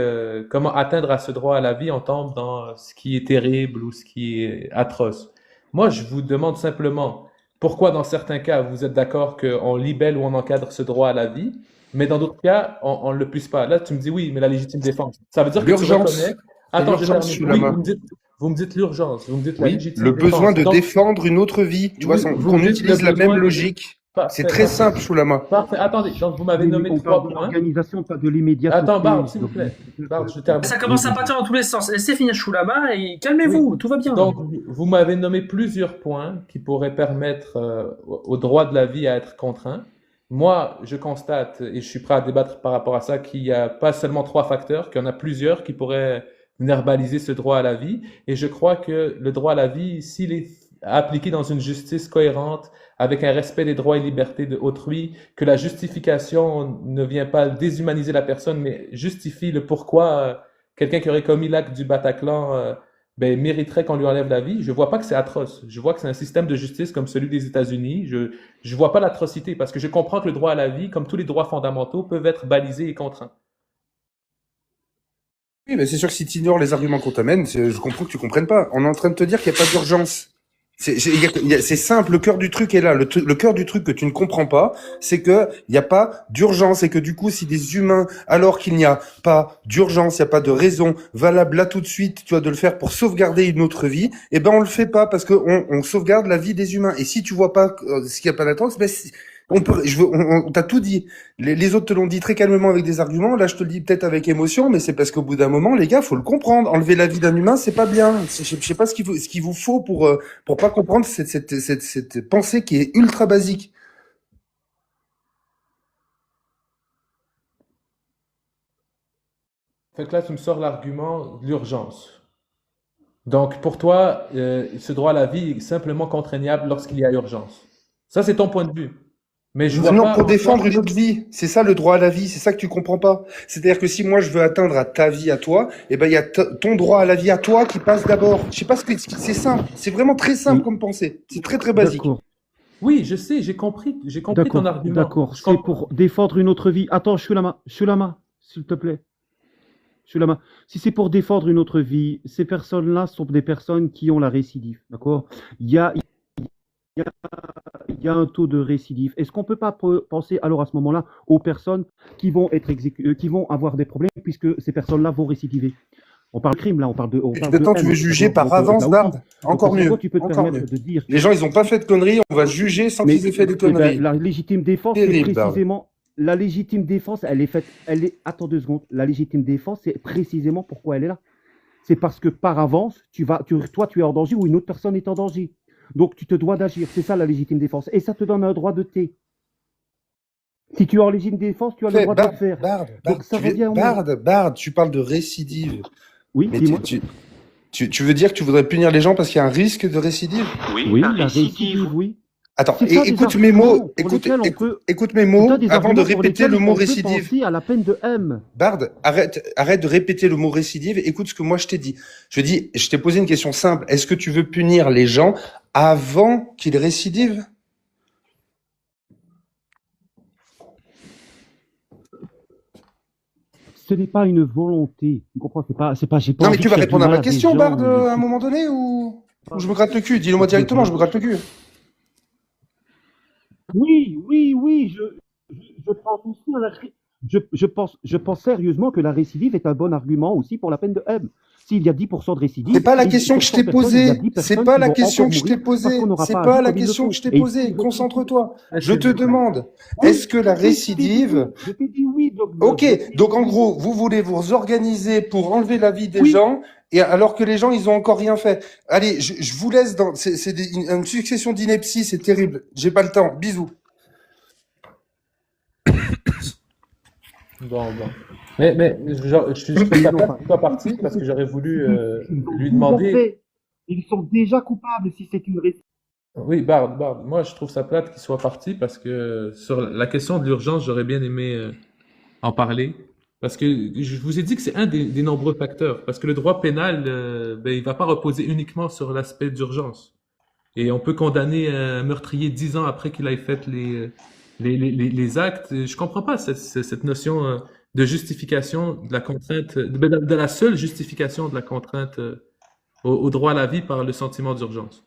comment atteindre à ce droit à la vie, on tombe dans ce qui est terrible ou ce qui est atroce. Moi, je vous demande simplement pourquoi dans certains cas vous êtes d'accord qu'on libelle ou on encadre ce droit à la vie, mais dans d'autres cas, on ne le puisse pas. Là, tu me dis oui, mais la légitime défense. Ça veut dire que tu L'urgence. reconnais. Attends, je L'urgence, termine. Oui, Choulama. vous me dites l'urgence, vous me dites la Oui, légitime le défense. besoin de Donc, défendre une autre vie. Tu vois, oui, vous qu'on dites utilise le la besoin même de- logique. Parfait, C'est très parfait. simple, Choulama. Parfait, attendez, donc vous m'avez nommé On 3 parle de points. l'organisation, pas de l'immédiat. Attends, surtout. Barbe, s'il vous plaît. Barbe, je termine. Ça commence à partir dans tous les sens. Laissez finir Choulama et calmez-vous, tout va bien. Donc, vous m'avez nommé plusieurs points qui pourraient permettre au droit de la vie à être contraint. Moi, je constate, et je suis prêt à débattre par rapport à ça, qu'il n'y a pas seulement 3 facteurs, qu'il y en a plusieurs qui pourraient venir baliser ce droit à la vie. Et je crois que le droit à la vie, s'il est appliqué dans une justice cohérente, avec un respect des droits et libertés de autrui, que la justification ne vient pas déshumaniser la personne, mais justifie le pourquoi quelqu'un qui aurait commis l'acte du Bataclan ben, mériterait qu'on lui enlève la vie. Je vois pas que c'est atroce. Je vois que c'est un système de justice comme celui des États-Unis. Je vois pas l'atrocité parce que je comprends que le droit à la vie, comme tous les droits fondamentaux, peuvent être balisés et contraints. Oui, mais c'est sûr que si tu ignores les arguments qu'on t'amène, je comprends que tu comprennes pas. On est en train de te dire qu'il n'y a pas d'urgence. C'est simple, le cœur du truc est là. Le cœur du truc que tu ne comprends pas, c'est que il n'y a pas d'urgence et que du coup, si des humains, alors qu'il n'y a pas d'urgence, il n'y a pas de raison valable là tout de suite, tu vois, de le faire pour sauvegarder une autre vie, eh ben on le fait pas parce que on sauvegarde la vie des humains. Et si tu vois pas ce qu'il n'y a pas d'attente, ben on t'a tout dit. Les autres te l'ont dit très calmement avec des arguments. Là, je te le dis peut-être avec émotion, mais c'est parce qu'au bout d'un moment, les gars, faut le comprendre. Enlever la vie d'un humain, c'est pas bien. Je sais pas ce qu'il vous faut pour pas comprendre cette pensée qui est ultra basique. Fait que là, tu me sors l'argument de l'urgence. Donc, pour toi, ce droit à la vie est simplement contraignable lorsqu'il y a urgence. Ça, c'est ton point de vue. Mais je vois Non, pas pour en quoi. défendre une autre vie. C'est ça le droit à la vie. C'est ça que tu comprends pas. C'est-à-dire que si moi je veux atteindre à ta vie à toi, eh ben il y a ton droit à la vie à toi qui passe d'abord. Je sais pas c'est simple. C'est vraiment très simple comme pensée. C'est très très basique. D'accord. Oui, je sais, j'ai compris ton argument. D'accord. C'est pour défendre une autre vie. Attends, Shulama, s'il te plaît. Shulama, si c'est pour défendre une autre vie, ces personnes-là sont des personnes qui ont la récidive, d'accord? Il y a un taux de récidive. Est-ce qu'on peut pas penser alors à ce moment-là aux personnes qui vont être qui vont avoir des problèmes puisque ces personnes-là vont récidiver? On parle de crime là, on parle de. Maintenant, tu veux juger par avance, Bard? Encore mieux. Tu peux te Encore permettre mieux. de dire. Les gens, ils ont pas fait de conneries. On va juger sans qu'ils aient fait de conneries. La légitime défense, Terrible, c'est Bard. précisément. La légitime défense, elle est faite. Attends 2 secondes. La légitime défense, c'est précisément pourquoi elle est là. C'est parce que par avance, toi, tu es en danger ou une autre personne est en danger. Donc, tu te dois d'agir. C'est ça la légitime défense. Et ça te donne un droit de thé. Si tu es en légitime défense, tu as le droit de le faire. Donc, ça revient au même. Bard, tu parles de récidive. Oui, mais dis-moi. tu veux dire que tu voudrais punir les gens parce qu'il y a un risque de récidive? Oui, la récidive, oui. Attends, C'est ça, écoute des mes mots, arguments pour lesquels on peut- écoute mes mots C'est ça, des avant de arguments pour répéter lesquels le mot on peut récidive. penser à la peine de M. Bard, arrête de répéter le mot récidive. Écoute ce que moi je t'ai dit. Je t'ai posé une question simple. Est-ce que tu veux punir les gens avant qu'ils récidivent? Ce n'est pas une volonté. Tu comprends? C'est pas, j'ai pas Non, mais envie tu de vas faire répondre du à ma mal des question, gens, Bard, ou- à un moment donné, ou je me gratte le cul? Dis-le-moi directement, je me gratte le cul. Oui, je pense aussi à je pense sérieusement que la récidive est un bon argument aussi pour la peine de M. S'il y a 10% de récidive. C'est pas la et question que je t'ai 10% de personnes, il y a posée. 10 C'est personnes pas qui la vont question encore que je t'ai mourir parce posée. qu'on n'aura C'est pas pas agi la comme il le question faut. que je t'ai Et posée. si- Concentre-toi. Ah, Je te demande, Oui, est-ce que la récidive... Je t'ai dit oui, donc. Ok, donc en gros, vous voulez vous organiser pour enlever la vie des Oui. gens, et alors que les gens, ils ont encore rien fait. Allez, je vous laisse dans... C'est une succession d'inepties, c'est terrible. J'ai pas le temps. Bisous. Bon. Mais je trouve ça plate qu'il soit parti parce que j'aurais voulu lui demander. Ils sont déjà coupables si c'est une récidive. Oui, Bard, moi je trouve ça plate qu'il soit parti parce que sur la question de l'urgence, j'aurais bien aimé en parler. Parce que je vous ai dit que c'est un des nombreux facteurs. Parce que le droit pénal, ben, il va pas reposer uniquement sur l'aspect d'urgence. Et on peut condamner un meurtrier 10 ans après qu'il ait fait les actes. Je comprends pas cette notion de justification de la contrainte, de la seule justification de la contrainte au droit à la vie par le sentiment d'urgence.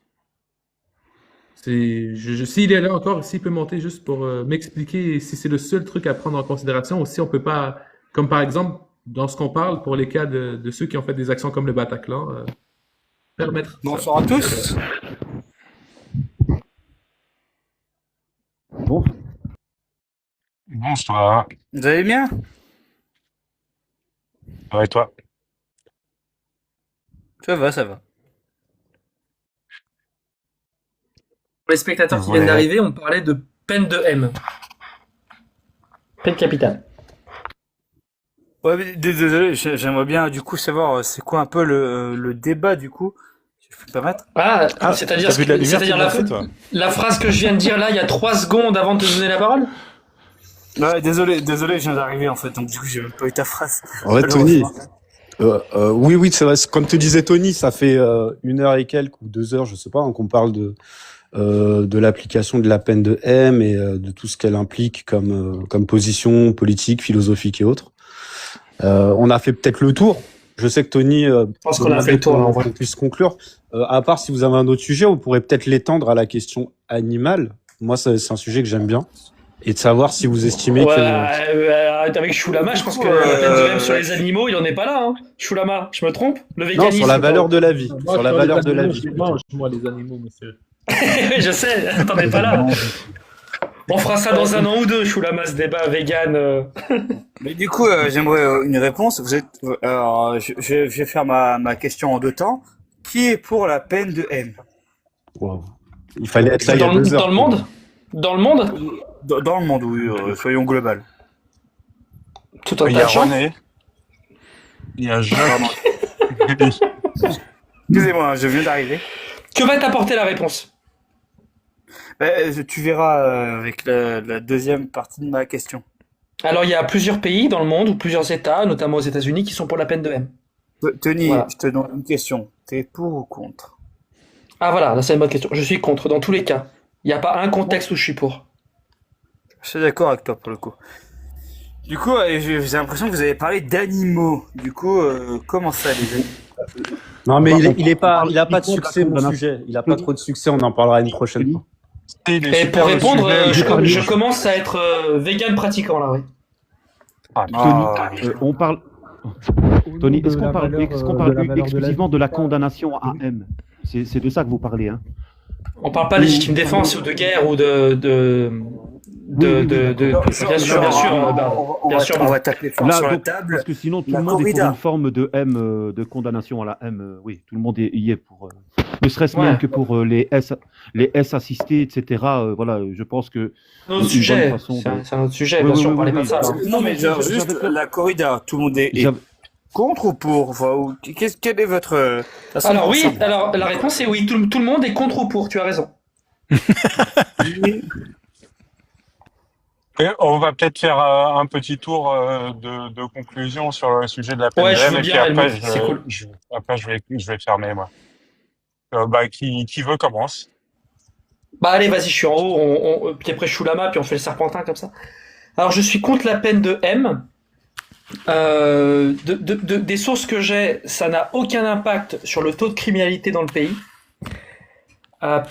S'il est là encore, s'il peut monter juste pour m'expliquer si c'est le seul truc à prendre en considération ou si on peut pas, comme par exemple, dans ce qu'on parle, pour les cas de ceux qui ont fait des actions comme le Bataclan, permettre ça. Bonsoir à tous. Bon. Bonsoir. Vous allez bien? Ça va et toi? Ça va. Pour les spectateurs qui Ouais. viennent d'arriver, on parlait de peine de M. Peine capitale. Ouais, mais désolé, j'aimerais bien du coup savoir c'est quoi un peu le débat du coup, si je peux me permettre. Ah, Ah, c'est-à-dire, t'as vu de la lumière c'est-à-dire qui montait, toi? la phrase que je viens de dire là, il y a 3 secondes avant de te donner la parole? Ouais, désolé, je viens d'arriver en fait, donc du coup j'ai même pas eu ta phrase. En vrai, Tony, Malheureusement. oui, c'est vrai. Comme te disait Tony, ça fait 1 heure et quelques ou 2 heures, je sais pas, hein, qu'on parle de l'application de la peine de M et de tout ce qu'elle implique comme position politique, philosophique et autres. On a fait peut-être le tour. Je sais que Tony Je pense qu'on a fait le tour, là, en vrai. qu'on puisse conclure. À part si vous avez un autre sujet, on pourrait peut-être l'étendre à la question animale. Moi, c'est un sujet que j'aime bien. Et de savoir si vous estimez Ouais, que... avec Shulama, je pense que la peine de M sur les animaux, il en est pas là, hein. Shulama, je me trompe? Le Non, véganisme. sur la valeur de la vie. Moi, Sur la sur les valeur de la animaux, vie. je mange, moi, les animaux, monsieur. Je sais, t'en es pas là. On fera ça dans 1 an ou 2, Shulama, ce débat vegan. Mais du coup, j'aimerais une réponse. Vous êtes, alors, je vais faire ma question en 2 temps. Qui est pour la peine de M? Wow. Il fallait être là il y a Dans, 2 heures. dans le monde? Dans le monde? Dans le monde, oui, soyons global. Tout un Il y tas a de gens. René, il y a Jacques. Excusez-moi, je viens d'arriver. Que va t'apporter la réponse? Tu verras avec la deuxième partie de ma question. Alors, il y a plusieurs pays dans le monde, ou plusieurs États, notamment aux États-Unis, qui sont pour la peine de M. Tony, Voilà. je te donne une question. T'es pour ou contre? Ah voilà, là c'est une bonne question. Je suis contre, dans tous les cas. Il n'y a pas un contexte où je suis pour. Je suis d'accord avec toi pour le coup. Du coup, j'ai l'impression que vous avez parlé d'animaux. Du coup, comment ça, les animaux? Non, mais il a pas de uniquement de la succès, mon condamnation. sujet. Il a pas trop de succès, on en parlera une prochaine fois. Il est Et super, pour le répondre, sujet. je commence à être vegan pratiquant là, oui. Tony, on parle. Tony, est-ce qu'on parle exclusivement de la condamnation à M? C'est de ça que vous parlez, hein? On parle pas de légitime défense ou de guerre ou bien sûr, bien sûr. On va taper fort sur la donc, table. parce que sinon tout La le monde est pour corrida. une forme de M, de condamnation à la M. Oui, tout le monde y est pour. Ne serait-ce Ouais. même que pour les S assistés, etc. Voilà, je pense que C'est un autre une sujet. bonne façon de- C'est un autre sujet, Oui, bien oui, sûr, oui, on parlait oui, pas de ça. oui. Non, mais genre, juste j'avais- la corrida. Tout le monde est j'avais- contre ou pour? Enfin, quelle est votre façon Alors de oui, penser? alors la réponse est oui, tout le monde est contre ou pour, tu as raison. Et on va peut-être faire un petit tour de conclusion sur le sujet de la peine Ouais, de je M, veux et puis bien, après, Helmut, c'est cool. après je vais fermer, moi. Qui veut commence? Bah allez, vas-y, je suis en haut, puis après Shulama, puis on fait le serpentin comme ça. Alors je suis contre la peine de M. Des sources que j'ai, ça n'a aucun impact sur le taux de criminalité dans le pays. A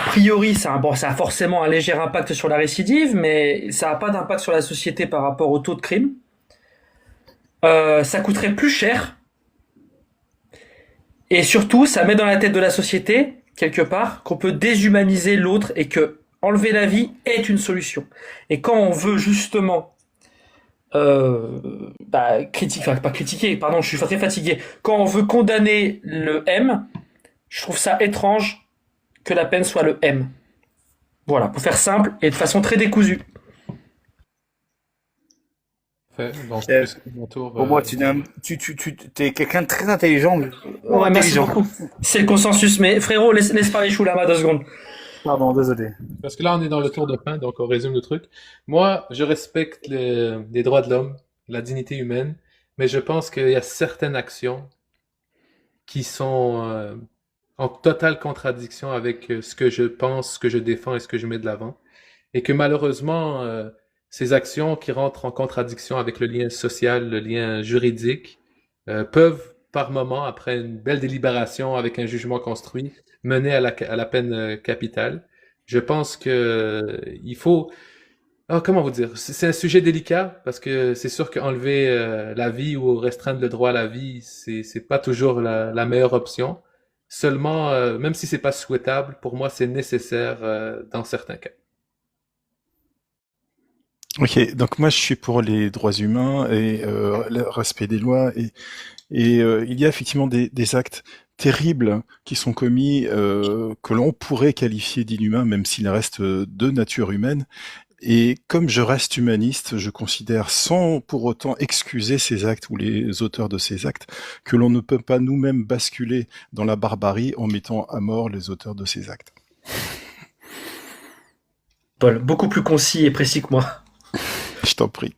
priori, ça a forcément un léger impact sur la récidive, mais ça n'a pas d'impact sur la société par rapport au taux de crime. Ça coûterait plus cher. Et surtout, ça met dans la tête de la société, quelque part, qu'on peut déshumaniser l'autre et que enlever la vie est une solution. Et quand on veut justement critiquer, enfin pas critiquer, pardon, je suis très fatigué. Quand on veut condamner le M, je trouve ça étrange que la peine soit le M. Voilà, pour faire simple et de façon très décousue. Donc, Euh, c'est mon tour. Pour moi, tu es quelqu'un de très intelligent. Ouais, merci beaucoup. C'est le consensus, mais frérot, laisse parler Shulama 2 secondes. Pardon, désolé. Parce que là, on est dans le tour de fin, donc on résume le truc. Moi, je respecte les droits de l'homme, la dignité humaine, mais je pense qu'il y a certaines actions qui sont en totale contradiction avec ce que je pense, ce que je défends et ce que je mets de l'avant. Et que malheureusement, ces actions qui rentrent en contradiction avec le lien social, le lien juridique, peuvent, par moment, après une belle délibération avec un jugement construit, mener à la peine capitale. Je pense que il faut... comment vous dire? C'est un sujet délicat parce que c'est sûr qu'enlever la vie ou restreindre le droit à la vie, c'est pas toujours la meilleure option. Seulement, même si c'est pas souhaitable, pour moi, c'est nécessaire dans certains cas. Ok, donc moi je suis pour les droits humains et le respect des lois et il y a effectivement des actes terribles qui sont commis que l'on pourrait qualifier d'inhumains même s'ils restent de nature humaine Et comme je reste humaniste, je considère, sans pour autant excuser ces actes ou les auteurs de ces actes, que l'on ne peut pas nous-mêmes basculer dans la barbarie en mettant à mort les auteurs de ces actes. Paul, beaucoup plus concis et précis que moi. Je t'en prie.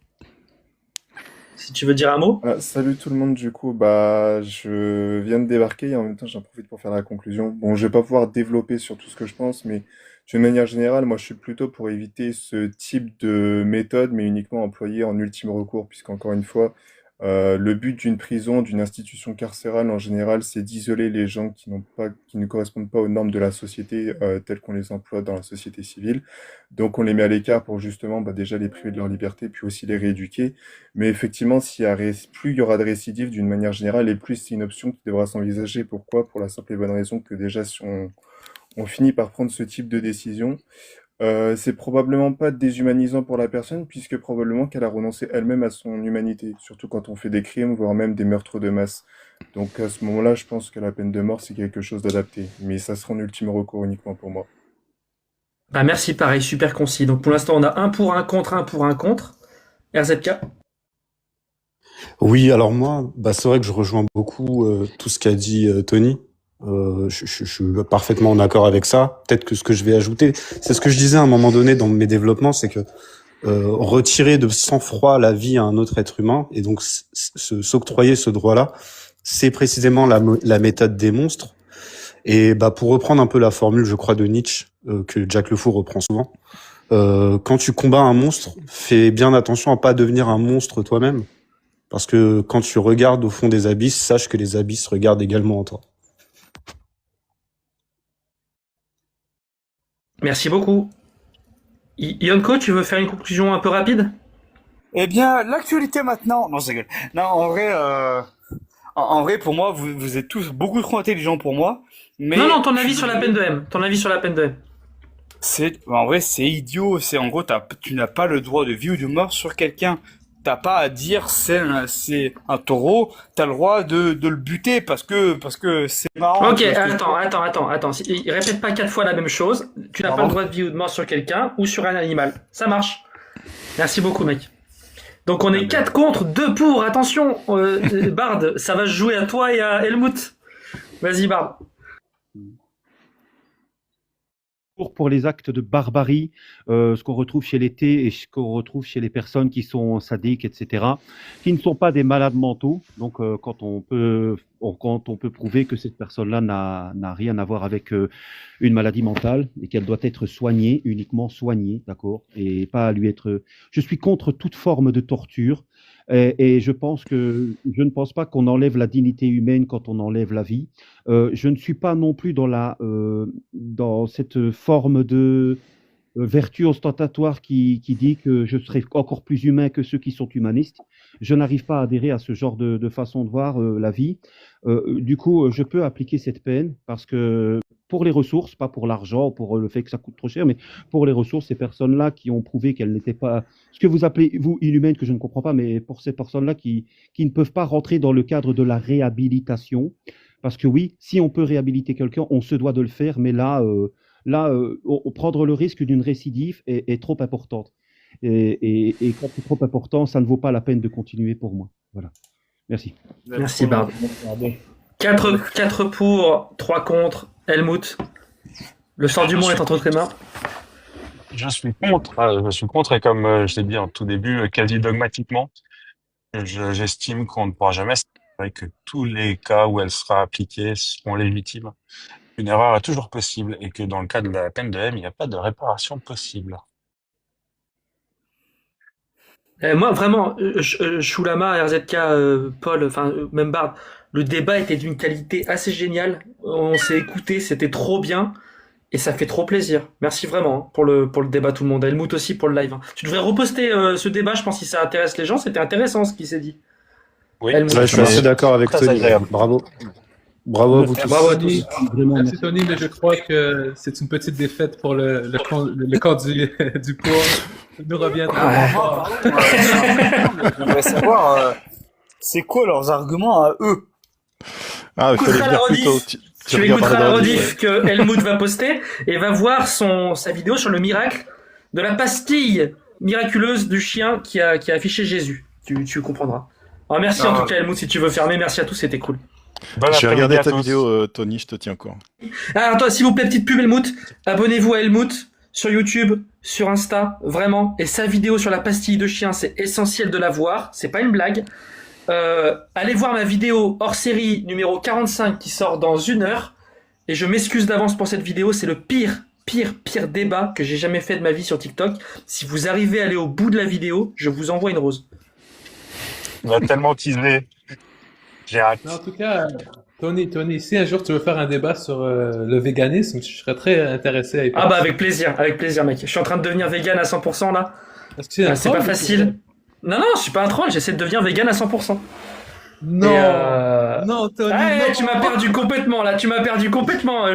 Si tu veux dire un mot. Salut tout le monde, du coup, bah, je viens de débarquer et en même temps j'en profite pour faire la conclusion. Bon, je vais pas pouvoir développer sur tout ce que je pense, mais d'une manière générale, moi je suis plutôt pour éviter ce type de méthode, mais uniquement employée en ultime recours, puisqu'encore une fois, le but d'une prison, d'une institution carcérale en général, c'est d'isoler les gens qui ne correspondent pas aux normes de la société telles qu'on les emploie dans la société civile. Donc on les met à l'écart pour justement bah, déjà les priver de leur liberté, puis aussi les rééduquer. Mais effectivement, plus il y aura de récidives d'une manière générale, et plus c'est une option qui devra s'envisager. Pourquoi? Pour la simple et bonne raison que déjà si on finit par prendre ce type de décision, c'est probablement pas déshumanisant pour la personne, puisque probablement qu'elle a renoncé elle-même à son humanité, surtout quand on fait des crimes, voire même des meurtres de masse. Donc à ce moment-là, je pense que la peine de mort, c'est quelque chose d'adapté. Mais ça sera en ultime recours uniquement pour moi. Bah merci, pareil, super concis. Donc pour l'instant, on a un pour un contre. RZK. Oui, alors moi, bah, c'est vrai que je rejoins beaucoup tout ce qu'a dit Tony. Je suis parfaitement en accord avec ça. Peut-être que ce que je vais ajouter, c'est ce que je disais à un moment donné dans mes développements, c'est que retirer de sang-froid la vie à un autre être humain et donc s'octroyer ce droit-là, c'est précisément la méthode des monstres. Et bah pour reprendre un peu la formule, je crois, de Nietzsche que Jack Le Fou reprend souvent, quand tu combats un monstre, fais bien attention à pas devenir un monstre toi-même, parce que quand tu regardes au fond des abysses, sache que les abysses regardent également en toi. Merci beaucoup. Yonko, tu veux faire une conclusion un peu rapide? Eh bien, l'actualité maintenant. Non, je rigole. Non, en vrai, pour moi, vous êtes tous beaucoup trop intelligents pour moi. Mais Non, ton avis sur la peine de M. Ton avis sur la peine de M. En vrai, c'est idiot. C'est en gros, tu n'as pas le droit de vie ou de mort sur quelqu'un. T'as pas à dire c'est un taureau. T'as le droit de le buter parce que c'est marrant. Ok, attends. Répète pas 4 fois la même chose. Tu n'as pas le droit de vie ou de mort sur quelqu'un ou sur un animal. Ça marche. Merci beaucoup, mec. Donc on est 4 contre, 2 pour. Attention, Bard, ça va se jouer à toi et à Helmut. Vas-y, Bard. Pour les actes de barbarie, ce qu'on retrouve chez les T et ce qu'on retrouve chez les personnes qui sont sadiques, etc., qui ne sont pas des malades mentaux. Donc, quand on peut prouver que cette personne-là n'a rien à voir avec une maladie mentale et qu'elle doit être soignée, uniquement soignée, d'accord, et pas lui être. Je suis contre toute forme de torture. Et je ne pense pas qu'on enlève la dignité humaine quand on enlève la vie. Je ne suis pas non plus dans cette forme de vertu ostentatoire qui dit que je serai encore plus humain que ceux qui sont humanistes. Je n'arrive pas à adhérer à ce genre de façon de voir la vie. Du coup, je peux appliquer cette peine parce que pour les ressources, pas pour l'argent, pour le fait que ça coûte trop cher, mais pour les ressources, ces personnes-là qui ont prouvé qu'elles n'étaient pas ce que vous appelez, vous, inhumaines, que je ne comprends pas, mais pour ces personnes-là qui ne peuvent pas rentrer dans le cadre de la réhabilitation. Parce que oui, si on peut réhabiliter quelqu'un, on se doit de le faire, mais prendre le risque d'une récidive est trop importante. Et quand c'est trop important, ça ne vaut pas la peine de continuer pour moi. Voilà. Merci. Merci, Bard. 4 pour, 3 contre. Helmut, le sort du monde est entre tes mains. Je suis contre et comme je l'ai dit en tout début, quasi dogmatiquement, j'estime qu'on ne pourra jamais s'assurer que tous les cas où elle sera appliquée seront légitimes. Une erreur est toujours possible et que dans le cas de la peine de M, il n'y a pas de réparation possible. Moi, vraiment, Shulama, RZK, Paul, enfin, même Bard, le débat était d'une qualité assez géniale. On s'est écouté, c'était trop bien. Et ça fait trop plaisir. Merci vraiment pour le débat, tout le monde. Helmut aussi pour le live. Tu devrais reposter ce débat, je pense, si ça intéresse les gens. C'était intéressant ce qui s'est dit. Oui, là, je suis assez d'accord avec Tony. Bravo. Bravo à vous tous. Bravo à tous. Merci Tony, mais je crois que c'est une petite défaite pour le camp du poids. Nous reviendra. J'aimerais savoir, c'est quoi leurs arguments à eux? Ah, il fallait dire plutôt. Tu écouteras la rediff que Helmut va poster et va voir sa vidéo sur le miracle de la pastille miraculeuse du chien qui a affiché Jésus. Tu comprendras. Alors, merci en tout cas, Helmut, si tu veux fermer. Merci à tous, c'était cool. Bon J'ai après-midi regardé à ta tous. vidéo, Tony, je te tiens au courant. Alors, toi, s'il vous plaît, petite pub, Helmut. Abonnez-vous à Helmut sur YouTube, sur Insta, vraiment. Et sa vidéo sur la pastille de chien, c'est essentiel de la voir. C'est pas une blague. Allez voir ma vidéo hors série numéro 45 qui sort dans 1 heure. Et je m'excuse d'avance pour cette vidéo. C'est le pire débat que j'ai jamais fait de ma vie sur TikTok. Si vous arrivez à aller au bout de la vidéo, je vous envoie une rose. On va tellement teaser. J'ai hâte. En tout cas, Tony, si un jour tu veux faire un débat sur le véganisme, je serais très intéressé à y Ah bah participer. avec plaisir mec. Je suis en train de devenir vegan à 100% là. Est-ce que c'est un C'est pas troll ou facile. Non, je suis pas un troll, j'essaie de devenir vegan à 100%. Non, Et non, Tony, Ah, non. tu m'as perdu complètement là,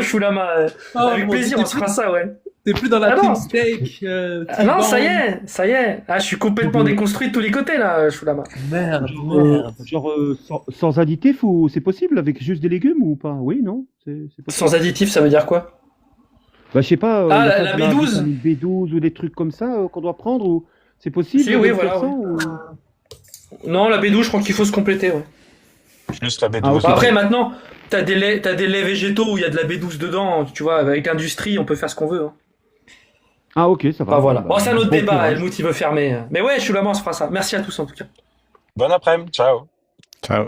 Choulama. Oh, Avec mon plaisir, Dieu, on se fera ça, ouais. T'es plus dans la Ah non. team steak. Ah non, ça y T-bone. est. Ah, je suis complètement déconstruit de tous les côtés là, Choulama. Merde. Sans additifs ou c'est possible avec juste des légumes ou pas? Oui, non? C'est possible. Sans additif, ça veut dire quoi? Bah, je sais pas, Ah, y a la pas de B12? vitamine B12 ou des trucs comme ça qu'on doit prendre ou c'est possible Si, de oui, faire voilà. ça, Ouais. ou- Non, la B12, je crois qu'il faut se compléter, ouais. Juste la B12. Ah, ok. Après, maintenant, t'as des laits végétaux où il y a de la B12 dedans, tu vois, avec l'industrie, on peut faire ce qu'on veut. Hein. Ah, ok, ça va. Bah voilà. Bah, Bon, c'est un autre bon débat, courage. Helmut, il veut fermer. Mais ouais, Choulama, on se fera ça. Merci à tous en tout cas. Bon après-midi. Ciao. Ciao.